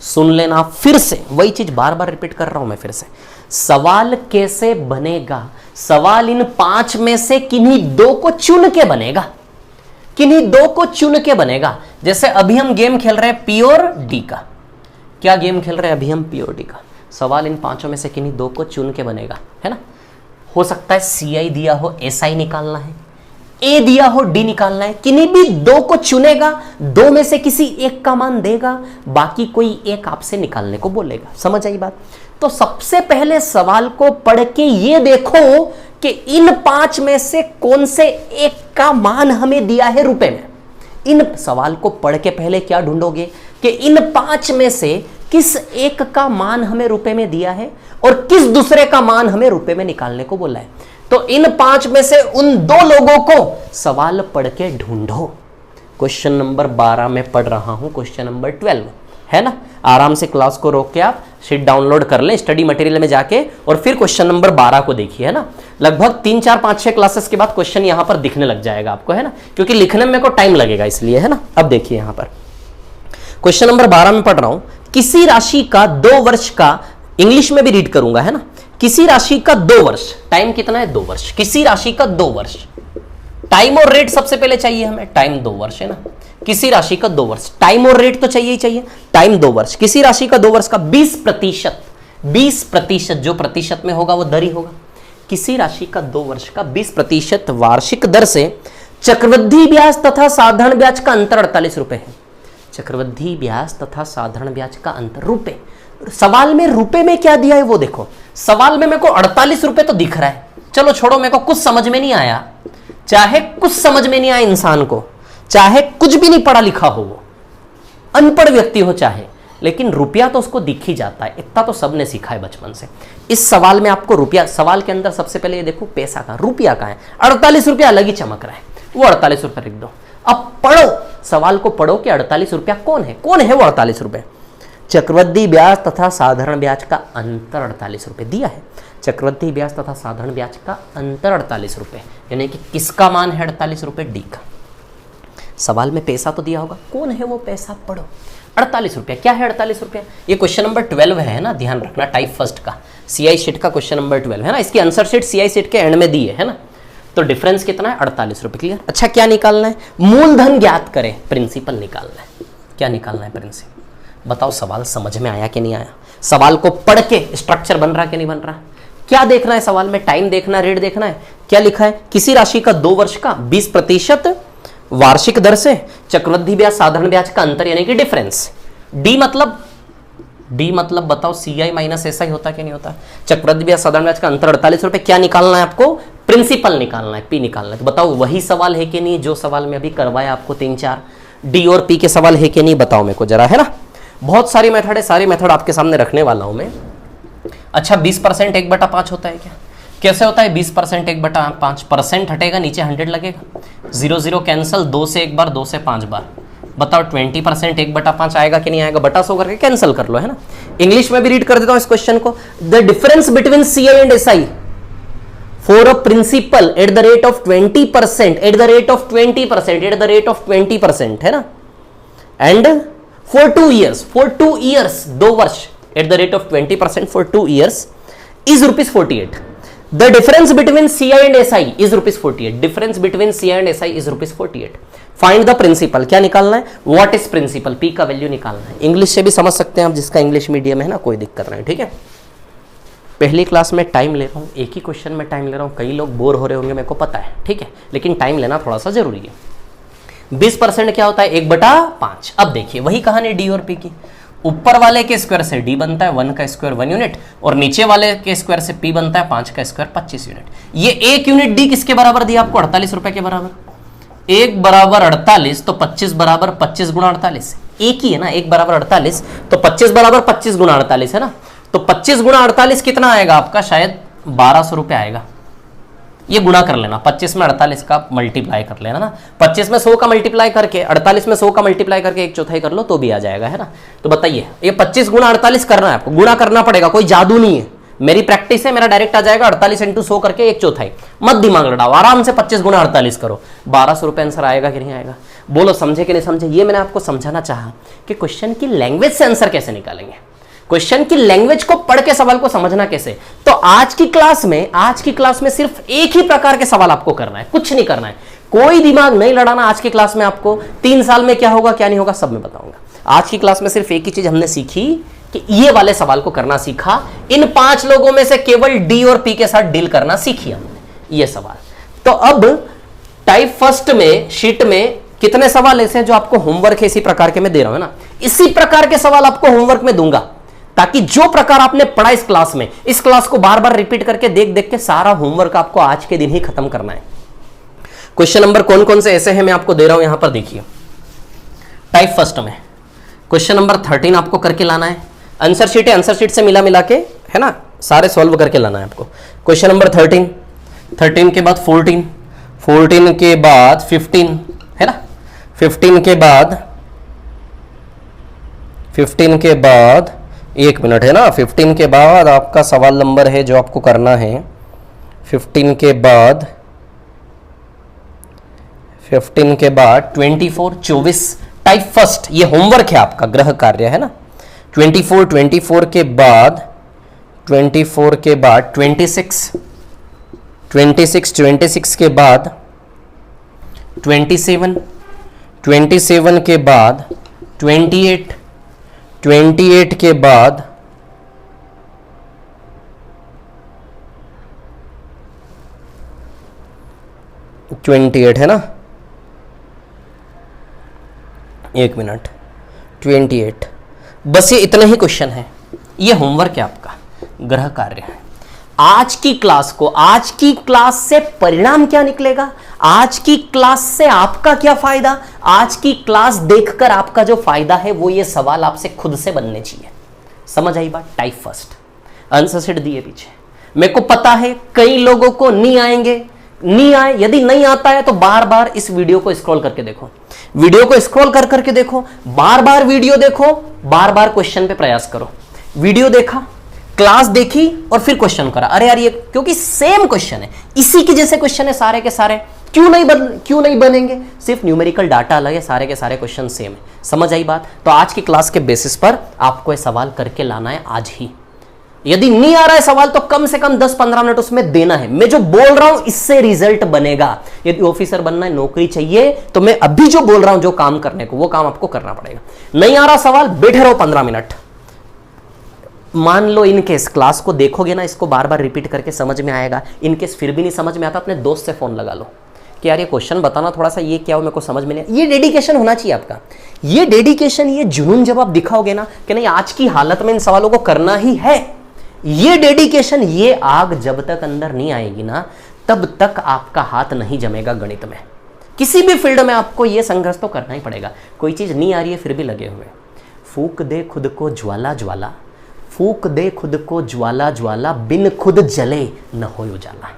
सुन लेना फिर से, वही चीज बार बार रिपीट कर रहा हूं मैं फिर से। सवाल कैसे बनेगा, सवाल इन 5 में से किन्हीं 2 को चुन के बनेगा, किन्हीं 2 को चुन के बनेगा। जैसे अभी हम गेम खेल रहे हैं पी और डी का। क्या गेम खेल रहे हैं अभी हम? पी और डी का। सवाल इन 5 में से किन्हीं 2 को चुन के बनेगा, है ना। हो सकता है सीआई दिया हो, एसआई निकालना है, ए दिया हो, डी निकालना है। किन्हीं भी 2 को चुनेगा, 2 में से किसी एक का मान देगा, बाकी कोई एक आपसे निकालने को बोलेगा। समझ आई बात। तो सबसे पहले सवाल को पढ़ के ये देखो कि इन 5 में से कौन से एक का मान हमें दिया है रुपए में। इन सवाल को पढ़ के पहले क्या ढूंढोगे कि इन 5 में से किस एक का मान हमें रुपए में दिया है और किस दूसरे का मान हमें रुपए में निकालने को बोला है। तो इन 5 में से उन 2 लोगों को सवाल पढ़ के ढूंढो। क्वेश्चन नंबर 12 में पढ़ रहा हूं, क्वेश्चन नंबर 12, है ना। आराम से क्लास को रोक के आप शीट डाउनलोड कर लें स्टडी मटेरियल में जाके, और फिर क्वेश्चन नंबर 12 को देखिए, है ना। लगभग 3, 4, 5, 6 क्लासेस के बाद क्वेश्चन यहां पर दिखने लग जाएगा आपको, है ना, क्योंकि लिखने में को टाइम लगेगा इसलिए, है ना। अब देखिए यहां पर क्वेश्चन नंबर 12 में पढ़ रहा हूं। किसी राशि का 2 वर्ष का, इंग्लिश में भी रीड करूंगा, है ना। किसी राशि का 2 वर्ष, टाइम कितना है? 2 वर्ष। किसी राशि का 2 वर्ष, टाइम और रेट सबसे पहले चाहिए हमें। टाइम 2 वर्ष, है ना। किसी राशि का 2 वर्ष, टाइम और रेट तो चाहिए ही चाहिए। टाइम 2 वर्ष, किसी राशि का 2 वर्ष का 20%, 20% जो प्रतिशत में होगा वो दर ही होगा। किसी राशि का 2 वर्ष का 20% वार्षिक दर से चक्रवृद्धि ब्याज तथा साधारण ब्याज का अंतर 48 रुपए है। चक्रवृद्धि ब्याज तथा साधारण ब्याज का अंतर रुपए। सवाल में रुपए में क्या दिया है वो देखो। सवाल में मेरे को 48 रुपए तो दिख रहा है, चलो छोड़ो, मेरे को कुछ समझ में नहीं आया, चाहे कुछ समझ में नहीं आया इंसान को, चाहे कुछ भी नहीं पढ़ा लिखा हो, वो अनपढ़ व्यक्ति हो चाहे, लेकिन रुपया तो उसको दिख ही जाता है। इतना तो सबने सीखा है बचपन से। इस सवाल में आपको रुपया, सवाल के अंदर सबसे पहले ये देखो पैसा का, रुपया का है। 48 रुपया अलग ही चमक रहा है, वो 48 रुपया लिख दो। अब पढ़ो, सवाल को पढ़ो कि 48 रुपया कौन है, कौन है वो 48 रुपये। चक्रवृद्धि ब्याज तथा साधारण ब्याज का अंतर 48 रुपये दिया है। चक्रवृद्धि ब्याज तथा साधारण ब्याज का अंतर 48 रुपये, यानी कि किसका मान है 48 रुपये? डी का। सवाल में पैसा तो दिया होगा, कौन है वो पैसा पढ़ो। 48 रुपया, क्या है 48 रुपया? ये क्वेश्चन नंबर 12 है ना, ध्यान रखना, टाइप फर्स्ट का सीआई शीट का क्वेश्चन नंबर 12 है ना। इसकी आंसर शीट सीआई शीट के एंड में दी है ना। तो डिफरेंस कितना है? 48 रुपये। क्लियर। अच्छा, क्या निकालना है? मूलधन ज्ञात करें, प्रिंसिपल निकालना है। क्या निकालना है? प्रिंसिपल। बताओ सवाल समझ में आया कि नहीं आया? सवाल को पढ़ के स्ट्रक्चर बन रहा कि नहीं बन रहा? क्या देखना है सवाल में? टाइम देखना, रेट देखना है। क्या लिखा है? किसी राशि का 2 वर्ष का 20% वार्षिक दर से चक्रवृद्धि ब्याज साधारण ब्याज का अंतर, यानी कि डिफरेंस। डी मतलब बताओ सीआई माइनस एसआई होता कि नहीं होता? चक्रवृद्धि ब्याज साधारण ब्याज का अंतर 48 रुपए। क्या निकालना है आपको? प्रिंसिपल निकालना है, पी निकालना है। तो बताओ वही सवाल है कि नहीं जो सवाल में अभी करवाया आपको 3-4? डी और पी के सवाल है कि नहीं बताओ मेरे को जरा, है ना। बहुत सारी मेथड है, सारी मेथड आपके सामने रखने वाला हूं मैं। अच्छा, 20% 1/5 होता है क्या? कैसे होता है 20% 1/5? परसेंट हटेगा, नीचे 100 लगेगा, 0 0 कैंसिल, 2 से 1 बार, 2 से 5 बार। बताओ 20% 1/5 आएगा कि नहीं आएगा? बटा 100 करके कैंसिल कर लो, है ना। इंग्लिश में भी रीड कर देता हूं इस क्वेश्चन को। The difference between CI and SI for a principal at the rate of 20%, at the rate of 20%, at the rate of 20%, है ना। And for 2 years, for 2 years, 2 वर्ष, at the rate of 20% for 2 years is ₹48. The difference between CI and SI is ₹48. Difference between CI and SI is ₹48. Find the principal. क्या निकालना है? What is principal? P का value निकालना है। English से भी समझ सकते हैं आप, जिसका इंग्लिश मीडियम है ना, कोई दिक्कत नहीं, ठीक है। पहली क्लास में टाइम ले रहा हूँ, एक ही क्वेश्चन में टाइम ले रहा हूँ, कई लोग बोर हो रहे होंगे, मेरे को पता है, ठीक है, लेकिन टाइम लेना थोड़ा सा जरूरी है। 20% क्या होता है? 1/5। अब देखिए वही कहानी डी और पी की। ऊपर वाले के स्क्वायर से d बनता है 1 का स्क्वायर 1 यूनिट, और नीचे वाले के स्क्वायर से p बनता है 5 का स्क्वायर 25 यूनिट। ये 1 यूनिट d किसके बराबर दिया आपको? 48 रुपए के बराबर। 1 बराबर 48 तो 25 बराबर 25 गुणा 48, एक ही है ना, 1 बराबर 48 तो 25 बराबर 25 गुणा 48 है ना, तो 25 गुणा 48 कितना आएगा आपका? शायद 1200 रुपए आएगा। ये गुणा कर लेना, 25 में 48 का मल्टीप्लाई कर लेना ना, 25 में 100 का मल्टीप्लाई करके 48 में 100 का मल्टीप्लाई करके 1/4 कर लो तो भी आ जाएगा, है ना। तो बताइए ये 25 गुणा 48 करना है आपको, गुणा करना पड़ेगा, कोई जादू नहीं है, मेरी प्रैक्टिस है, मेरा डायरेक्ट आ जाएगा 48 × 100 करके 1/4। मत दिमाग लड़ाओ, आराम से 25 गुणा 48 करो, 1200 रुपए आंसर आएगा कि नहीं आएगा? बोलो समझे कि नहीं समझे? ये मैंने आपको समझाना चाहा कि क्वेश्चन की लैंग्वेज से आंसर कैसे निकालेंगे, क्वेश्चन की लैंग्वेज को पढ़ के सवाल को समझना कैसे। तो आज की क्लास में सिर्फ एक ही प्रकार के सवाल आपको करना है, कुछ नहीं करना है, कोई दिमाग नहीं लड़ाना। आज की क्लास में आपको 3 साल में क्या होगा क्या नहीं होगा सब मैं बताऊंगा। आज की क्लास में सिर्फ एक ही चीज हमने सीखी कि ये वाले सवाल को करना सीखा। इन 5 लोगों में से केवल डी और पी के साथ डील करना सीखी हमने ये सवाल। तो अब टाइप फर्स्ट में शीट में कितने सवाल ऐसे हैं जो आपको होमवर्क है इसी प्रकार के मैं दे रहा हूं ना, इसी प्रकार के सवाल आपको होमवर्क में दूंगा, ताकि जो प्रकार आपने पढ़ा इस क्लास में, इस क्लास को बार बार रिपीट करके देख देख के सारा होमवर्क आपको आज के दिन ही खत्म करना है। क्वेश्चन नंबर कौन कौन से ऐसे हैं मैं आपको दे रहा हूं, यहां पर देखिए। टाइप फर्स्ट में क्वेश्चन नंबर 13 आपको करके लाना है, आंसर शीट है, आंसर शीट से मिला मिला के, है ना, सारे सॉल्व करके लाना है आपको। क्वेश्चन नंबर 13 के बाद 14 के बाद 15, है ना, 15 के बाद 1 मिनट, है ना, 15 के बाद आपका सवाल नंबर है जो आपको करना है 15 के बाद 24 टाइप फर्स्ट, ये होमवर्क है आपका, गृह कार्य है ना। 24 के बाद 26 के बाद 27 के बाद 28 के बाद 28 है ना, 1 मिनट, 28, बस ये इतने ही क्वेश्चन है, ये होमवर्क है आपका, गृह कार्य है। आज की क्लास से परिणाम क्या निकलेगा, आज की क्लास से आपका क्या फायदा, आज की क्लास देखकर आपका जो फायदा है वो ये सवाल आपसे खुद से बनने चाहिए। समझ आई बात? टाइप फर्स्ट, आंसर शीट दिए पीछे, मेरे को पता है कई लोगों को नहीं आएंगे, नहीं आए, यदि नहीं आता है तो बार बार इस वीडियो को स्क्रॉल करके देखो, वीडियो को स्क्रॉल कर करके देखो, बार बार वीडियो देखो, बार बार क्वेश्चन पे प्रयास करो। वीडियो देखा, क्लास देखी और फिर क्वेश्चन करा, अरे यार ये क्योंकि सेम क्वेश्चन है, इसी के जैसे क्वेश्चन है सारे के सारे, क्यों नहीं बनेंगे, सिर्फ न्यूमेरिकल डाटा अलग है, सारे के सारे क्वेश्चन सेम है। समझ आई बात? तो आज की क्लास के बेसिस पर आपको ये सवाल करके लाना है आज ही। यदि नहीं आ रहा है सवाल तो कम से कम 10-15 मिनट उसमें देना है। मैं जो बोल रहा हूं इससे रिजल्ट बनेगा। यदि ऑफिसर बनना है, नौकरी चाहिए, तो मैं अभी जो बोल रहा हूं जो काम करने को, वो काम आपको करना पड़ेगा। नहीं आ रहा सवाल, बैठे रहो 15 मिनट। मान लो इनकेस क्लास को देखोगे ना, इसको बार बार रिपीट करके समझ में आएगा। इनकेस फिर भी नहीं समझ में आता, अपने दोस्त से फोन लगा लो कि यार ये क्वेश्चन बताना थोड़ा सा, ये क्या हो, मेरे को समझ में नहीं। ये डेडिकेशन होना चाहिए आपका, ये डेडिकेशन, ये जुनून जब आप दिखाओगे ना कि नहीं आज की हालत में इन सवालों को करना ही है, ये डेडिकेशन, ये आग जब तक अंदर नहीं आएगी ना, तब तक आपका हाथ नहीं जमेगा गणित में। किसी भी फील्ड में आपको ये संघर्ष तो करना ही पड़ेगा। कोई चीज नहीं आ रही है फिर भी लगे हुए, फूक दे खुद को ज्वाला ज्वाला, फूक दे खुद को ज्वाला ज्वाला, बिन खुद जले न हो उजाला।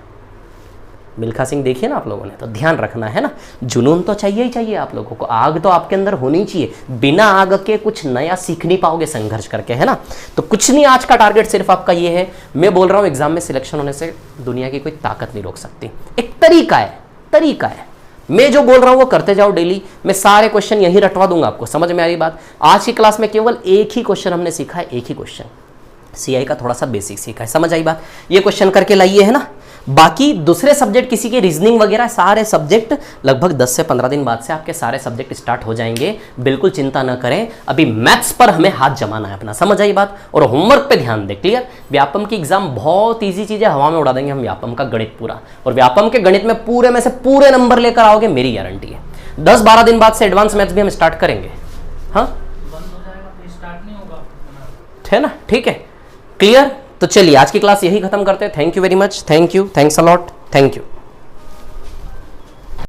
मिल्खा सिंह देखिए ना आप लोगों ने, तो ध्यान रखना है ना, जुनून तो चाहिए ही चाहिए आप लोगों को, आग तो आपके अंदर होनी चाहिए। बिना आग के कुछ नया सीख नहीं पाओगे संघर्ष करके, है ना। तो कुछ नहीं, आज का टारगेट सिर्फ आपका ये है। मैं बोल रहा हूं एग्जाम में सिलेक्शन होने से दुनिया की कोई ताकत नहीं रोक सकती। एक तरीका है, मैं जो बोल रहा हूं वो करते जाओ डेली। मैं सारे क्वेश्चन यही रटवा दूंगा आपको। समझ में आ रही बात? आज की क्लास में केवल एक ही क्वेश्चन हमने सीखा है, एक ही क्वेश्चन, सीआई का थोड़ा सा बेसिक सीखा है। समझ आई बात? ये क्वेश्चन करके लाइए, है ना। बाकी दूसरे सब्जेक्ट, किसी के रीजनिंग वगैरह, सारे सब्जेक्ट लगभग 10 से 15 दिन बाद से आपके सारे सब्जेक्ट स्टार्ट हो जाएंगे। बिल्कुल चिंता ना करें, अभी मैथ्स पर हमें हाथ जमाना है अपना। समझ आई बात? और होमवर्क पे ध्यान दे। क्लियर? व्यापम की एग्जाम बहुत ईजी चीज है, हवा में उड़ा देंगे हम व्यापम का गणित पूरा। और व्यापम के गणित में पूरे में से पूरे नंबर लेकर आओगे, मेरी गारंटी है। 10-12 दिन बाद से एडवांस मैथ्स भी हम स्टार्ट करेंगे। हाँ, है ना, ठीक है, क्लियर। तो चलिए आज की क्लास यही खत्म करते हैं। Thank you very much, thank you, thanks a lot, thank you.